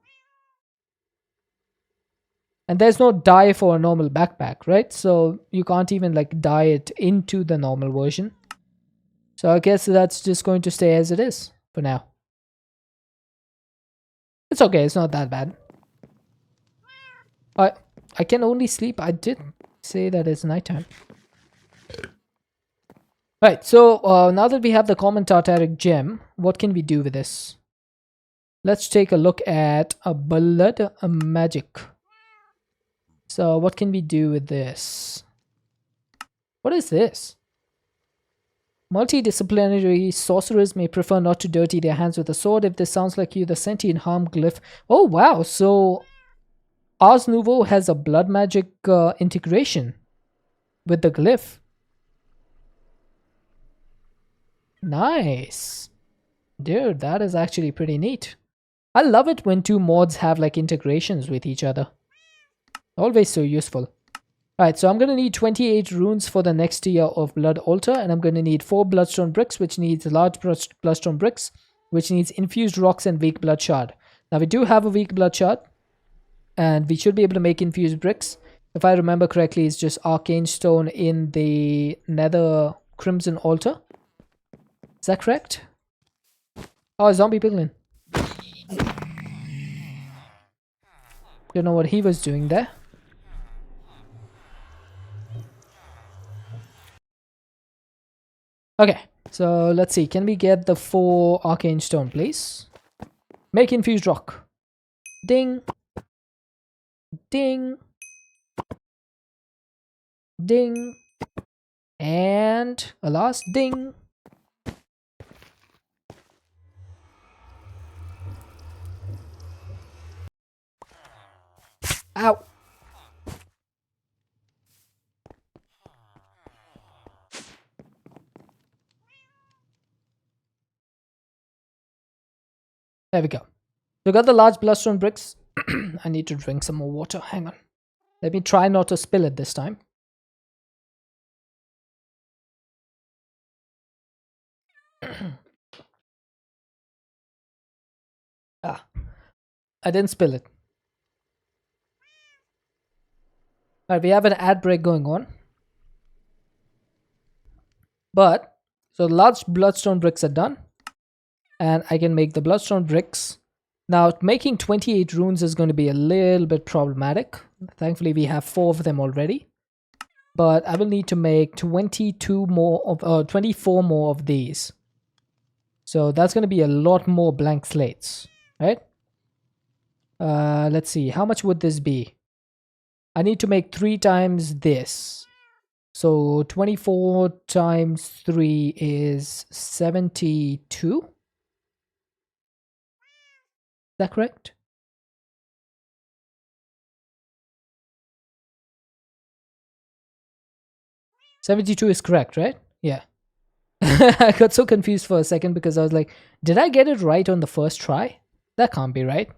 And there's no dye for a normal backpack, right? So you can't even like dye it into the normal version. So I guess that's just going to stay as it is for now. It's okay, it's not that bad. I I can only sleep. I did say that it's nighttime. Right, so now that we have the common Tartaric gem, what can we do with this? Let's take a look at a blood magic. So what can we do with this? What is this? Multidisciplinary sorcerers may prefer not to dirty their hands with a sword. If this sounds like you, the sentient harm glyph. Oh wow, so Ars Nouveau has a blood magic integration with the glyph. Nice. Dude, that is actually pretty neat. I love it when two mods have like integrations with each other. Always so useful. Alright, so I'm going to need 28 runes for the next tier of Blood Altar, and I'm going to need 4 Bloodstone Bricks, which needs large Bloodstone Bricks, which needs Infused Rocks and Weak Blood Shard. Now, we do have a Weak Blood Shard, and we should be able to make Infused Bricks. If I remember correctly, it's just Arcane Stone in the Nether Crimson Altar. Is that correct? Oh, a Zombie Piglin. Don't know what he was doing there. Okay, so let's see. Can we get the 4 Arcane Stone, please? Make Infused Rock. Ding. Ding. Ding. And a last ding. Ow. There we go. So got the large Bloodstone Bricks. I need to drink some more water. Hang on. Let me try not to spill it this time. Ah, I didn't spill it. Alright, we have an ad break going on. But, so the large Bloodstone Bricks are done. And I can make the Bloodstone Bricks. Now, making 28 runes is going to be a little bit problematic. Thankfully, we have 4 of them already. But I will need to make 22 more of 24 more of these. So that's going to be a lot more blank slates, right? Let's see, how much would this be? I need to make 3 times this. So 24 times 3 is 72. Is that correct? $72 is correct, right? Yeah. I got so confused for a second because I was like, did I get it right on the first try? That can't be right.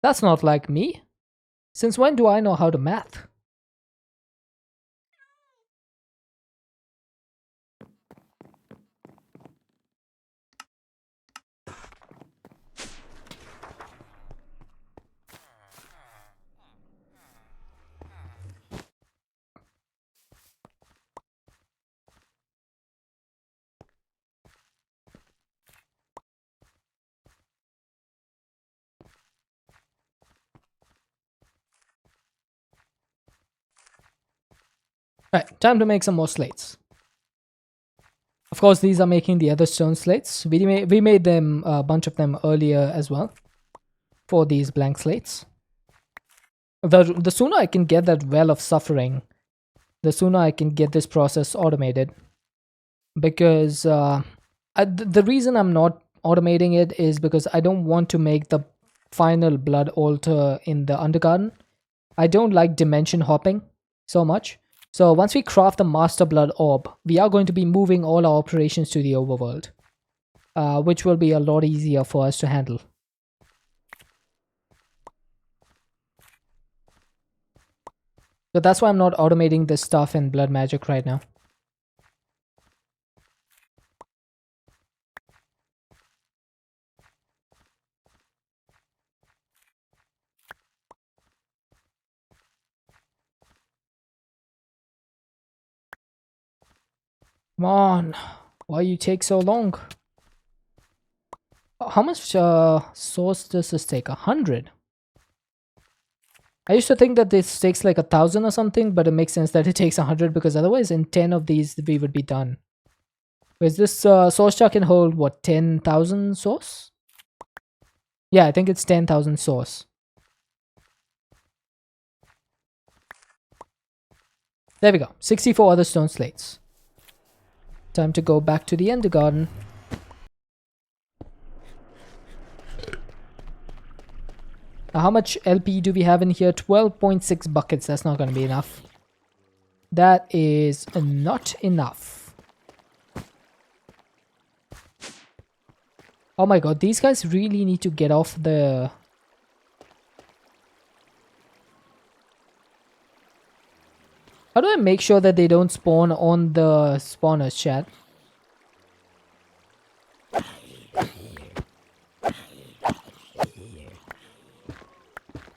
That's not like me. Since when do I know how to math? Right, time to make some more slates. Of course, these are making the other stone slates. We made them a bunch of them earlier as well for these blank slates. The sooner I can get that well of suffering, the sooner I can get this process automated. Because the reason I'm not automating it is because I don't want to make the final blood altar in the Undergarden. I don't like dimension hopping so much. So once we craft the Master Blood Orb, we are going to be moving all our operations to the overworld, which will be a lot easier for us to handle. So that's why I'm not automating this stuff in Blood Magic right now. Come on. Why you take so long? How much sauce does this take? 100. I used to think that this takes like 1,000 or something, but it makes sense that it takes 100 because otherwise in 10 of these we would be done. Whereas this sauce jar can hold what, 10,000 sauce? Yeah, I think it's 10,000 sauce. There we go. 64 other stone slates. Time to go back to the Ender Garden. Now, how much LP do we have in here? 12.6 buckets. That's not going to be enough. That is not enough. Oh my god, these guys really need to get off the... How do I make sure that they don't spawn on the spawners, chat?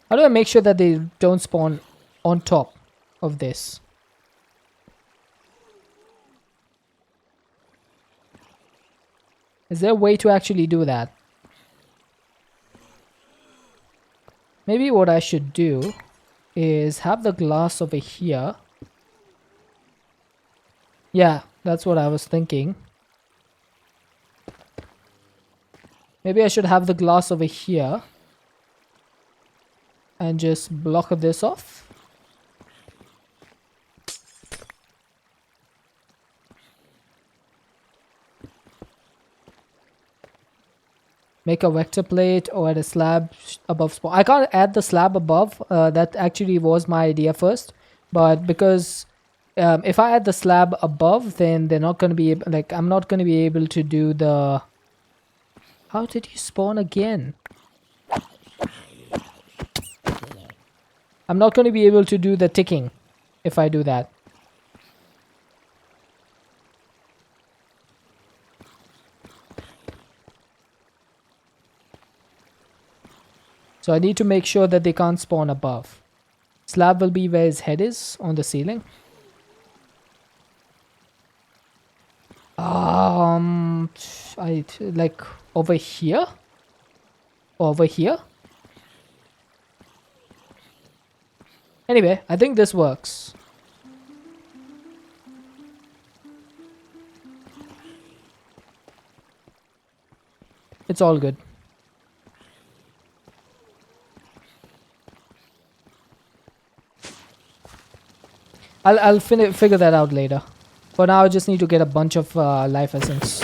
How do I make sure that they don't spawn on top of this? Is there a way to actually do that? Maybe what I should do is have the glass over here. Yeah, that's what I was thinking. Maybe I should have the glass over here and just block this off. Make a vector plate or add a slab above spawn. I can't add the slab above. That actually was my idea first, but because if I add the slab above, then they're not going to be like, I'm not going to be able to do the... How did you spawn again? I'm not going to be able to do the ticking if I do that. So I need to make sure that they can't spawn above. Slab will be where his head is on the ceiling. I like over here? Over here? Anyway, I think this works. It's all good. I'll figure that out later. For now, I just need to get a bunch of life essence.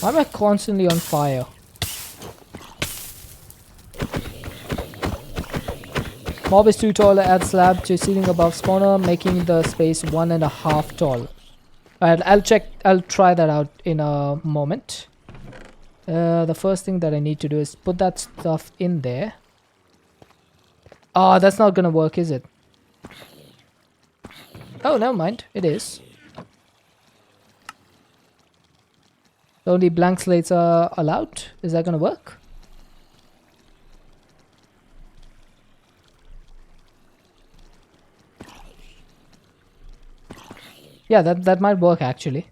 Why am I constantly on fire? Mob is too tall, add slab to ceiling above spawner, making the space 1.5 tall. Alright, I'll try that out in a moment. The first thing that I need to do is put that stuff in there. Oh, that's not gonna work, is it? Oh, never mind. It is. Only blank slates are allowed. Is that gonna work? Yeah, that might work actually.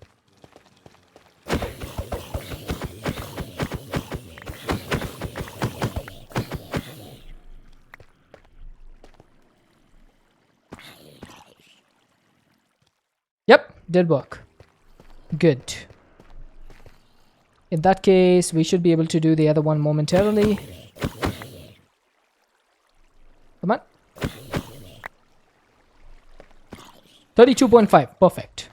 Yep, did work. Good. In that case, we should be able to do the other one momentarily. Come on. 32.5. Perfect.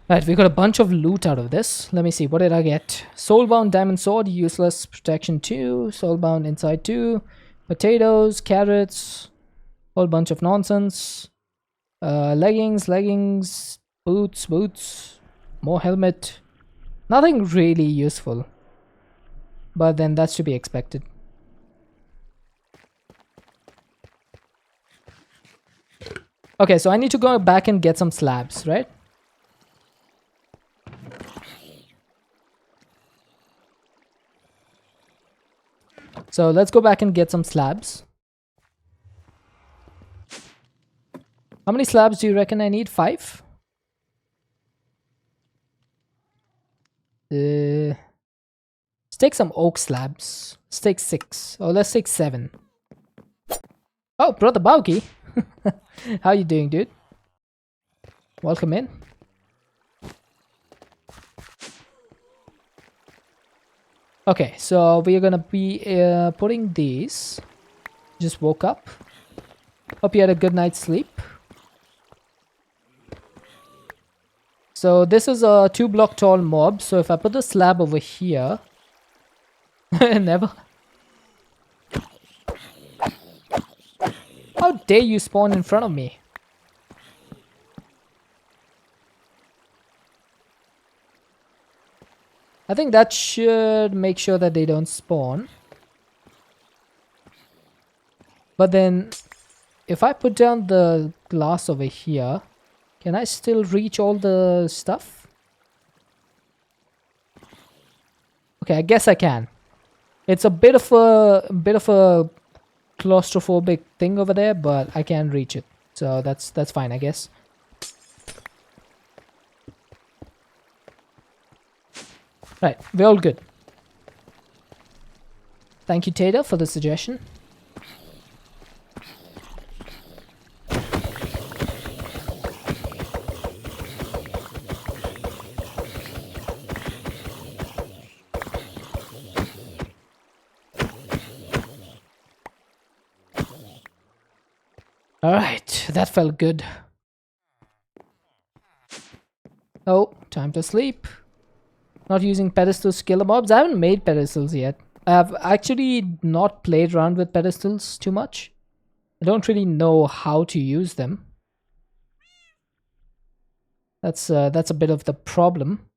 Right, we got a bunch of loot out of this. Let me see. What did I get? Soulbound diamond sword, useless protection 2. Soulbound inside 2. Potatoes, carrots. Whole bunch of nonsense. Leggings. Boots. More helmet. Nothing really useful. But then that's to be expected. Okay, so I need to go back and get some slabs, right? So let's go back and get some slabs. How many slabs do you reckon I need? 5? Let's take some oak slabs. Let's take 6. Oh, let's take 7. Oh, Brother Bauki. How you doing, dude? Welcome in. Okay, so we are gonna be putting these. Just woke up. Hope you had a good night's sleep. So this is a 2-block tall mob. So if I put the slab over here, never. How dare you spawn in front of me? I think that should make sure that they don't spawn. But then, if I put down the glass over here, can I still reach all the stuff? Okay, I guess I can. It's a bit of a claustrophobic thing over there, but I can reach it. So that's fine, I guess. Right, we're all good. Thank you, Tater, for the suggestion. Alright, that felt good. Oh, time to sleep. Not using pedestals to kill the mobs. I haven't made pedestals yet. I have actually not played around with pedestals too much. I don't really know how to use them. That's a bit of the problem.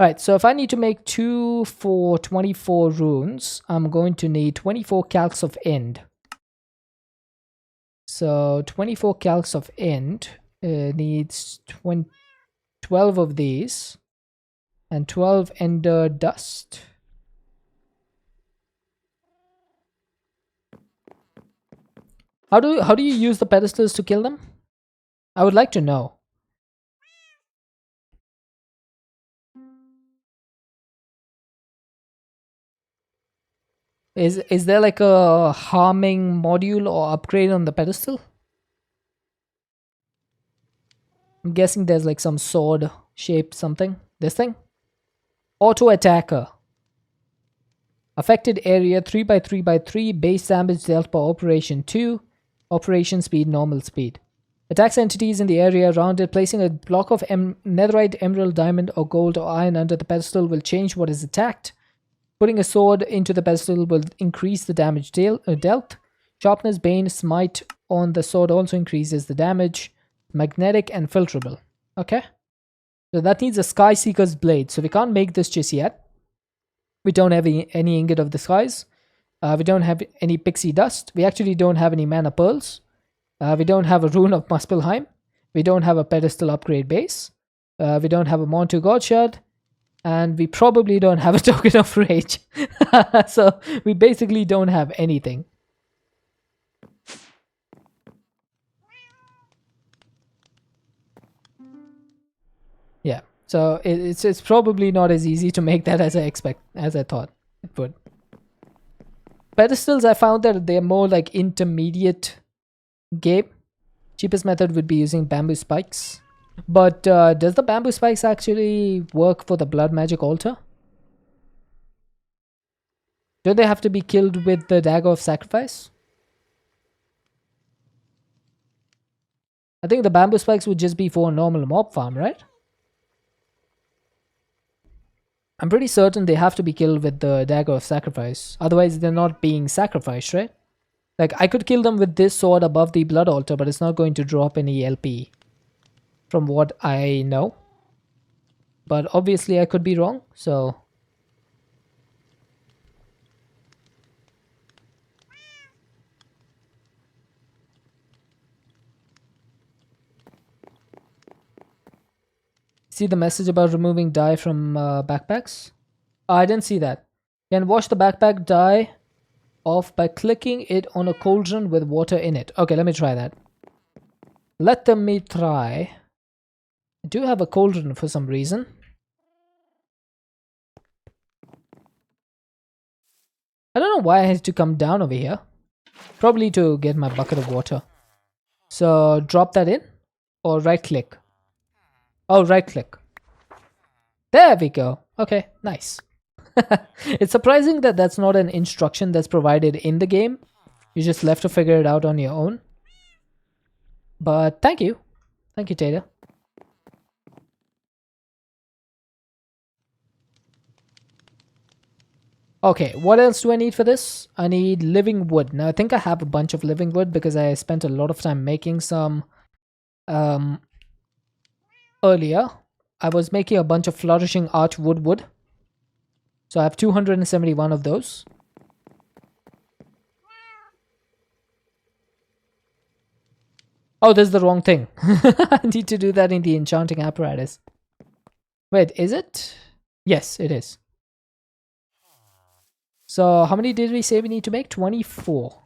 Alright, so if I need to make 2 for 24 runes, I'm going to need 24 calcs of end. So 24 calcs of end needs 12 of these and 12 ender dust. How do you use the pedestals to kill them? I would like to know. Is there like a harming module or upgrade on the pedestal? I'm guessing there's like some sword shaped something. This thing? Auto attacker. Affected area 3x3x3. Base damage dealt per operation 2. Operation speed normal speed. Attacks entities in the area around it. Placing a block of netherite, emerald, diamond, or gold or iron under the pedestal will change what is attacked. Putting a sword into the pedestal will increase the damage dealt. Sharpness, bane, smite on the sword also increases the damage. Magnetic and filterable. Okay. So that needs a Sky Seeker's blade. So we can't make this just yet. We don't have any ingot of the skies. We don't have any pixie dust. We actually don't have any mana pearls. We don't have a rune of Muspelheim. We don't have a pedestal upgrade base. We don't have a Montu God Shard. And we probably don't have a token of rage. So we basically don't have anything. Yeah. So it's probably not as easy to make that as I thought it would. Pedestals, I found that they're more like intermediate game. Cheapest method would be using bamboo spikes. But does the bamboo spikes actually work for the blood magic altar? Do they have to be killed with the dagger of sacrifice? I think the bamboo spikes would just be for a normal mob farm, right? I'm pretty certain they have to be killed with the dagger of sacrifice. Otherwise, they're not being sacrificed, right? Like, I could kill them with this sword above the blood altar, but it's not going to drop any LP. From what I know. But obviously I could be wrong, so... See the message about removing dye from backpacks? Oh, I didn't see that. Can wash the backpack dye off by clicking it on a cauldron with water in it. Okay, let me try that. Let me try. I do have a cauldron for some reason. I don't know why I had to come down over here. Probably to get my bucket of water. So drop that in or right click. Oh, right click. There we go. Okay, nice. It's surprising that that's not an instruction that's provided in the game. You just left to figure it out on your own. But thank you. Thank you, Tater. Okay, what else do I need for this? I need living wood. Now, I think I have a bunch of living wood because I spent a lot of time making some earlier. I was making a bunch of flourishing arch wood. So I have 271 of those. Oh, this is the wrong thing. I need to do that in the enchanting apparatus. Wait, is it? Yes, it is. So how many did we say we need to make? 24.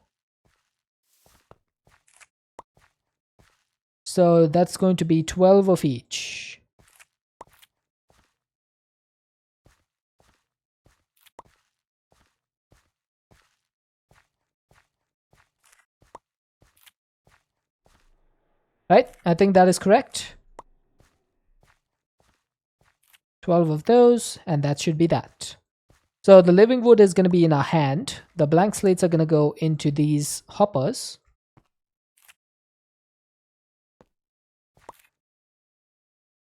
So that's going to be 12 of each. Right, I think that is correct. 12 of those, and that should be that. So the living wood is going to be in our hand. The blank slates are going to go into these hoppers.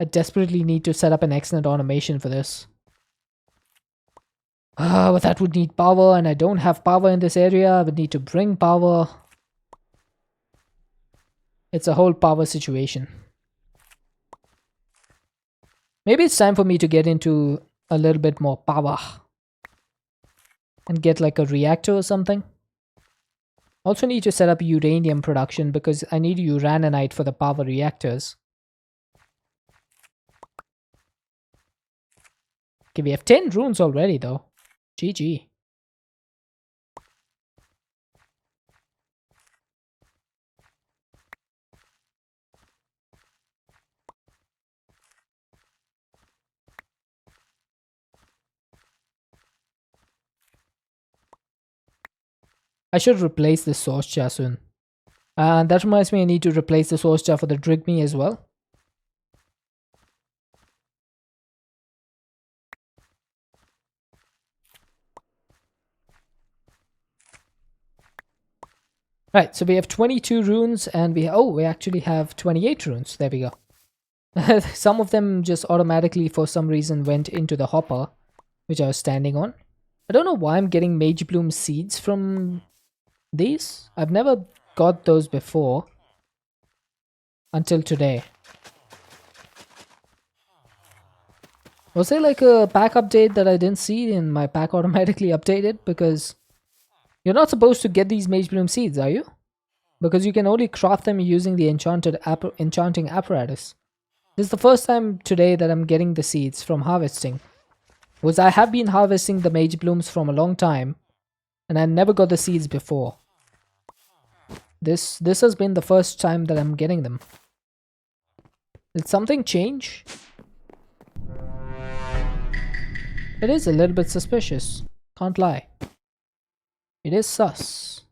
I desperately need to set up an excellent automation for this. But that would need power, and I don't have power in this area. I would need to bring power. It's a whole power situation. Maybe it's time for me to get into a little bit more power. And get like a reactor or something. Also need to set up uranium production because I need uraninite for the power reactors. Okay, we have 10 runes already though. GG. I should replace the source jar soon. And that reminds me, I need to replace the source jar for the Drigme as well. Right, so we have 22 runes and we actually have 28 runes. There we go. Some of them just automatically for some reason went into the hopper, which I was standing on. I don't know why I'm getting Mage Bloom seeds from these. I've never got those before until today. Was there like a pack update that I didn't see and my pack automatically updated? Because you're not supposed to get these Mage Bloom seeds, are you? Because you can only craft them using the enchanting apparatus. This is the first time today that I'm getting the seeds from harvesting. Was I have been harvesting the Mage Blooms from a long time, and I never got the seeds before. This has been the first time that I'm getting them. Did something change? It is a little bit suspicious. Can't lie. It is sus.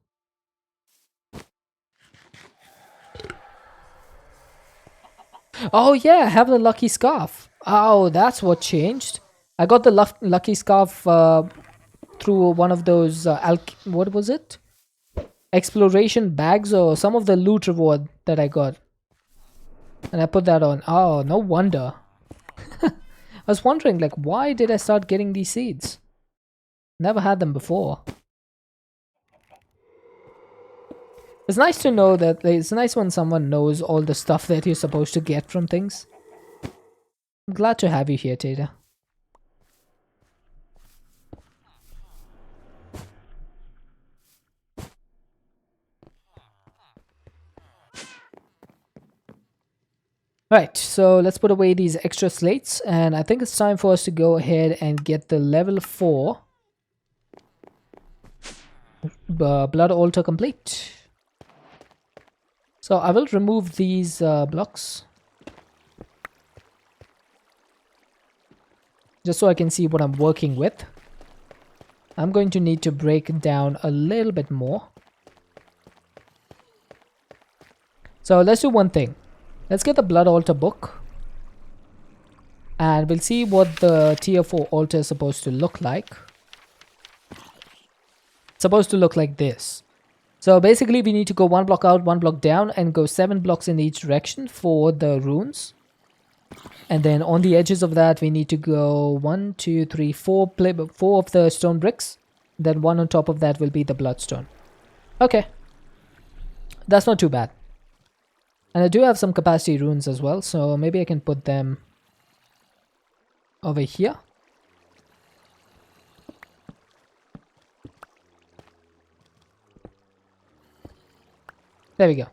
Oh yeah, I have the lucky scarf. Oh, that's what changed. I got the lucky scarf through one of those what was it? Exploration bags or some of the loot reward that I got. And I put that on. Oh, no wonder. I was wondering, like, why did I start getting these seeds? Never had them before. It's nice to know that it's nice when someone knows all the stuff that you're supposed to get from things. I'm glad to have you here, Tater. Right, so let's put away these extra slates, and I think it's time for us to go ahead and get the level 4 blood altar complete. So I will remove these blocks. Just so I can see what I'm working with. I'm going to need to break down a little bit more. So let's do one thing. Let's get the blood altar book. And we'll see what the tier 4 altar is supposed to look like. It's supposed to look like this. So basically we need to go 1 block out, 1 block down, and go 7 blocks in each direction for the runes. And then on the edges of that we need to go 1, 2, 3, 4 of the stone bricks. Then 1 on top of that will be the bloodstone. Okay. That's not too bad. And I do have some capacity runes as well, so maybe I can put them over here. There we go.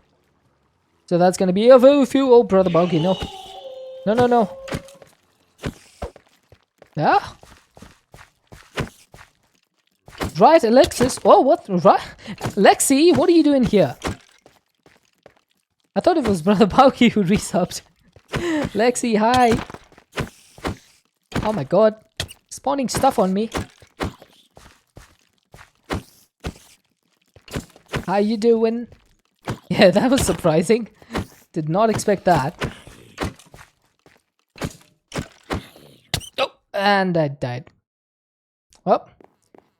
So that's gonna be a few. Oh, brother Boggy, no. No, no, no. Ah. Right, Alexis. Oh, what? Right. Lexi, what are you doing here? I thought it was brother Boggy who resubbed. Lexi, hi. Oh my god. Spawning stuff on me. How you doing? Yeah, that was surprising. Did not expect that. Oh, and I died. Well,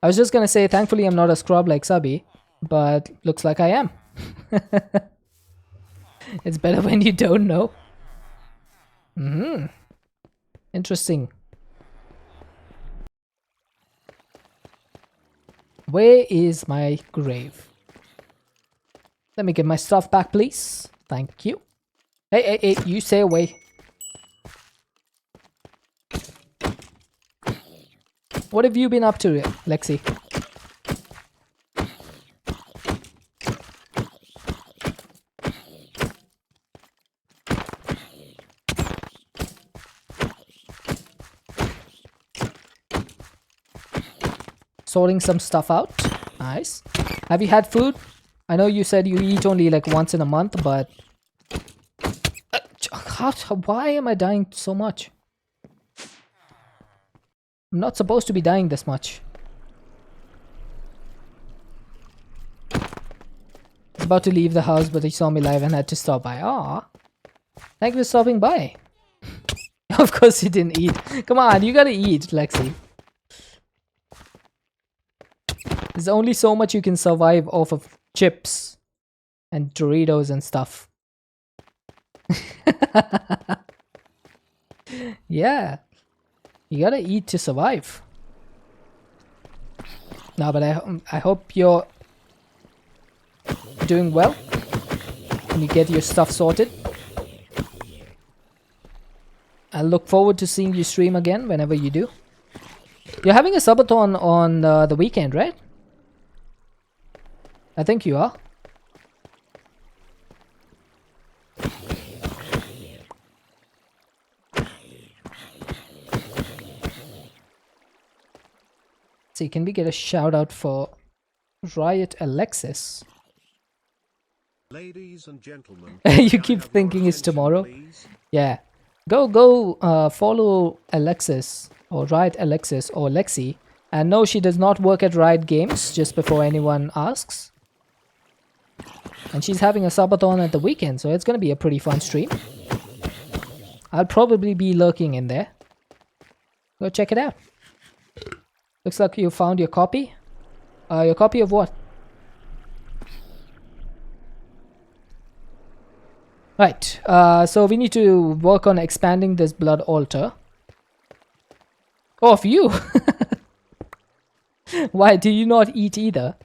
I was just gonna say, thankfully I'm not a scrub like Subby, but looks like I am. It's better when you don't know. Interesting. Where is my grave? Let me get my stuff back, please. Thank you. Hey, hey, hey, you stay away. What have you been up to, Lexi? Sorting some stuff out. Nice. Have you had food? I know you said you eat only like once in a month, but... why am I dying so much? I'm not supposed to be dying this much. I was about to leave the house, but he saw me live and had to stop by. Ah, thank you for stopping by. Of course you didn't eat. Come on, you gotta eat, Lexi. There's only so much you can survive off of chips and Doritos and stuff. Yeah, you gotta eat to survive. No, but I hope you're doing well and you get your stuff sorted. I look forward to seeing you stream again whenever you do. You're having a subathon on the weekend, right? I think you are. See, can we get a shout out for Riot Alexis? Ladies and gentlemen, you keep thinking it's tomorrow? please? Yeah. Go follow Alexis or Riot Alexis or Lexi. And no, she does not work at Riot Games, just before anyone asks. And she's having a subathon at the weekend, so it's going to be a pretty fun stream. I'll probably be lurking in there. Go check it out. Looks like you found your copy. Your copy of what? Right, so we need to work on expanding this blood altar. Oh, of you! Why, do you not eat either?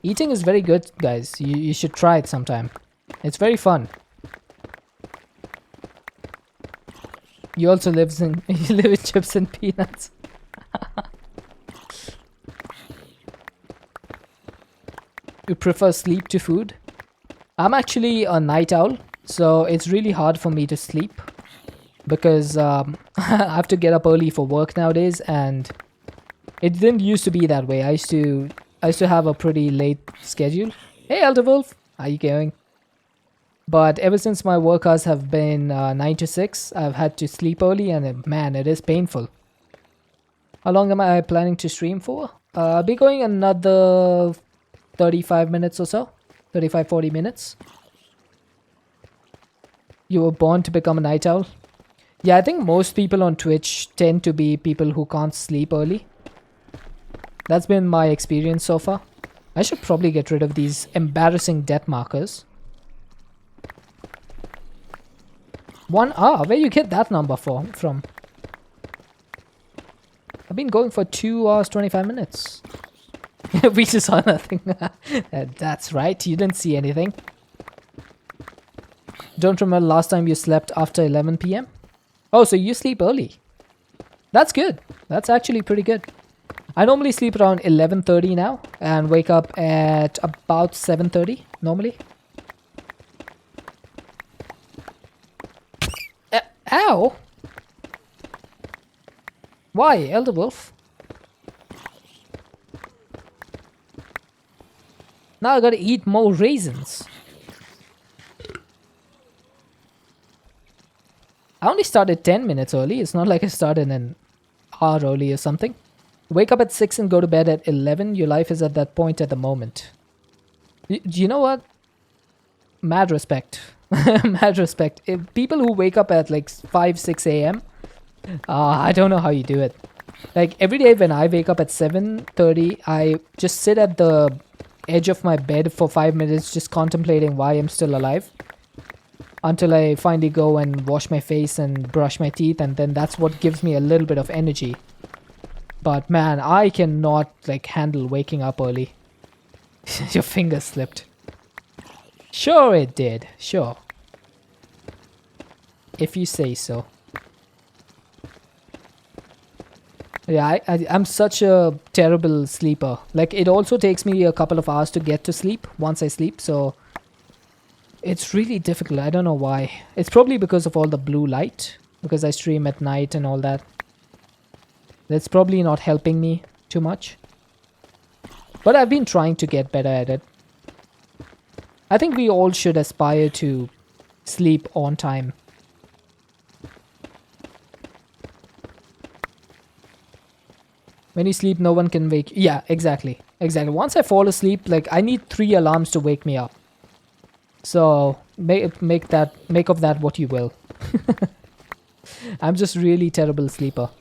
Eating is very good, guys. You should try it sometime. It's very fun. You also you live in chips and peanuts. You prefer sleep to food? I'm actually a night owl, so it's really hard for me to sleep. because I have to get up early for work nowadays, and it didn't used to be that way. I used to have a pretty late schedule. Hey, Elder Wolf, how you going? But ever since my work hours have been 9 to 6, I've had to sleep early, and man, it is painful. How long am I planning to stream for? I'll be going another 35 minutes or so. 35, 40 minutes. You were born to become a night owl? Yeah, I think most people on Twitch tend to be people who can't sleep early. That's been my experience so far. I should probably get rid of these embarrassing death markers. 1 hour? Where you get that number from? I've been going for 2 hours, 25 minutes. We just saw nothing. That's right, you didn't see anything. Don't remember last time you slept after 11 p.m.? Oh, so you sleep early. That's good. That's actually pretty good. I normally sleep around 11:30 now and wake up at about 7:30 normally. Ow! Why, Elder Wolf? Now I gotta eat more raisins. I only started 10 minutes early. It's not like I started an hour early or something. Wake up at 6 and go to bed at 11. Your life is at that point at the moment. You know what? Mad respect. Mad respect. If people who wake up at like 5, 6 a.m., I don't know how you do it. Like every day when I wake up at 7:30, I just sit at the edge of my bed for 5 minutes just contemplating why I'm still alive. Until I finally go and wash my face and brush my teeth, and then that's what gives me a little bit of energy. But man, I cannot like handle waking up early. Your finger slipped. Sure it did. Sure. If you say so. Yeah, I'm such a terrible sleeper. Like it also takes me a couple of hours to get to sleep once I sleep, so it's really difficult. I don't know why. It's probably because of all the blue light, because I stream at night and all that. That's probably not helping me too much. But I've been trying to get better at it. I think we all should aspire to sleep on time. When you sleep, no one can wake you. Yeah, exactly. Exactly. Once I fall asleep, like I need 3 alarms to wake me up. So make of that what you will. I'm just really terrible sleeper.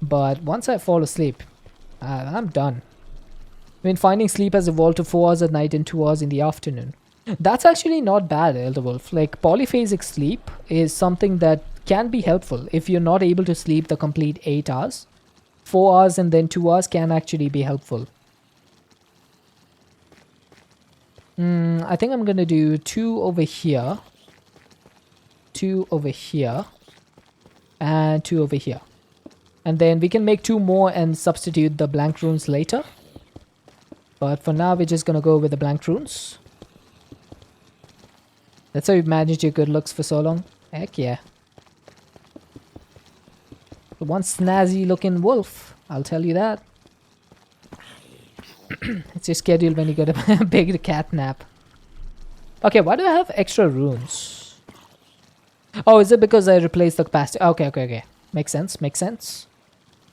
But once I fall asleep, I'm done. I mean, finding sleep has evolved to 4 hours at night and 2 hours in the afternoon. That's actually not bad, Elder Wolf. Like, polyphasic sleep is something that can be helpful. If you're not able to sleep the complete 8 hours, 4 hours and then 2 hours can actually be helpful. I think I'm gonna do 2 over here, 2 over here, and 2 over here. And then we can make 2 more and substitute the blank runes later. But for now, we're just gonna go with the blank runes. That's how you've managed your good looks for so long. Heck yeah. The one snazzy looking wolf, I'll tell you that. It's your schedule when you get a big cat nap. Okay, why do I have extra runes? Oh, is it because I replaced the capacity? Okay. Makes sense.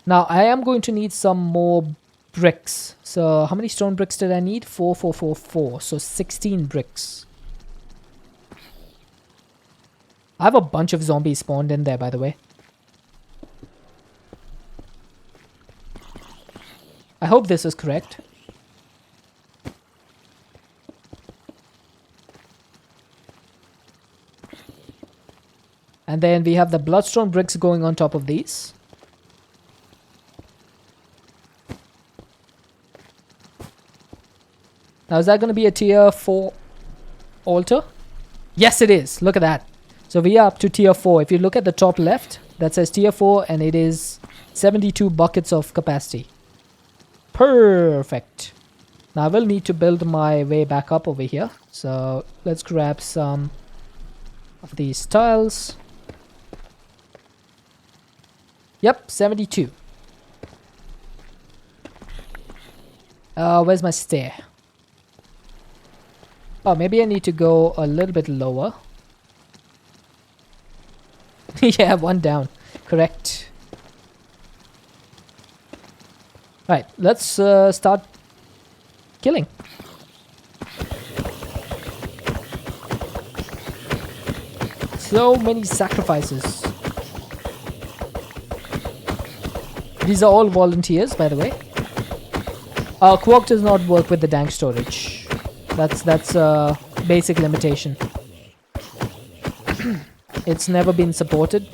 Now, I am going to need some more bricks. So, how many stone bricks did I need? 4, 4, 4, 4. So, 16 bricks. I have a bunch of zombies spawned in there, by the way. I hope this is correct. And then we have the bloodstone bricks going on top of these. Now, is that going to be a tier 4 altar? Yes, it is. Look at that. So we are up to tier 4. If you look at the top left, that says tier 4 and it is 72 buckets of capacity. Perfect. Now I will need to build my way back up over here. So let's grab some of these tiles. Yep, 72. Where's my stair? Oh, maybe I need to go a little bit lower. Yeah, one down. Correct. Right, let's start killing. So many sacrifices. These are all volunteers, by the way. Quark does not work with the dank storage. That's a basic limitation. It's never been supported.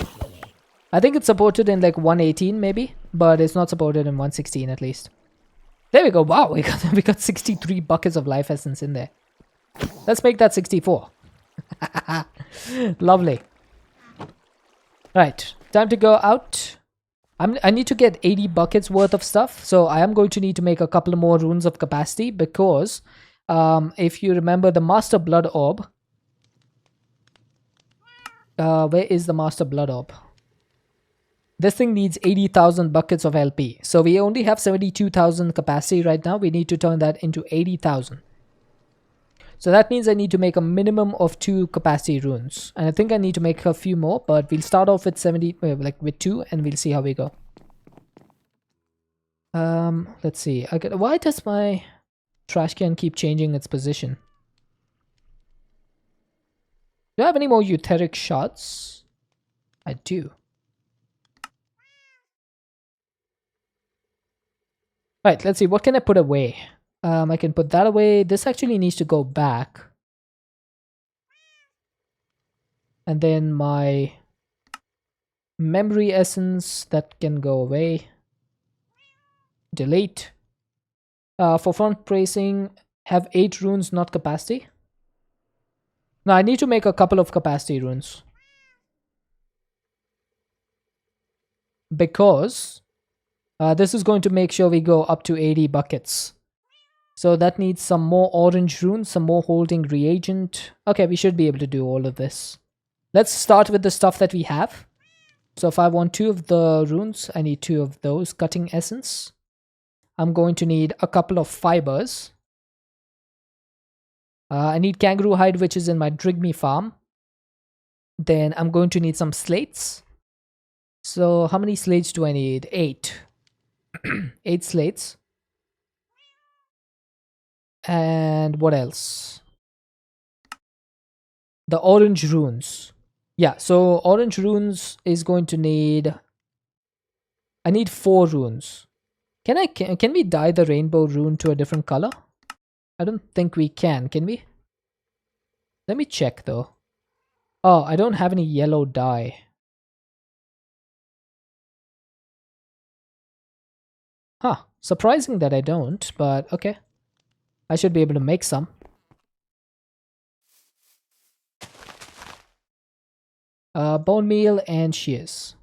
I think it's supported in like 118 maybe, but it's not supported in 116 at least. There we go. Wow, we got 63 buckets of life essence in there. Let's make that 64. Lovely. Right, time to go out. I need to get 80 buckets worth of stuff, so I am going to need to make a couple more runes of capacity because if you remember the Master Blood Orb, where is the Master Blood Orb? This thing needs 80,000 buckets of LP. So we only have 72,000 capacity right now. We need to turn that into 80,000. So that means I need to make a minimum of 2 capacity runes. And I think I need to make a few more, but we'll start off with 70, like with 2, and we'll see how we go. Let's see. Why does my trash can keep changing its position? Do I have any more etheric shards? I do. Right, let's see. What can I put away? I can put that away. This actually needs to go back. And then my memory essence, that can go away. Delete. For front bracing, have 8 runes, not capacity. No, I need to make a couple of capacity runes. Because this is going to make sure we go up to 80 buckets. So that needs some more orange runes, some more holding reagent. Okay, we should be able to do all of this. Let's start with the stuff that we have. So if I want 2 of the runes, I need 2 of those. Cutting essence. I'm going to need a couple of fibers. I need kangaroo hide, which is in my Drigme farm. Then I'm going to need some slates. So how many slates do I need? 8. 8 slates. And what else? The orange runes. Yeah, so orange runes is going to need... I need 4 runes. Can we dye the rainbow rune to a different color? I don't think we can we? Let me check though. Oh, I don't have any yellow dye. Huh, surprising that I don't, but okay. I should be able to make some. Bone meal and shears.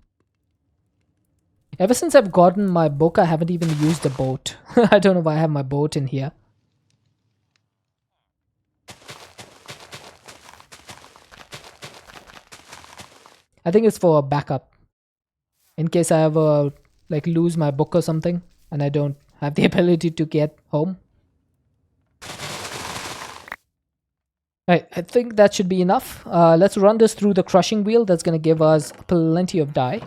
Ever since I've gotten my book, I haven't even used the boat. I don't know why I have my boat in here. I think it's for a backup. In case I ever like lose my book or something and I don't have the ability to get home. Right, I think that should be enough. Let's run this through the crushing wheel. That's going to give us plenty of dye.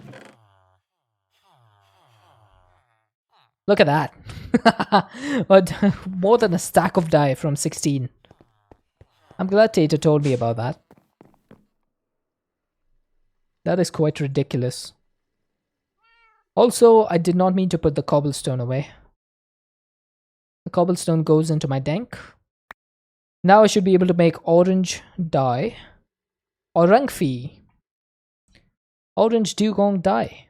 Look at that. But more than a stack of dye from 16. I'm glad Tater told me about that. That is quite ridiculous. Also, I did not mean to put the cobblestone away. The cobblestone goes into my dank. Now I should be able to make orange dye. Orang phi. Orange dugong dye.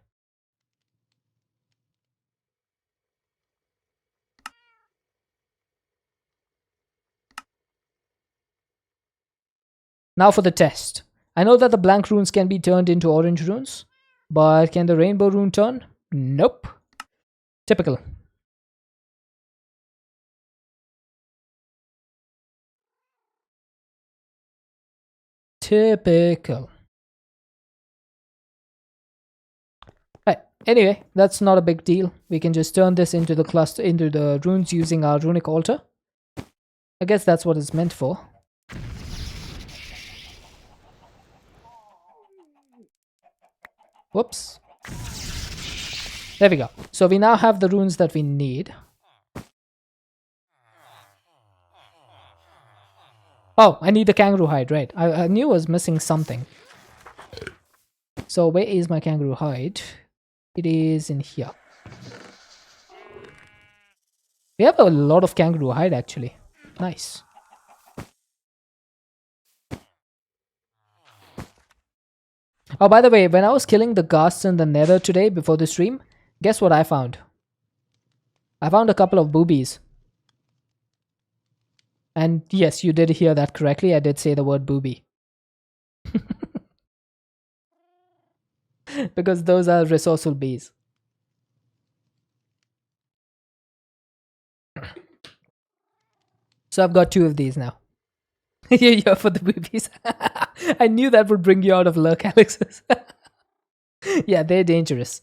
Now for the test. I know that the blank runes can be turned into orange runes, but can the rainbow rune turn? Nope. Typical. Typical. Right. Anyway, that's not a big deal. We can just turn this into the cluster, into the runes using our runic altar. I guess that's what it's meant for. Whoops. There we go. So we now have the runes that we need. Oh, I need the kangaroo hide, right. I knew I was missing something. So where is my kangaroo hide? It is in here. We have a lot of kangaroo hide actually. Nice. Oh, by the way, when I was killing the ghasts in the nether today before the stream, guess what I found? I found a couple of boobies. And yes, you did hear that correctly. I did say the word booby. Because those are resourceful bees. So I've got 2 of these now. You're here for the boobies. I knew that would bring you out of luck, Alexis. Yeah, they're dangerous.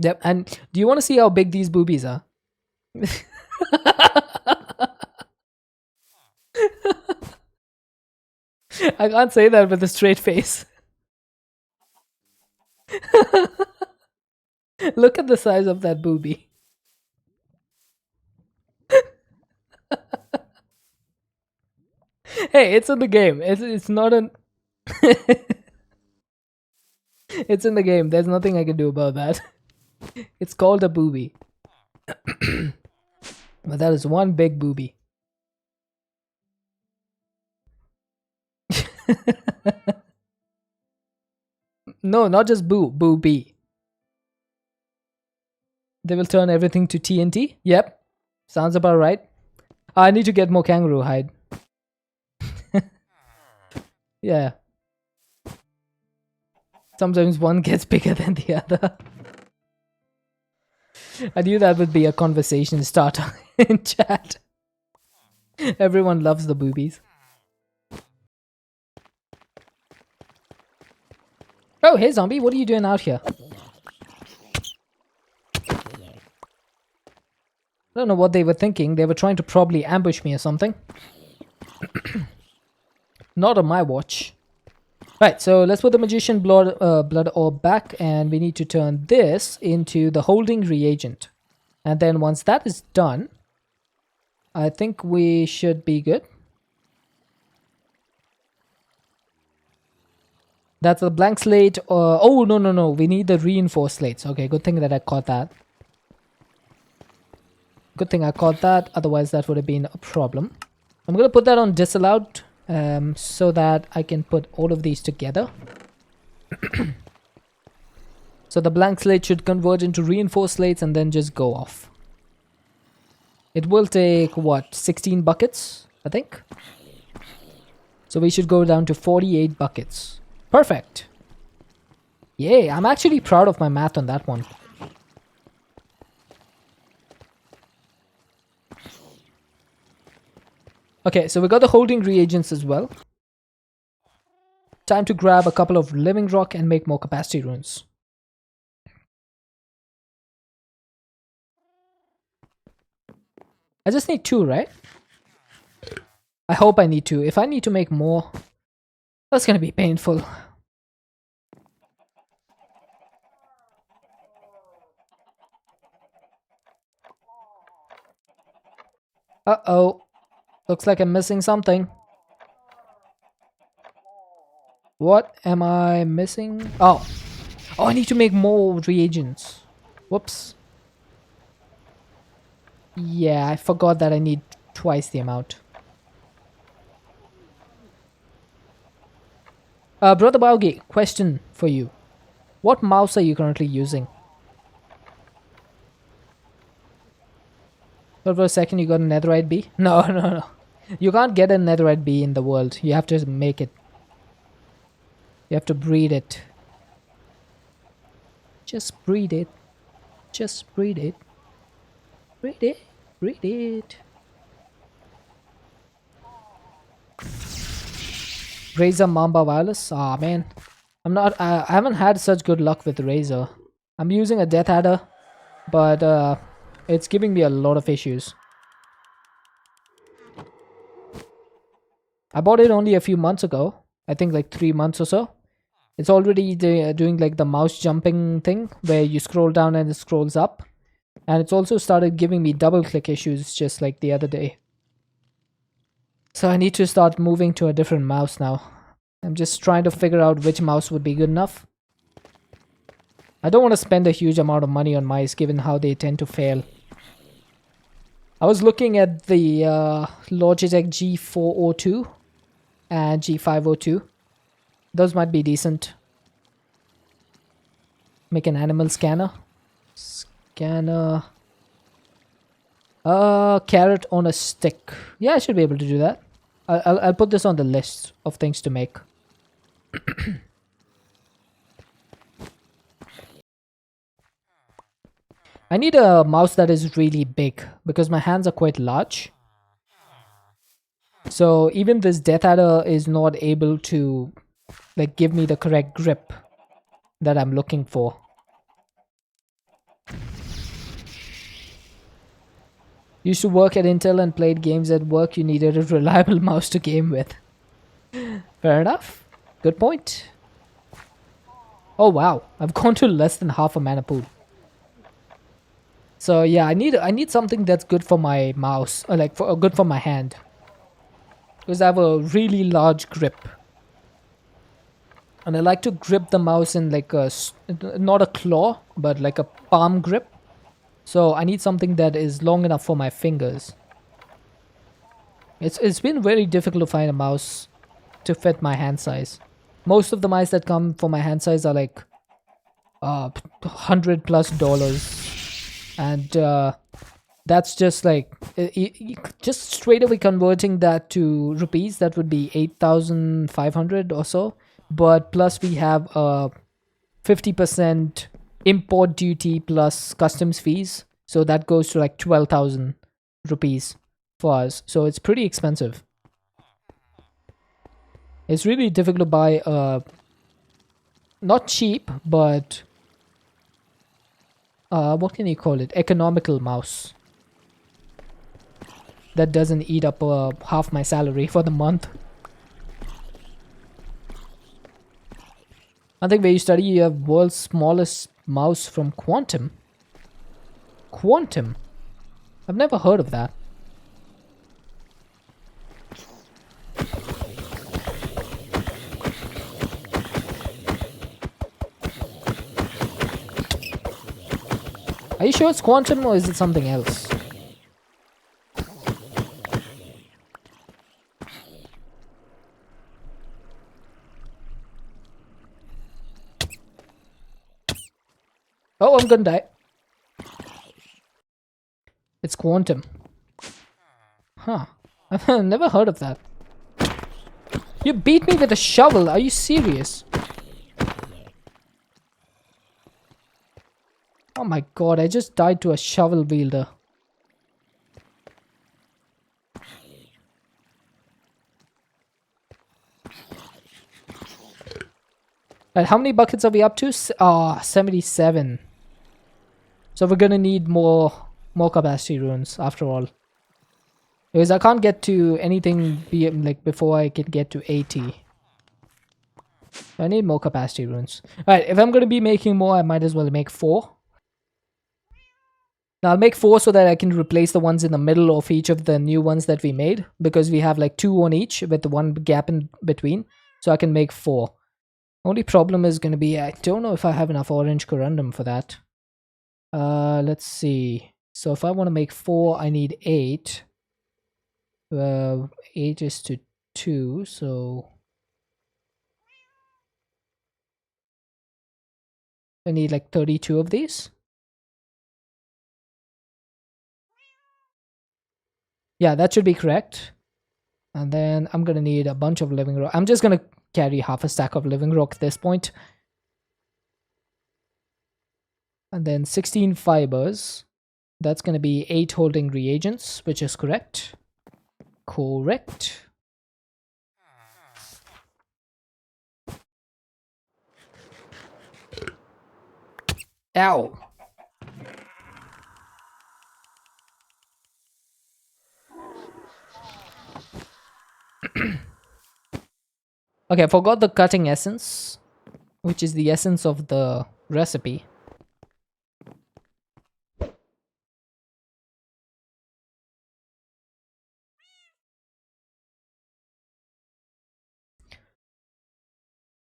Yep. And do you want to see how big these boobies are? I can't say that with a straight face. Look at the size of that boobie. Hey, it's in the game. It's not an. It's in the game. There's nothing I can do about that. It's called a boobie. But that is one big boobie. No, not just boobie. They will turn everything to TNT? Yep. Sounds about right. I need to get more kangaroo hide. Yeah. Sometimes one gets bigger than the other. I knew that would be a conversation starter in chat. Everyone loves the boobies. Oh, hey zombie, what are you doing out here? I don't know what they were thinking. They were trying to probably ambush me or something. Not on my watch. Right, so let's put the magician blood orb back, and we need to turn this into the holding reagent. And then once that is done, I think we should be good. That's a blank slate. Oh, no. We need the reinforced slates. Okay, good thing that I caught that. Good thing I caught that. Otherwise, that would have been a problem. I'm going to put that on disallowed so that I can put all of these together. So the blank slate should convert into reinforced slates and then just go off. It will take, what, 16 buckets, I think? So we should go down to 48 buckets. Perfect. Yay, I'm actually proud of my math on that one. Okay, so we got the holding reagents as well. Time to grab a couple of living rock and make more capacity runes. I just need 2, right? I hope I need 2. If I need to make more, that's gonna be painful. Uh-oh. Looks like I'm missing something. What am I missing? Oh. Oh, I need to make more reagents. Whoops. Yeah, I forgot that I need twice the amount. Brother Baugi, question for you. What mouse are you currently using? Thought for a second you got a netherite bee? No. You can't get a netherite bee in the world. You have to make it. You have to breed it. Just breed it. Just breed it. Breed it. Breed it. Razer Mamba Wireless. Ah man, I haven't had such good luck with Razer. I'm using a Death Adder, but it's giving me a lot of issues. I bought it only a few months ago. I think like 3 months or so. It's already doing like the mouse jumping thing where you scroll down and it scrolls up. And it's also started giving me double click issues just like the other day. So I need to start moving to a different mouse now. I'm just trying to figure out which mouse would be good enough. I don't want to spend a huge amount of money on mice given how they tend to fail. I was looking at the Logitech G402 and G502. Those might be decent. Make an animal scanner. Scanner. Carrot on a stick. Yeah, I should be able to do that. I'll put this on the list of things to make. I need a mouse that is really big because my hands are quite large. So even this Death Adder is not able to like give me the correct grip that I'm looking for. Used to work at Intel and played games at work. You needed a reliable mouse to game with. Fair enough. Good point. Oh wow, I've gone to less than half a mana pool. So yeah, I need something that's good for my mouse, or like good for my hand, because I have a really large grip, and I like to grip the mouse in like not a claw, but like a palm grip. So I need something that is long enough for my fingers. It's been very difficult to find a mouse to fit my hand size. Most of the mice that come for my hand size are like $100+, and that's just like just straight away converting that to rupees. That would be 8,500 or so. But plus we have 50% import duty plus customs fees, so that goes to like 12,000 rupees for us. So it's pretty expensive. It's really difficult to buy not cheap, but what can you call it? Economical mouse that doesn't eat up half my salary for the month. I think where you study, you have world's smallest mouse from Quantum. Quantum? I've never heard of that. Are you sure it's Quantum or is it something else? Oh, I'm gonna die. It's Quantum. Huh. I've never heard of that. You beat me with a shovel. Are you serious? Oh my god, I just died to a shovel wielder. Right, how many buckets are we up to? 77. So we're gonna need more capacity runes after all. Because I can't get to anything before I can get to 80. I need more capacity runes. Alright, if I'm gonna be making more, I might as well make 4. Now I'll make 4 so that I can replace the ones in the middle of each of the new ones that we made, because we have like 2 on each with the one gap in between. So I can make 4. Only problem is gonna be I don't know if I have enough orange corundum for that. Let's see. So if I want to make 4, I need 8. 8 is to 2, so I need like 32 of these. Yeah, that should be correct. And then I'm gonna need a bunch of living rock. I'm just gonna carry half a stack of living rock at this point. And then 16 fibers. That's gonna be 8 holding reagents, which is correct. Correct. Ow. Okay, I forgot the cutting essence, which is the essence of the recipe.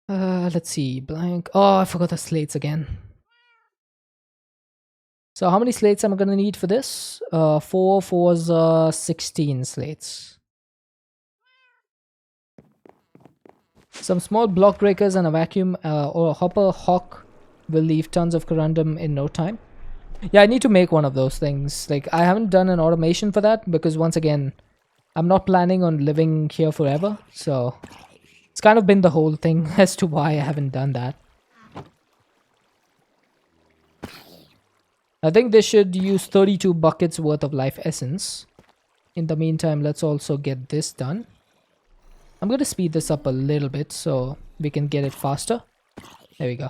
Let's see. Blank. Oh, I forgot the slates again. So how many slates am I gonna need for this? 4, 4's 16 slates. Some small block breakers and a vacuum or a hopper hawk will leave tons of corundum in no time. Yeah, I need to make one of those things. Like, I haven't done an automation for that because, once again, I'm not planning on living here forever. So it's kind of been the whole thing as to why I haven't done that. I think they should use 32 buckets worth of life essence. In the meantime, let's also get this done. I'm going to speed this up a little bit so we can get it faster. There we go.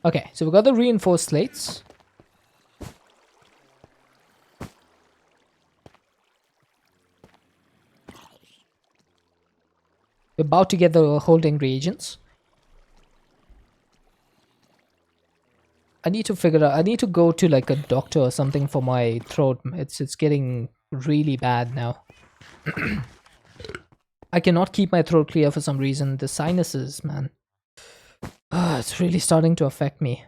Okay, so we got the reinforced slates. We're about to get the holding reagents. I need to figure out, I need to go to like a doctor or something for my throat. It's getting really bad now. I cannot keep my throat clear for some reason. The sinuses, man. It's really starting to affect me.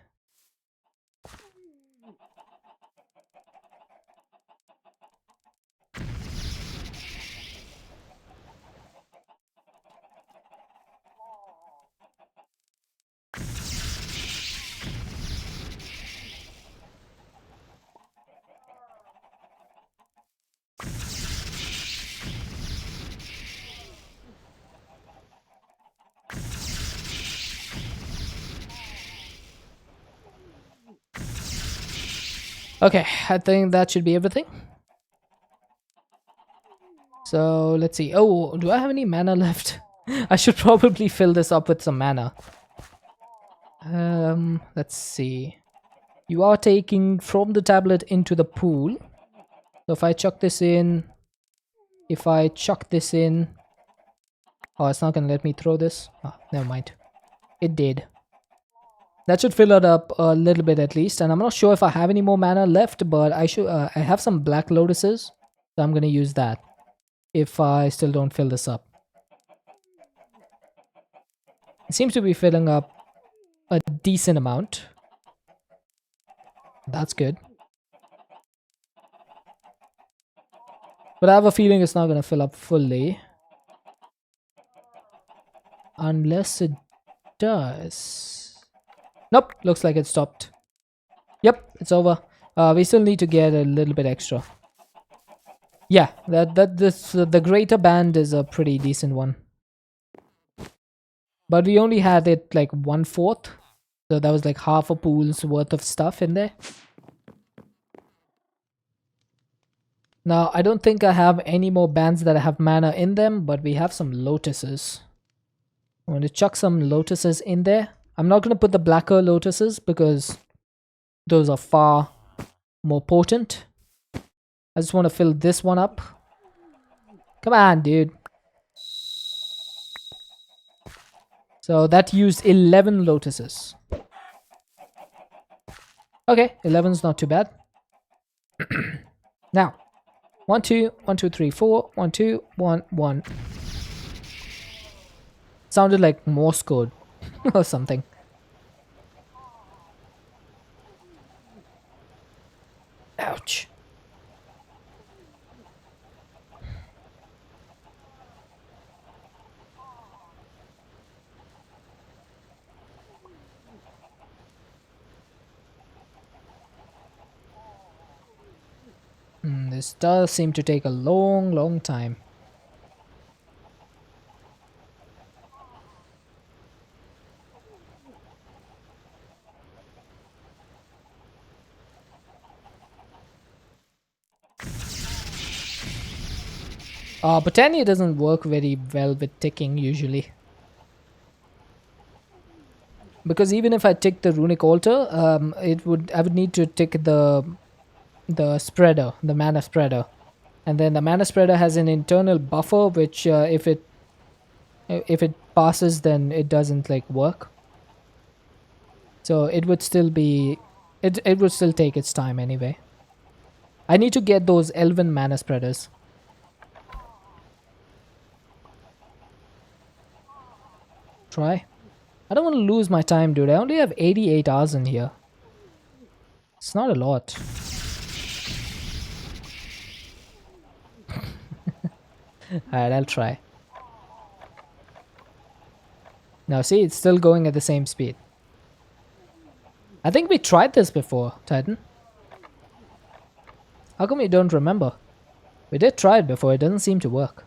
Okay, I think that should be everything. So let's see. Oh, do I have any mana left? I should probably fill this up with some mana. Let's see. You are taking from the tablet into the pool. So if I chuck this in, oh, it's not gonna let me throw this. Oh, never mind. It did. That should fill it up a little bit at least. And I'm not sure if I have any more mana left, but I should. I have some black lotuses, so I'm gonna use that if I still don't fill this up. It seems to be filling up a decent amount. That's good. But I have a feeling it's not gonna fill up fully. Unless it does. Nope, looks like it stopped. Yep, it's over. We still need to get a little bit extra. Yeah, the greater band is a pretty decent one. But we only had it like 1/4. So that was like half a pool's worth of stuff in there. Now, I don't think I have any more bands that have mana in them, but we have some lotuses. I'm going to chuck some lotuses in there. I'm not going to put the blacker lotuses because those are far more potent. I just want to fill this one up. Come on, dude. So that used 11 lotuses. Okay, 11's not too bad. Now, 1, 2, 1, 2, 3, 4, 1, 2, 1, 1. Sounded like Morse code or something. Ouch. This does seem to take a long time. Botania doesn't work very well with ticking usually. Because even if I tick the runic altar, I would need to tick the spreader, the mana spreader. And then the mana spreader has an internal buffer which if it passes then it doesn't like work. So it would still be it would still take its time anyway. I need to get those elven mana spreaders. Try. I don't want to lose my time, dude. I only have 88 hours in here. It's not a lot. Alright, I'll try. Now see, it's still going at the same speed. I think we tried this before, Titan. How come you don't remember? We did try it before, it doesn't seem to work.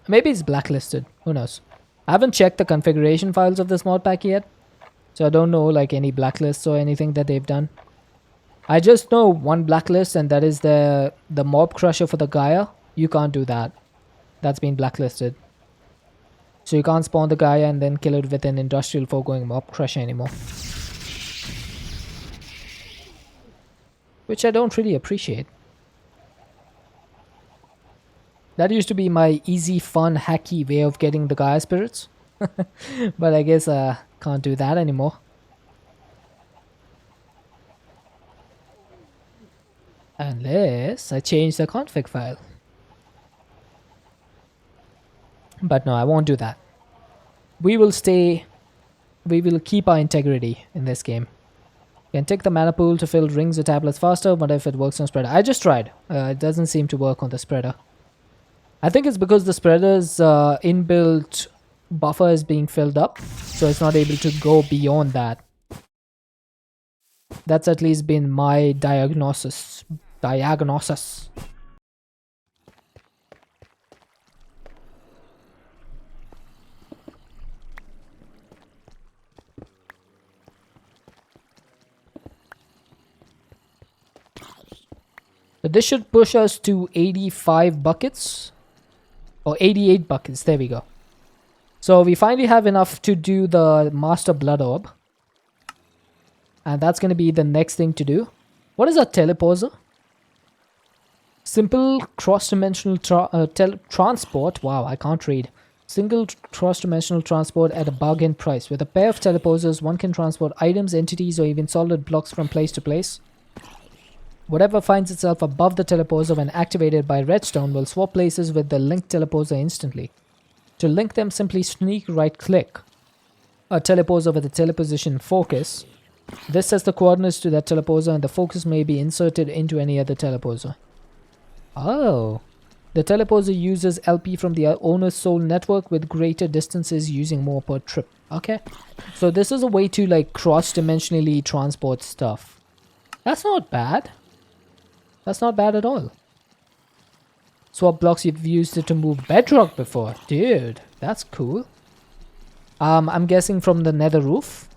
Maybe it's blacklisted, who knows. I haven't checked the configuration files of this mod pack yet, so I don't know like any blacklists or anything that they've done. I just know one blacklist, and that is the mob crusher for the Gaia. You can't do that. That's been blacklisted. So you can't spawn the Gaia and then kill it with an industrial foregoing mob crusher anymore. Which I don't really appreciate. That used to be my easy, fun, hacky way of getting the Gaia spirits. But I guess I can't do that anymore. Unless I change the config file. But no, I won't do that. We will keep our integrity in this game. You can take the mana pool to fill rings or tablets faster, but if it works on spreader. I just tried. It doesn't seem to work on the spreader. I think it's because the spreader's inbuilt buffer is being filled up, so it's not able to go beyond that. That's at least been my diagnosis. But this should push us to 85 buckets. Or 88 buckets, there we go. So we finally have enough to do the Master Blood Orb. And that's going to be the next thing to do. What is a teleposer? Simple cross-dimensional transport. Wow, I can't read. Single cross-dimensional transport at a bargain price. With a pair of teleposers, one can transport items, entities, or even solid blocks from place to place. Whatever finds itself above the teleposer when activated by redstone will swap places with the linked teleposer instantly. To link them, simply sneak right-click a teleposer with a teleposition focus. This sets the coordinates to that teleposer, and the focus may be inserted into any other teleposer. Oh. The teleposer uses LP from the owner's soul network with greater distances using more per trip. Okay. So this is a way to like cross-dimensionally transport stuff. That's not bad. That's not bad at all. Swap blocks, you've used it to move bedrock before. Dude, that's cool. I'm guessing from the nether roof.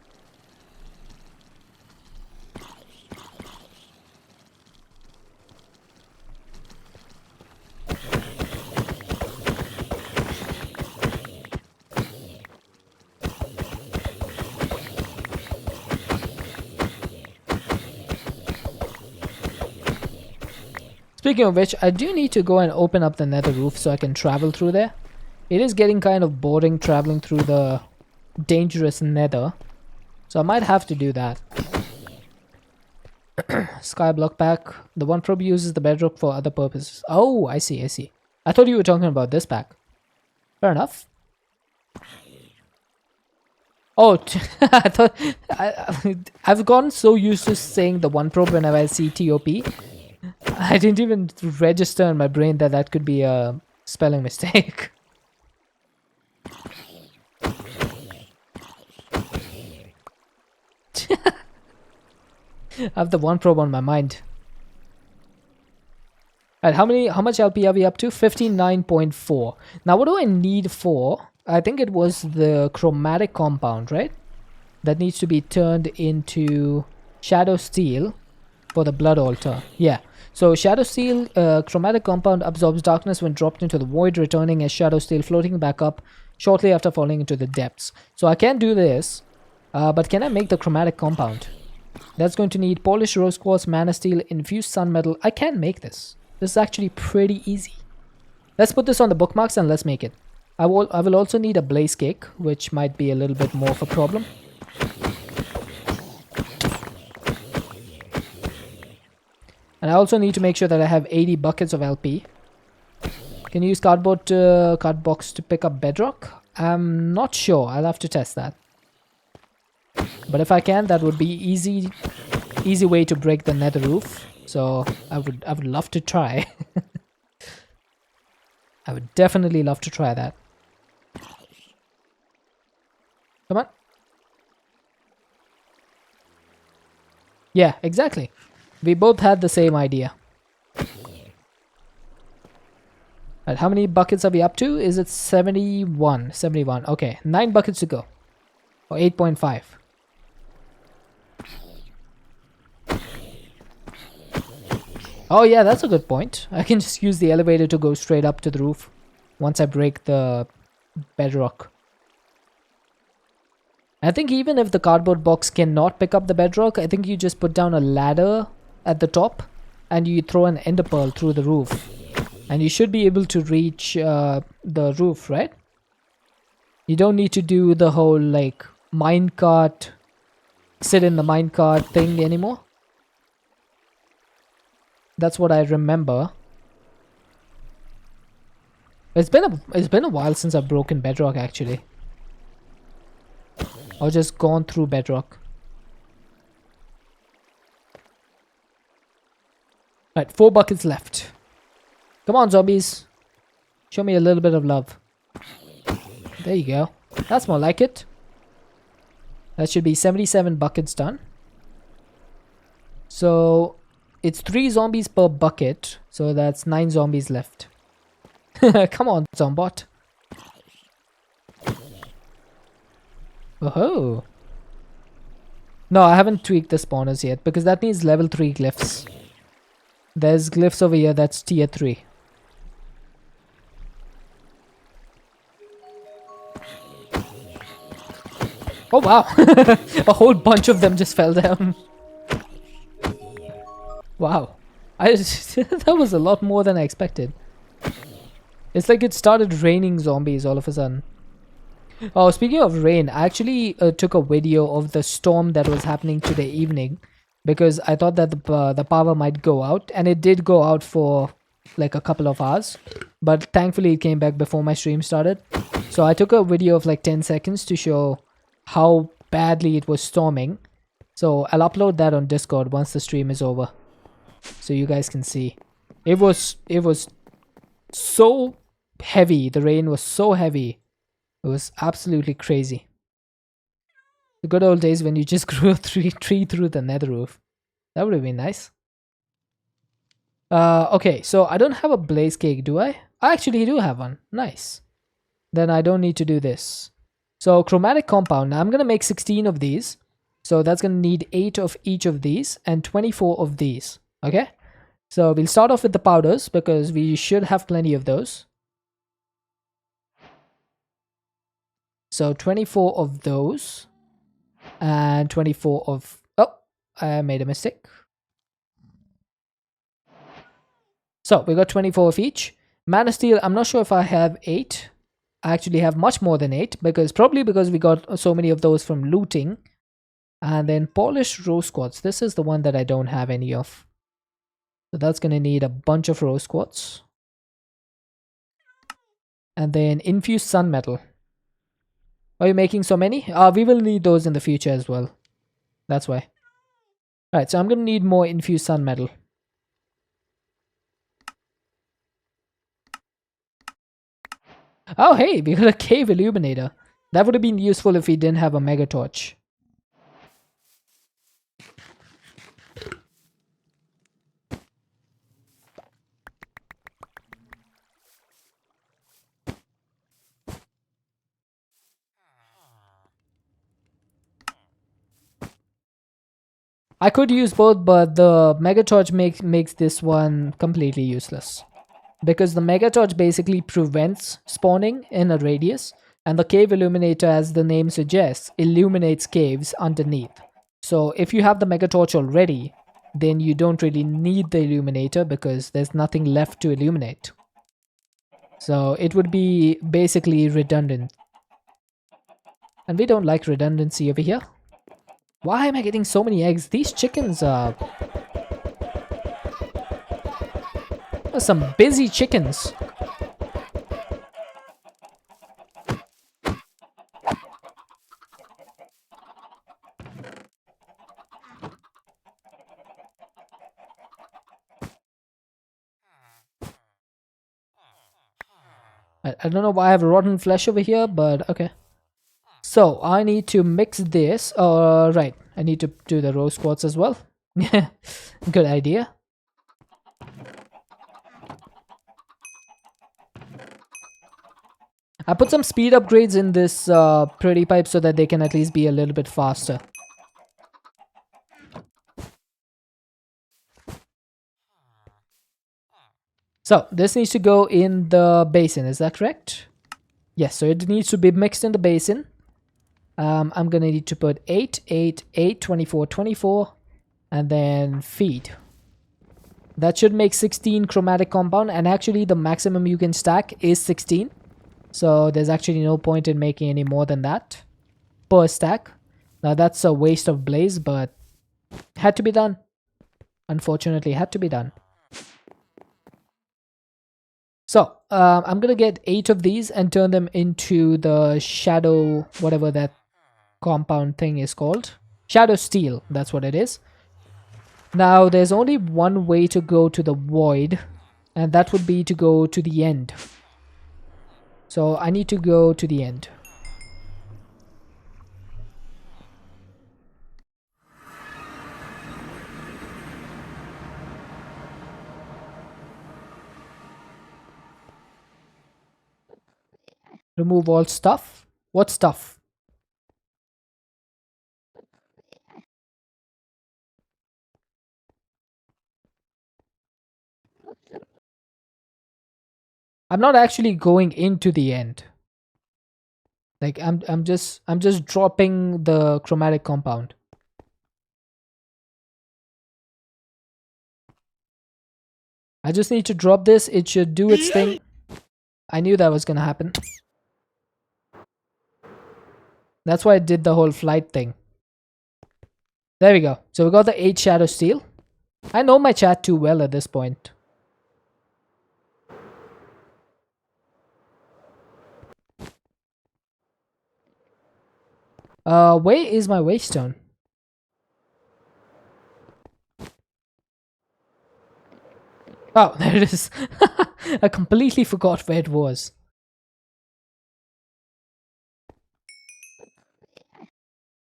Speaking of which, I do need to go and open up the nether roof so I can travel through there. It is getting kind of boring traveling through the dangerous nether. So I might have to do that. Skyblock pack. The one probe uses the bedrock for other purposes. Oh, I see, I see. I thought you were talking about this pack. Fair enough. Oh, I thought... I've gotten so used to saying the one probe whenever I see TOP. I didn't even register in my brain that that could be a spelling mistake. I have the one probe on my mind. Alright, how much LP are we up to? 59.4. Now what do I need for? I think it was the chromatic compound, right? That needs to be turned into shadow steel for the blood altar. Yeah. So Shadow Steel, chromatic compound absorbs darkness when dropped into the void, returning as Shadow Steel, floating back up shortly after falling into the depths. So I can do this, but can I make the chromatic compound? That's going to need polished rose quartz, mana steel, infused sun metal. I can make this. This is actually pretty easy. Let's put this on the bookmarks and let's make it. I will also need a blaze cake, which might be a little bit more of a problem. And I also need to make sure that I have 80 buckets of LP. Can you use cardboard card box to pick up bedrock? I'm not sure. I'll have to test that. But if I can, that would be easy way to break the nether roof. So I would love to try. I would definitely love to try that. Come on. Yeah, exactly. We both had the same idea. Right, how many buckets are we up to? Is it 71? 71. Okay, 9 buckets to go. Or 8.5. Oh yeah, that's a good point. I can just use the elevator to go straight up to the roof once I break the bedrock. I think even if the cardboard box cannot pick up the bedrock, I think you just put down a ladder at the top and you throw an ender pearl through the roof. And you should be able to reach the roof, right? You don't need to do the whole like minecart, sit in the minecart thing anymore. That's what I remember. It's been a while since I've broken bedrock actually. Or just gone through bedrock. Right, 4 buckets left. Come on, zombies. Show me a little bit of love. There you go. That's more like it. That should be 77 buckets done. So it's 3 zombies per bucket. So that's 9 zombies left. Come on, zombot. Oh. No, I haven't tweaked the spawners yet because that needs level 3 glyphs. There's glyphs over here that's tier 3. Oh wow. A whole bunch of them just fell down. Wow. That was a lot more than I expected. It's like it started raining zombies all of a sudden. Oh, speaking of rain, I actually took a video of the storm that was happening today evening because I thought that the power might go out, and it did go out for like a couple of hours, but thankfully it came back before my stream started. So I took a video of like 10 seconds to show how badly it was storming. So I'll upload that on Discord once the stream is over, so you guys can see. It was so heavy. The rain was so heavy. It was absolutely crazy. The good old days when you just grew a tree through the nether roof. That would have been nice. Okay, so I don't have a blaze cake, do I? I actually do have one. Nice. Then I don't need to do this. So chromatic compound. Now I'm going to make 16 of these. So that's going to need 8 of each of these and 24 of these. Okay? So we'll start off with the powders because we should have plenty of those. So 24 of those and 24 of... Oh, I made a mistake. So we got 24 of each. Mana steel, I'm not sure if I have 8. I actually have much more than 8 probably because we got so many of those from looting. And then polished rose quartz. This is the one that I don't have any of. So that's going to need a bunch of rose quartz. And then infused sun metal. Are you making so many? We will need those in the future as well. That's why. Alright, so I'm going to need more infused sun metal. Oh, hey, we got a cave illuminator. That would have been useful if we didn't have a mega torch. I could use both, but the Mega Torch makes this one completely useless. Because the Mega Torch basically prevents spawning in a radius, and the Cave Illuminator, as the name suggests, illuminates caves underneath. So if you have the Mega Torch already, then you don't really need the Illuminator because there's nothing left to illuminate. So it would be basically redundant. And we don't like redundancy over here. Why am I getting so many eggs? These chickens are some busy chickens. I don't know why I have rotten flesh over here, but okay. So I need to mix this. Right. I need to do the rose quartz as well. Yeah, good idea. I put some speed upgrades in this pretty pipe so that they can at least be a little bit faster. So this needs to go in the basin, is that correct? Yes, so it needs to be mixed in the basin. I'm gonna need to put 8, 8, 8, 24, 24, and then feed. That should make 16 chromatic compound, and actually the maximum you can stack is 16. So there's actually no point in making any more than that per stack. Now that's a waste of blaze, but had to be done. Unfortunately, had to be done. So I'm gonna get 8 of these and turn them into the shadow, whatever that compound thing is called. Shadow steel, that's what it is. Now there's only one way to go to the void, and that would be to go to the end. So I need to go to the end. Remove all stuff. What stuff? I'm not actually going into the end. Like I'm just dropping the chromatic compound. I just need to drop this. It should do its thing. I knew that was gonna happen. That's why I did the whole flight thing. There we go. So we got the 8 shadow steel. I know my chat too well at this point. Where is my waystone? Oh, there it is. I completely forgot where it was.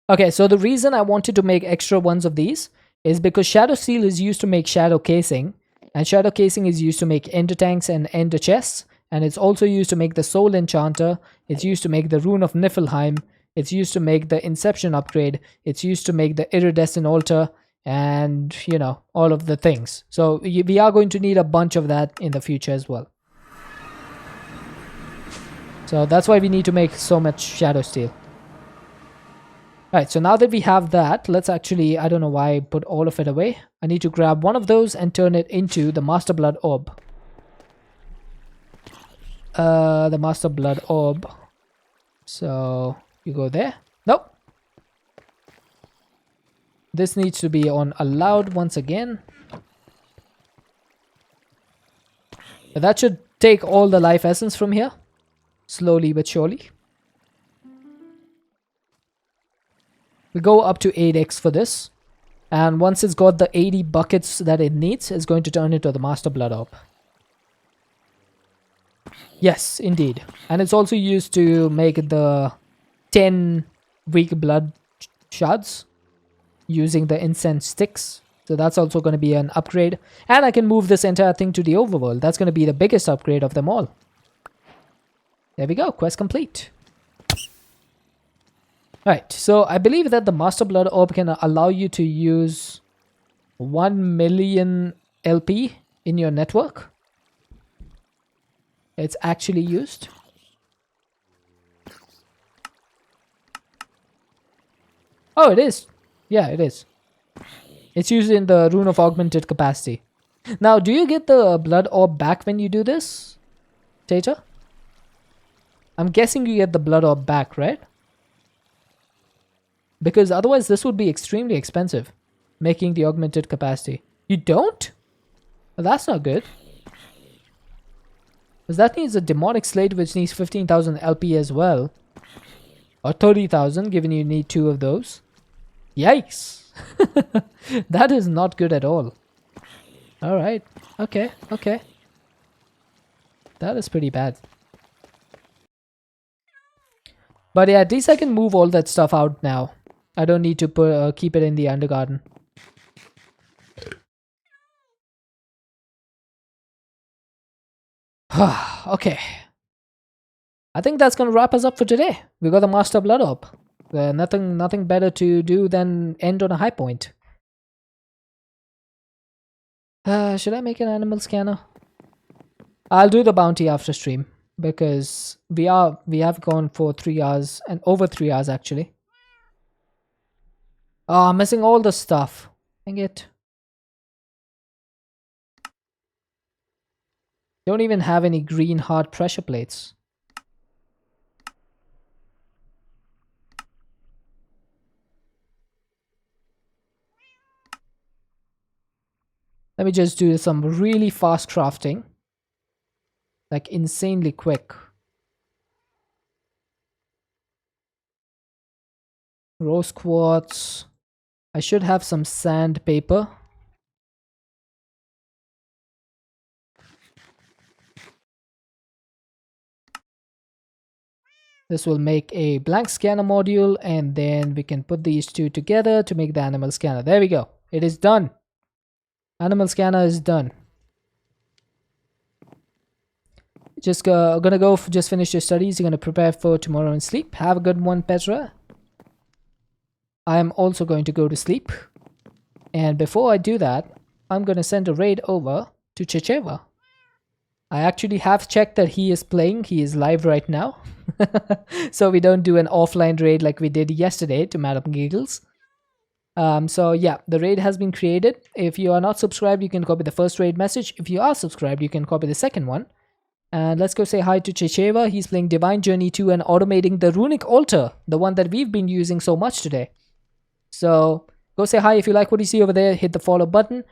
Okay, so the reason I wanted to make extra ones of these is because shadow steel is used to make shadow casing, and shadow casing is used to make ender tanks and ender chests, and it's also used to make the soul enchanter, it's used to make the rune of Niflheim, it's used to make the inception upgrade, it's used to make the iridescent altar, and you know, all of the things. So we are going to need a bunch of that in the future as well. So that's why we need to make so much shadow steel. Right, so now that we have that, let's actually, I don't know why I put all of it away. I need to grab one of those and turn it into the Master Blood Orb. The Master Blood Orb. So, you go there. Nope. This needs to be on allowed once again. That should take all the life essence from here. Slowly but surely. We go up to 8x for this. And once it's got the 80 buckets that it needs, it's going to turn into the Master Blood Orb. Yes, indeed. And it's also used to make the 10 weak blood shards using the incense sticks. So that's also going to be an upgrade. And I can move this entire thing to the overworld. That's going to be the biggest upgrade of them all. There we go. Quest complete. Right, so I believe that the Master Blood Orb can allow you to use 1 million LP in your network. It's actually used. Oh, it is. Yeah, it is. It's used in the Rune of Augmented Capacity. Now, do you get the Blood Orb back when you do this, Tata? I'm guessing you get the Blood Orb back, right? Because otherwise this would be extremely expensive, making the Augmented Capacity. You don't? Well, that's not good. Because that needs a Demonic Slate, which needs 15,000 LP as well. Or 30,000, given you need 2 of those. Yikes! That is not good at all. Alright, okay. That is pretty bad. But yeah, at least I can move all that stuff out now. I don't need to keep it in the Undergarden. Okay. I think that's going to wrap us up for today. We got the Master Blood Orb. Nothing better to do than end on a high point. Should I make an animal scanner? I'll do the bounty after stream. Because we have gone for 3 hours and over 3 hours actually. Oh, I'm missing all the stuff. Dang it. Don't even have any green hard pressure plates. Let me just do some really fast crafting. Like insanely quick. Rose quartz. I should have some sandpaper. This will make a blank scanner module, and then we can put these two together to make the animal scanner. There we go. It is done. Animal scanner is done. Just gonna go just finish your studies. You're gonna prepare for tomorrow and sleep. Have a good one, Petra. I am also going to go to sleep. And before I do that, I'm gonna send a raid over to Chicheva. I actually have checked that he is playing. He is live right now. So we don't do an offline raid like we did yesterday to Madam Giggles. So yeah, the raid has been created. If you are not subscribed, you can copy the first raid message. If you are subscribed, you can copy the second one. And let's go say hi to Chicheva. He's playing Divine Journey 2 and automating the Runic Altar, the one that we've been using so much today. So go say hi if you like what you see over there. Hit the follow button.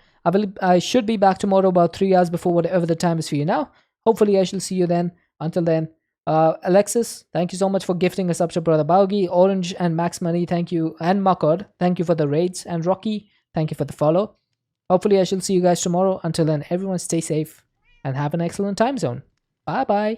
I should be back tomorrow about 3 hours before whatever the time is for you now. Hopefully I shall see you then. Until then, Alexis, thank you so much for gifting us up to Brother Baugi. Orange and Max Money, thank you. And Makod, thank you for the raids. And Rocky, thank you for the follow. Hopefully I shall see you guys tomorrow. Until then, everyone stay safe and have an excellent time zone. Bye bye.